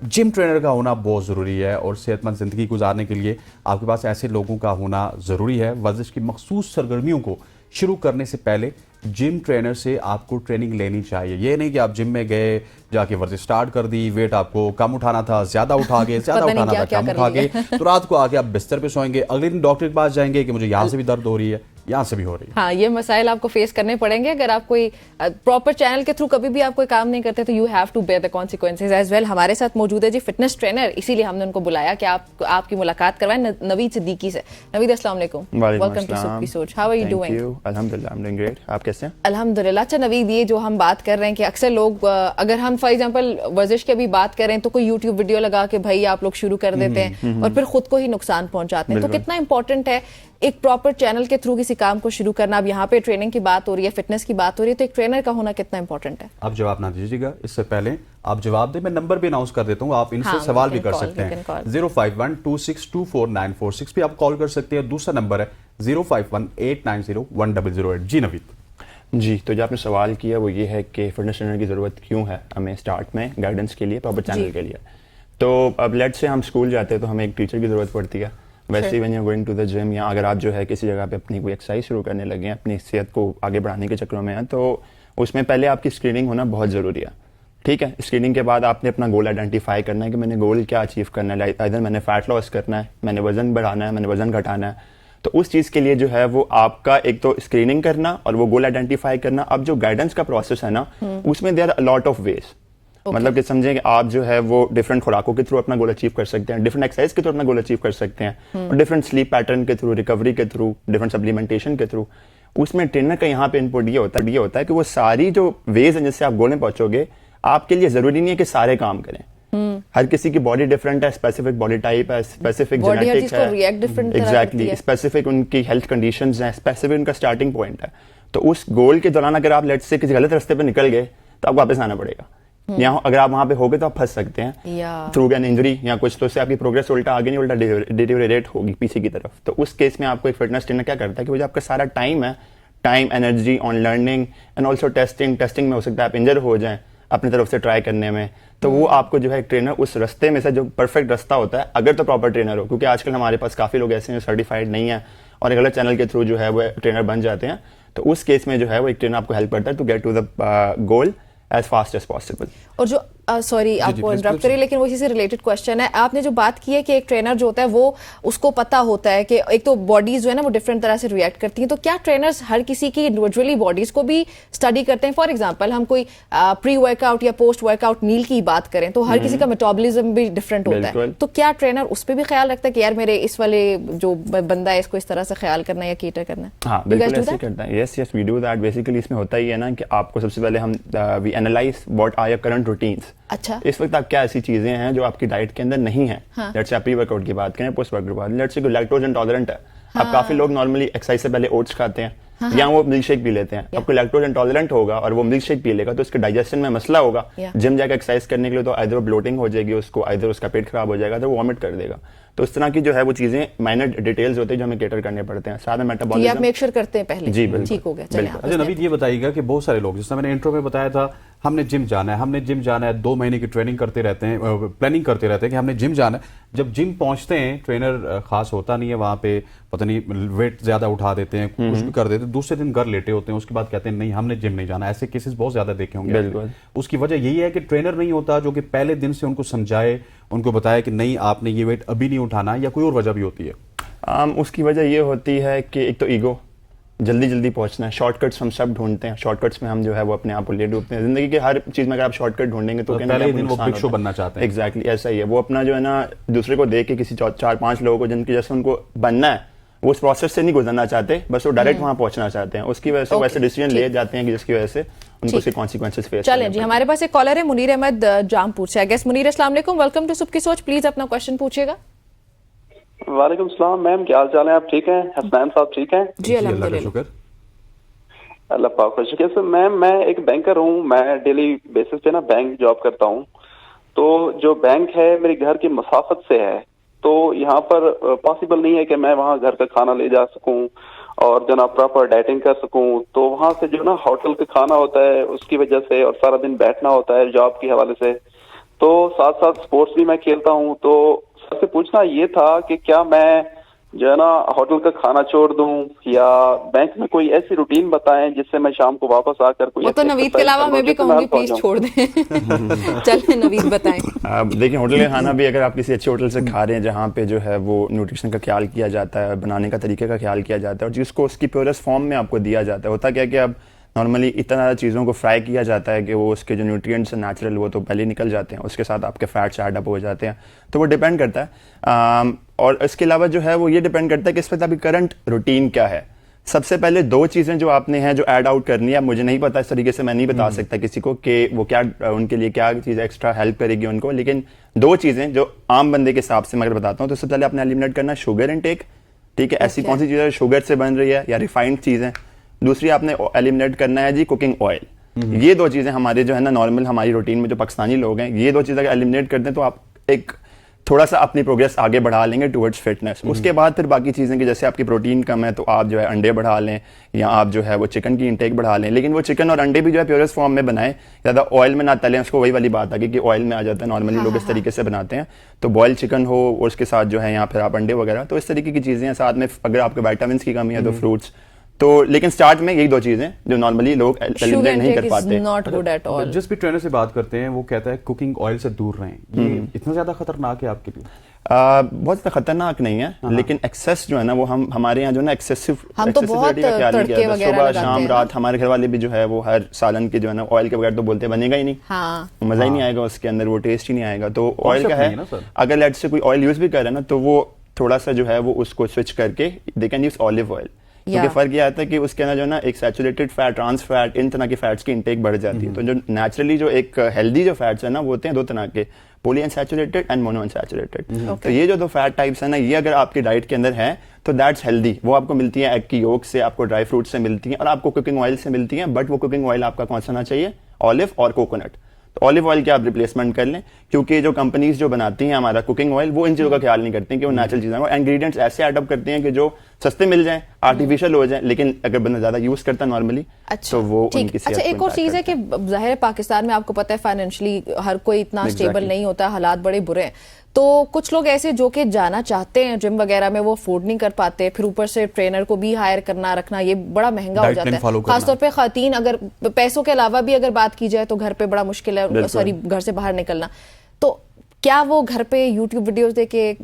जिम ट्रेनर का होना बहुत ज़रूरी है और सेहतमंद ज़िंदगी गुजारने के लिए आपके पास ऐसे लोगों का होना ज़रूरी है। वर्जिश की मखसूस सरगर्मियों को शुरू करने से पहले जिम ट्रेनर से आपको ट्रेनिंग लेनी चाहिए। ये नहीं कि आप जिम में गए, जाके वर्जिश स्टार्ट कर दी, वेट आपको कम उठाना था, ज़्यादा उठा गए, ज़्यादा उठाना था कम उठा गए, तो रात को आके आप बिस्तर पे सोएंगे, अगले दिन डॉक्टर के पास जाएंगे कि मुझे यहाँ से भी दर्द हो रही है, यहाँ से भी हो रही है। हाँ, ये मसाइल आपको फेस करने पड़ेंगे अगर आप कोई प्रॉपर चैनल के थ्रू कभी भी आप कोई काम नहीं करते, तो you have to bear the consequences as well. हमारे साथ मौजूद है जी फिटनेस ट्रेनर, इसीलिए हमने उनको बुलाया कि आपकी मुलाकात करवाएं नवीद सिद्दीकी से। नवीद, अस्सलाम वालेकुम, वेलकम टू सुबह की सोच। How are you doing? अल्हम्दुलिल्लाह, आई एम डूइंग ग्रेट। आप कैसे हैं? अल्हम्दुलिल्लाह। अच्छा नवीद, ये जो हम बात कर रहे हैं कि अक्सर लोग, अगर हम फॉर एग्जांपल वर्जिश की भी बात करें तो कोई यूट्यूब वीडियो लगा के भाई आप लोग शुरू कर देते हैं और फिर खुद को ही नुकसान पहुंचाते हैं, तो कितना इंपॉर्टेंट है एक प्रॉपर चैनल के थ्रू किसी काम को शुरू करना? अब यहाँ पे ट्रेनिंग की बात हो रही है, फिटनेस की बात हो रही है, तो एक ट्रेनर का होना कितना इंपॉर्टेंट है? आप जवाब ना दीजिएगा, इससे पहले आप जवाब दें, मैं नंबर भी अनाउंस कर देता हूँ, आप इनसे सवाल भी कर सकते हैं। 05126249446 पे आप कॉल कर सकते हैं। दूसरा नंबर है 05189010008। जी नवीद। जी, तो जो आपने सवाल किया वो ये है कि फिटनेस ट्रेनर की ज़रूरत क्यों है हमें स्टार्ट में गाइडेंस के लिए, प्रॉपर चैनल के लिए। तो अब लेट से हम स्कूल जाते हैं तो हमें एक टीचर की ज़रूरत पड़ती है। वैसे ही when you are going to the gym, या अगर आप जो है किसी जगह पे अपनी कोई एक्सरसाइज शुरू करने लगे हैं, अपनी सेहत को आगे बढ़ाने के चक्रों में हैं, तो उसमें पहले आपकी स्क्रीनिंग होना बहुत ज़रूरी है। ठीक है, स्क्रीनिंग के बाद आपने अपना गोल आइडेंटिफाई करना है कि मैंने गोल क्या अचीव करना है। इधर मैंने फैट लॉस करना है, मैंने वजन बढ़ाना है, मैंने वजन घटाना है। तो उस चीज़ के लिए जो है वो आपका एक तो स्क्रीनिंग करना और वो गोल आइडेंटिफाई करना। अब जो गाइडेंस का प्रोसेस है ना, उसमें there are lot of ways. मतलब कि समझें कि आप जो है वो डिफरेंट खुराकों के थ्रू अपना गोल अचीव कर सकते हैं, डिफरेंट एक्सरसाइज के थ्रू अपना गोल अचीव कर सकते हैं, और डिफरेंट स्लीप पैटर्न के थ्रू, रिकवरी के थ्रू, डिफरेंट सप्लीमेंटेशन के थ्रू। उसमें ट्रेनर का यहाँ पे इनपुट ये होता है कि वो सारी जो वेज हैं जिससे आप गोल में पहुंचोगे, आपके लिए जरूरी नहीं है कि सारे काम करें। हर किसी की बॉडी डिफरेंट है, स्पेसिफिक बॉडी टाइप है, स्पेसिफिक जेनेटिक्स है, एग्जैक्टली स्पेसिफिक उनकी हेल्थ कंडीशंस हैं, स्पेसिफिक उनका स्टार्टिंग पॉइंट है। तो उस गोल के दौरान अगर आप लेट से किसी गलत रास्ते पे निकल गए तो आपको वापस आना पड़ेगा। यहाँ अगर आप वहां पे हो गए तो आप फंस सकते हैं थ्रू एन इंजरी या कुछ, तो उससे आपकी प्रोग्रेस उल्टा आगे नहीं, उल्टा डिटेरियोरेट होगी पीछे की तरफ। तो उस केस में आपको एक फिटनेस ट्रेनर क्या करता है कि वो जो आपका सारा टाइम है, time, energy on learning and also testing में हो सकता है आप इंजर हो जाएं अपनी तरफ से ट्राई करने में, तो वो आपको जो है एक ट्रेनर उस रास्ते में से जो परफेक्ट रास्ता होता है, अगर तो प्रॉपर ट्रेनर हो, क्योंकि आजकल हमारे पास काफ़ी लोग ऐसे हैं सर्टिफाइड नहीं है और एक गलत चैनल के थ्रू जो है वो ट्रेनर बन जाते हैं, तो उस केस में जो है वो एक ट्रेनर आपको हेल्प करता है to get to the goal as fast as possible. और जो सॉरी आपको इंटरप्ट करिए, लेकिन वो इसी से रिलेटेड क्वेश्चन है। आपने जो बात की है कि एक ट्रेनर जो होता है वो उसको पता होता है कि एक तो बॉडीज जो है ना वो डिफरेंट तरह से रिएक्ट करती हैं, तो क्या ट्रेनर्स हर किसी की इंडिविजुअली बॉडीज को भी स्टडी करते हैं? फॉर एग्जांपल हम कोई प्री वर्कआउट या पोस्ट वर्कआउट मील की बात करें तो हर किसी का मेटाबॉलिज्म भी डिफरेंट होता है, तो क्या ट्रेनर उस पर भी ख्याल रखता है कि यार मेरे इस वाले जो बंदा है इसको इस तरह से ख्याल करना है या केटर करना है? हाँ बिल्कुल ऐसे करता है। Yes we do that. Basically इसमें होता ही है ना कि आपको सबसे पहले हम we analyze what are your current routines. अच्छा, इस वक्त आप क्या ऐसी चीजें हैं जो आपकी डाइट के अंदर नहीं है। लेट्स से प्री वर्कआउट की बात करें, पोस्ट वर्कआउट की बात, लेट्स से लैक्टोज इंटॉलरेंट है। अब काफी लोग नॉर्मली एक्सरसाइज से पहले ओट्स खाते हैं या वो मिल्क शेक पी लेते हैं। आपको लैक्टोज इंटॉलरेंट होगा और वो मिल्क शेक पी लेगा तो उसके डाइजेशन में मसला होगा। जिम जाकर एक्सरसाइज करने के लिए तो आइदर ब्लोटिंग हो जाएगी उसको, आइदर उसका पेट खराब हो जाएगा तो वो वॉमिट कर देगा। तो इस तरह की जो है वो चीजें माइनर डिटेल्स होती है जो हमें कैटर करने पड़ते हैं। साथ में मेटाबॉलिज्म आप मेक श्योर करते हैं पहले। जी बिल्कुल, ठीक हो गया। चलिए अच्छा नवीद ये बताइएगा कि बहुत सारे लोग, जैसे मैंने इंट्रो में बताया था, हमने जिम जाना है, 2 महीने की ट्रेनिंग करते रहते हैं, प्लानिंग करते रहते हैं कि हमने जिम जाना है। जब जिम पहुंचते हैं ट्रेनर खास होता नहीं है वहां पे, पता नहीं वेट ज्यादा उठा देते हैं, कुछ भी कर देते हैं, दूसरे दिन घर लेटे होते हैं, उसके बाद कहते हैं नहीं हमने जिम नहीं जाना। ऐसे केसेस बहुत ज्यादा देखे होंगे। बिल्कुल। उसकी वजह यही है कि ट्रेनर नहीं होता जो कि पहले दिन से उनको समझाए, उनको बताया कि नहीं आपने ये वेट अभी नहीं उठाना, या कोई और वजह भी होती है? उसकी वजह ये होती है कि एक तो ईगो, जल्दी पहुंचना है, शॉर्टकट्स हम सब ढूंढते हैं, शॉर्टकट्स में हम जो है वो अपने आप को ले डूबते हैं। जिंदगी के हर चीज में अगर आप शॉर्टकट ढूंढेंगे तो पहले दिन वो बिग शो बनना चाहते हैं। एग्जैक्टली ऐसा ही है। वो अपना जो है ना दूसरे को देख के किसी 4-5 लोगों को जिनके जैसे उनको बनना है वो उस प्रोसेस से नहीं गुजरना चाहते, बस वो डायरेक्ट वहां पहुंचना चाहते हैं। उसकी वजह से वैसे डिसीजन ले जाते हैं कि जिसकी वजह से उनको उसके कॉन्सिक्वेंसेस फेस। चलें जी, हमारे पास एक कॉलर है मुनीर अहमद जामपुर से। आई गेस मुनीर, अस्सलाम वालेकुम, वेलकम टू सबकी सोच। प्लीज अपना क्वेश्चन पूछिएगा। वालेकुम सलाम मैम, क्या हाल चाल है? आप ठीक हैं? हसनैन साहब ठीक हैं? जी अल्हम्दुलिल्लाह, अल्लाह पाक का शुक्र से। मैम मैं एक बैंकर हूँ, मैं डेली बेसिस पे ना बैंक जॉब करता हूँ। तो जो बैंक है मेरे घर की मसाफत से है, तो यहाँ पर पॉसिबल नहीं है कि मैं वहाँ घर का खाना ले जा सकूँ और जो ना प्रॉपर डाइटिंग कर सकूँ। तो वहाँ से जो ना होटल का खाना होता है उसकी वजह से, और सारा दिन बैठना होता है जॉब के हवाले से, तो साथ साथ स्पोर्ट्स भी मैं खेलता हूँ। तो सबसे पूछना ये था कि क्या मैं जो है ना होटल का खाना छोड़ दूं, या बैंक में कोई ऐसी रूटीन बताएं जिससे मैं शाम को वापस आकर कोई, वो तो नवीद के अलावा मैं भी कहूंगी प्लीज छोड़ दें। चलिए नवीद बताएं। देखिए होटल का खाना भी अगर आप किसी अच्छे होटल से खा रहे हैं जहाँ पे जो है वो न्यूट्रिशन का ख्याल किया जाता है, बनाने का तरीके का ख्याल किया जाता है और जिसको उसकी प्योरेस्ट फॉर्म में आपको दिया जाता है। होता क्या है कि अब नॉर्मली इतना ज़्यादा चीज़ों को फ्राई किया जाता है कि वो उसके जो न्यूट्रिएंट्स हैं नेचुरल वो तो पहले निकल जाते हैं, उसके साथ आपके फैट्स ऐड अप हो जाते हैं। तो वो डिपेंड करता है। और इसके अलावा जो है वो ये डिपेंड करता है कि इस वक्त अभी करंट रूटीन क्या है। सबसे पहले 2 चीज़ें जो आपने हैं जो ऐड आउट करनी है, मुझे नहीं पता, इस तरीके से मैं नहीं बता सकता किसी को कि वो क्या उनके लिए क्या चीज़ एक्स्ट्रा हेल्प करेगी उनको, लेकिन 2 चीज़ें जो आम बंदे के हिसाब से मैं अगर बताता हूँ तो सबसे पहले आपने एलिमिनेट करना है शुगर इनटेक। ठीक है, ऐसी कौन सी चीज़ें शुगर से बन रही है या रिफाइंड चीज़ें। दूसरी आपने एलिमिनेट करना है जी कुकिंग ऑयल। ये 2 चीज़ें हमारे जो है ना नॉर्मल हमारी रूटीन में जो पाकिस्तानी लोग हैं, ये 2 चीज़ें अगर एलिमिनेट करते हैं तो आप एक थोड़ा सा अपनी प्रोग्रेस आगे बढ़ा लेंगे टुवर्ड्स फिटनेस। उसके बाद फिर बाकी चीज़ें कि जैसे आपकी प्रोटीन कम है तो आप जो है अंडे बढ़ा लें या आप जो है वो चिकन की इंटेक बढ़ा लें, लेकिन वो चिकन और अंडे भी जो है प्योरेस्ट फॉर्म में बनाएं, ज़्यादा ऑयल में ना तलें। उसको वही वाली बात आ गई कि ऑयल में आ जाता है, नॉर्मली लोग इस तरीके से बनाते हैं। तो बॉयल चिकन हो और उसके साथ जो है यहाँ फिर आप अंडे वगैरह, तो इस तरीके की चीज़ें हैं। साथ में अगर आपके विटामिन की कमी है तो फ्रूट्स। तो लेकिन स्टार्ट में यही 2 चीजें जो नॉर्मली लोग एलिमिनेट नहीं कर पाते। Not good at all. जिस भी ट्रेनर से बात करते हैं वो कहता है कुकिंग ऑयल से दूर रहें। ये इतना ज्यादा खतरनाक है आपके लिए? बहुत ज़्यादा खतरनाक नहीं है, लेकिन एक्सेस जो है ना वो हमारे यहाँ जो ना एक्सेसिव एक्सेसिबिलिटी का ख्याल नहीं किया। सुबह शाम रात हमारे घर वाले भी जो है वो हर सालन के जो है ना ऑयल के बगैर तो बोलते बनेगा ही नहीं। मजा ही नहीं आएगा उसके अंदर, वो टेस्ट ही नहीं आएगा। तो ऑयल का है, अगर लेट से कोई ऑयल यूज भी कर रहा है ना तो वो थोड़ा सा जो है वो उसको स्विच करके they can use olive oil. क्योंकि फर्क ये आता है कि उसके अंदर जो ना एक सैचुरेटेड फैट, ट्रांस फैट, इन तरह की फैट्स की इंटेक बढ़ जाती है। तो जो नेचुरली जो एक हेल्दी जो फैट्स है ना वो होते हैं 2 तरह के, poly unsaturated and mono unsaturated. तो ये जो 2 फैट टाइप्स है ना ये अगर आपकी डाइट के अंदर है तो दैट्स हेल्दी। वो आपको मिलती है एग की योक से, आपको ड्राई फ्रूट से मिलती है और आपको कुकिंग ऑयल से मिलती है। बट वो कुकिंग ऑयल आपका कौन सा होना चाहिए? ऑलिव और कोकोनट। तो ऑलिव ऑयल की आप रिप्लेसमेंट कर लें, क्योंकि जो कंपनीज जो बनाती हैं हमारा कुकिंग ऑयल वो इन चीज़ों का ख्याल नहीं करती कि वो नेचुरल चीज़ें, वो इंग्रेडिएंट्स ऐसे एडअप करते हैं कि जो सस्ते मिल जाएं आर्टिफिशियल हो जाए, लेकिन अगर बंदा ज्यादा यूज करता है नॉर्मली तो वो ठीक। उनकी सेहत अच्छा, को एक और impact चीज है करता कि जाहिर है पाकिस्तान में आपको पता है फाइनेंशियली हर कोई इतना स्टेबल Exactly. नहीं होता, हालात बड़े बुरे हैं। तो कुछ लोग ऐसे जो कि जाना चाहते हैं जिम वगैरह में, वो अफोर्ड नहीं कर पाते, फिर ऊपर से ट्रेनर को भी हायर करना रखना ये बड़ा महंगा हो Diet जाता plan follow है, करना। खासतौर पे खातीन। अगर पैसों के अलावा भी अगर बात की जाए तो घर पे बड़ा मुश्किल है, बिल्कुल। सॉरी घर से बाहर निकलना। तो क्या वो घर पे यूट्यूब वीडियोस देखे,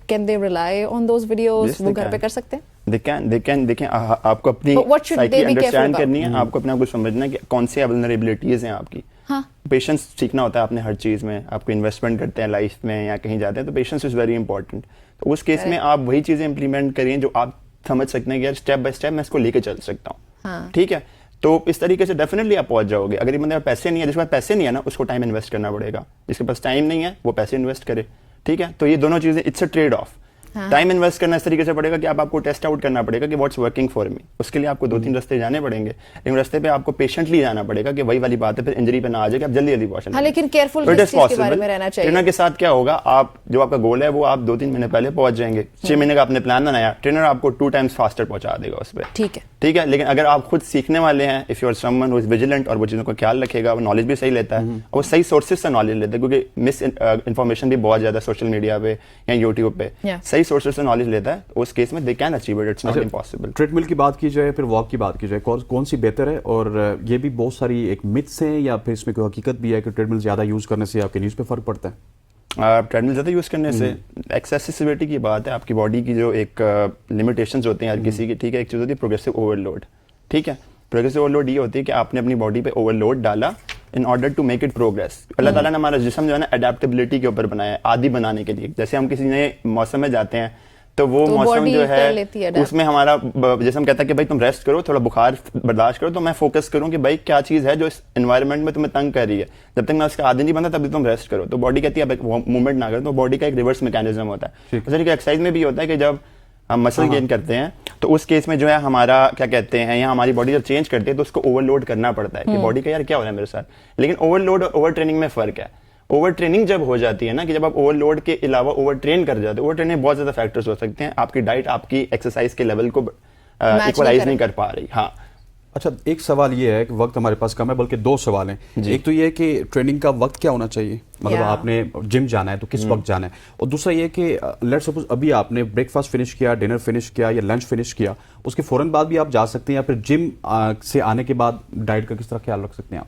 can they rely on those videos, Yes, वो they घर पे can. कर सकते हैं? देखें आपको अपनी But what should they psyche be careful understand about? करनी है, आपको अपने आप को समझना है कि कौन सी वल्नरेबिलिटीज हैं आपकी। हाँ। पेशेंस सीखना होता है आपने हर चीज में, आपको इन्वेस्टमेंट करते हैं लाइफ में या कहीं जाते हैं तो पेशेंस इज वेरी इंपॉर्टेंट। तो उस केस में आप वही चीजें इंप्लीमेंट करिए जो आप समझ सकते हैं कि यार स्टेप बाय स्टेप मैं इसको लेके चल सकता हूँ। हाँ। ठीक है, तो इस तरीके से डेफिनेटली आप पहुंच जाओगे। अगर ये बंदे पास पैसे नहीं है, जिसके पास पैसे नहीं है ना, उसको टाइम इन्वेस्ट करना पड़ेगा। जिसके पास टाइम नहीं है वो पैसे इन्वेस्ट करे। ठीक है, तो ये दोनों चीजें, it's a trade off. Time invest करना इस तरीके से पड़ेगा कि आपको टेस्ट आउट करना पड़ेगा कि व्हाट्स वर्किंग फॉर मी। उसके लिए आपको 2-3 रास्ते जाने पड़ेंगे, लेकिन रास्ते पे आपको पेशेंटली जाना पड़ेगा कि वही वाली बात है, फिर इंजरी पे ना आ जाए कि आप जल्दी जल्दी पहुंच। हाँ, लेकिन केयरफुल किस चीज के बारे में रहना चाहिए? ट्रेनर के साथ क्या होगा, आप जो आपका गोल है वो आप 2-3 महीने पहले पहुंच जाएंगे। 6 महीने का आपने प्लान बनाया, ट्रेनर आपको 2 टाइम्स फास्टर पहुंचा देगा उस पर। ठीक है, ठीक है, लेकिन अगर आप खुद सीखने वाले हैं, if you are someone who is vigilant और वो चीज़ों का ख्याल रखेगा, वो नॉलेज भी सही लेता है और वो सही सोर्सेज से नॉलेज लेता है, क्योंकि मिस इन्फॉर्मेशन भी बहुत ज्यादा सोशल मीडिया पे या यूट्यूब पे। सही सोर्सेज से नॉलेज लेता है, उस केस में they can achieve it, it's not impossible. Treadmill की बात की जाए, फिर वॉक की बात की जाए, कौन सी बेहतर है? और ये भी बहुत सारी एक मिथ्स हैं या फिर इसमें कोई हकीकत भी है कि ट्रेडमिल ज्यादा यूज करने से आपके न्यूज पे फर्क पड़ता है? ट्रेडमिल ज़्यादा यूज़ करने से एक्सेसिबिलिटी की बात है, आपकी बॉडी की जो एक लिमिटेशंस होते हैं हर किसी की। ठीक है, एक चीज़ होती है प्रोग्रेसिव ओवरलोड। ठीक है, प्रोग्रेसिव ओवरलोड ये होती है कि आपने अपनी बॉडी पे ओवरलोड डाला in order to make it progress. Allah Taala ने हमारा जिस्म जो है ना एडेप्टेबिलिटी के ऊपर बनाया है, आदी बनाने के लिए। जैसे हम किसी नए मौसम में जाते हैं तो वो मौसम जो है उसमें हमारा जिस्म कहता है कि भाई तुम रेस्ट करो, थोड़ा बुखार बर्दाश्त करो, तो मैं फोकस करूं कि भाई क्या चीज़ है जो इस एनवायरनमेंट में तुम्हें तंग कर रही है। जब तक मैं उसका आदी नहीं बनता तब तुम रेस्ट करो। तो बॉडी कहती है मूवमेंट ना करो, तो बॉडी का एक रिवर्स मैकेनिज्म होता है। जैसे कि एक्सरसाइज में भी होता है कि जब हम मसल गेन करते हैं तो उस केस में जो है हमारा क्या कहते हैं, या हमारी बॉडी जब चेंज करती है तो उसको ओवरलोड करना पड़ता है कि बॉडी का यार क्या हो रहा है मेरे साथ। लेकिन ओवरलोड और ओवर ट्रेनिंग में फर्क है। ओवर ट्रेनिंग जब हो जाती है ना, कि जब आप ओवरलोड के अलावा ओवर ट्रेन कर जाते हो, ओवर ट्रेनिंग में बहुत ज्यादा फैक्टर्स हो सकते हैं। आपकी डाइट आपकी एक्सरसाइज के लेवल को इक्वलाइज नहीं कर पा रही। हाँ, अच्छा, एक सवाल ये है कि वक्त हमारे पास कम है, बल्कि 2 सवाल हैं। एक तो ये है कि ट्रेनिंग का वक्त क्या होना चाहिए, मतलब आपने जिम जाना है तो किस वक्त जाना है, और दूसरा ये कि लेट्स सपोज अभी आपने ब्रेकफास्ट फिनिश किया, डिनर फिनिश किया या लंच फिनिश किया, उसके फौरन बाद भी आप जा सकते हैं या फिर जिम से आने के बाद डाइट का किस तरह ख्याल रख सकते हैं आप?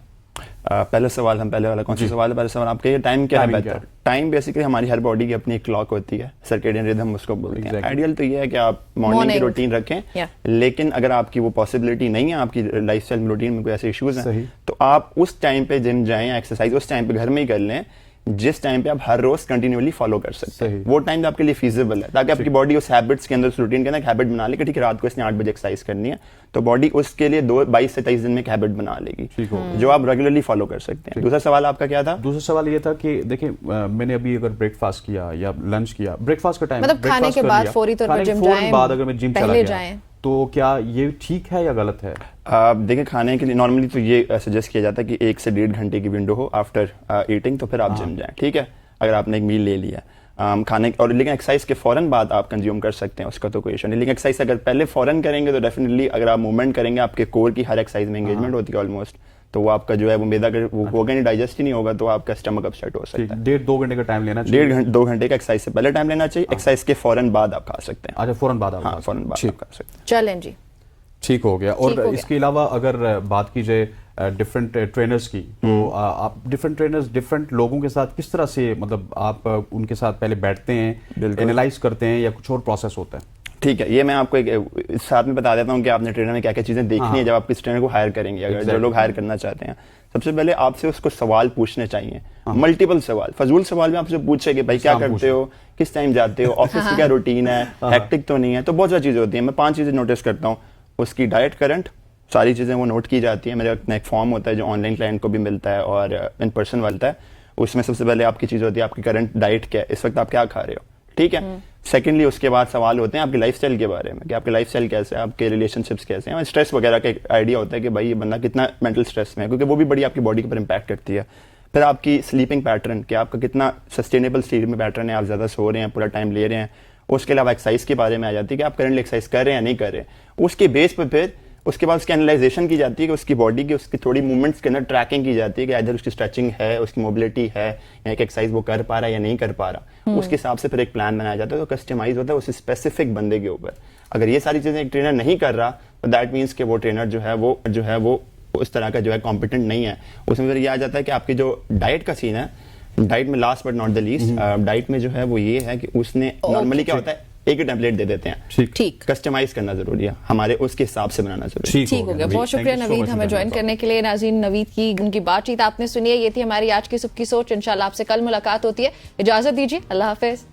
पहला सवाल, हम पहले वाला कौन सा सवाल है? पहला सवाल आपके टाइम क्या है बेहतर? टाइम बेसिकली हमारी हर बॉडी की अपनी एक क्लॉक होती है, सर्केडियन रिदम उसको बोलते हैं। आइडियल तो ये है कि आप मॉर्निंग की रूटीन रखें, लेकिन अगर आपकी वो पॉसिबिलिटी नहीं है, आपकी लाइफस्टाइल रूटीन में कोई ऐसे इश्यूज हैं, तो आप उस टाइम पे जिम जाएं, एक्सरसाइज उस टाइम पे घर में ही कर लें जिस टाइम पे आप हर रोज कंटिन्यूअली फॉलो कर सकते हैं। वो टाइम आपके लिए फीजिबल है, ताकि आपकी बॉडी उस हैबिट्स के अंदर, उस रूटीन के अंदर एक हैबिट बना ले कि ठीक है रात को इसने 8 बजे एक्सरसाइज करनी है, तो बॉडी उसके लिए 22 से 23 दिन में एक हैबिट बना लेगी जो आप रेगुलरली फॉलो कर सकते हैं। दूसरा सवाल आपका क्या था? दूसरा सवाल ये था कि देखिए मैंने अभी अगर ब्रेकफास्ट किया या लंच किया, ब्रेकफास्ट का टाइम मतलब खाने के बाद फौरी तौर पर जिम जाएं, बाद अगर मैं जिम चला पहले गया जाएं, तो क्या ये ठीक है या गलत है? देखिए, खाने के लिए नॉर्मली तो ये सजेस्ट किया जाता है कि 1 से 1.5 घंटे की विंडो हो आफ्टर ईटिंग, तो फिर आप जिम जाएं। ठीक है, अगर आपने एक मील ले लिया खाने और, लेकिन एक्सरसाइज के फौरन बाद आप कंज्यूम कर सकते हैं, उसका तो कोई इशू नहीं। लेकिन एक्सरसाइज अगर पहले फौरन करेंगे तो डेफिनेटली अगर आप मूवमेंट करेंगे, आपके कोर की हर एक्सरसाइज में एंगेजमेंट होती है ऑलमोस्ट, तो वो आपका जो है वो मैदा वो होगा नहीं, डाइजेस्ट ही नहीं होगा, तो आपका स्टमक अपसेट हो सकता है। 1.5-2 घंटे का टाइम लेना चाहिए। 1.5-2 घंटे का एक्सरसाइज से पहले टाइम लेना चाहिए, एक्सरसाइज के फौरन बाद आप खा सकते हैं। अच्छा, फौरन बाद आप? हाँ, फौरन बाद आप खा सकते हैं। चलें जी, ठीक हो गया। और इसके अलावा अगर बात की जाए डिफरेंट ट्रेनर्स की, तो आप डिफरेंट ट्रेनर्स डिफरेंट लोगों के साथ किस तरह से, मतलब आप उनके साथ पहले बैठते हैं, एनालाइज करते हैं, या कुछ और प्रोसेस होता है? ठीक है, ये मैं आपको एक साथ में बता देता हूँ कि आपने ट्रेनर में क्या क्या चीजें देखनी है जब आप किस ट्रेनर को हायर करेंगे। अगर जो लोग हायर करना चाहते हैं, सबसे पहले आपसे उसको सवाल पूछने चाहिए, मल्टीपल सवाल। फजूल सवाल में आपसे पूछे कि भाई क्या करते हो, किस टाइम जाते हो, ऑफिस की क्या रूटीन है, हेक्टिक तो नहीं है, तो बहुत सारी चीजें होती हैं। मैं 5 चीजें नोटिस करता हूँ, उसकी डाइट, करंट, सारी चीज़ें वो नोट की जाती है। मेरा अपना एक फॉर्म होता है जो ऑनलाइन क्लाइंट को भी मिलता है और इन पर्सन मिलता है। उसमें सबसे पहले आपकी चीज़ होती है आपकी करंट डाइट क्या है, इस वक्त आप क्या खा रहे हो। ठीक है, सेकेंडली उसके बाद सवाल होते हैं आपकी लाइफस्टाइल के बारे में, कि आपके लाइफस्टाइल कैसे है, आपके रिलेशनशिप्स कैसे हैं, और स्ट्रेस वगैरह का एक आइडिया होता है कि भाई ये बंदा कितना मेंटल स्ट्रेस में है, क्योंकि वो भी बड़ी आपकी बॉडी के ऊपर इम्पैक्ट करती है। फिर आपकी स्लीपिंग पैटर्न, कि आपका कितना सस्टेनेबल स्लीपिंग पैटर्न है, आप ज़्यादा सो रहे हैं, पूरा टाइम ले रहे हैं। उसके अलावा एक्सरसाइज के बारे में आ जाती है कि आप करंटली एक्सरसाइज कर रहे हैं या नहीं कर रहे हैं। उसके बेस पर फिर उसके बाद उसकी एनालाइजेशन की जाती है कि उसकी बॉडी की उसकी थोड़ी मूवमेंट्स के अंदर ट्रैकिंग की जाती है कि इधर उसकी स्ट्रेचिंग है, उसकी मोबिलिटी है, या एक एक्सरसाइज वो कर पा रहा है या नहीं कर पा रहा। उसके हिसाब से फिर एक प्लान बनाया जाता है, तो कस्टमाइज होता है उस स्पेसिफिक बंदे के ऊपर। अगर ये सारी चीज़ें एक ट्रेनर नहीं कर रहा तो दैट मीन्स कि वो ट्रेनर जो है वो उस तरह का जो है कॉम्पिटेंट नहीं है। उसमें फिर ये आ जाता है कि आपकी जो डाइट का सीन है, डाइट में last but not the least, diet में जो है वो ये है कि उसने नॉर्मली क्या होता है एक ही टेम्पलेट दे देते हैं, ठीक कस्टमाइज करना जरूरी है, हमारे उसके हिसाब से बनाना जरूरी है। ठीक हो गया। बहुत शुक्रिया नवीद हमें ज्वाइन करने के लिए। नाज़रीन, नवीद की उनकी बातचीत आपने सुनी है। ये थी हमारी आज की सुबह की सोच। इंशाल्लाह आपसे कल मुलाकात होती है। इजाजत दीजिए, अल्लाह हाफिज।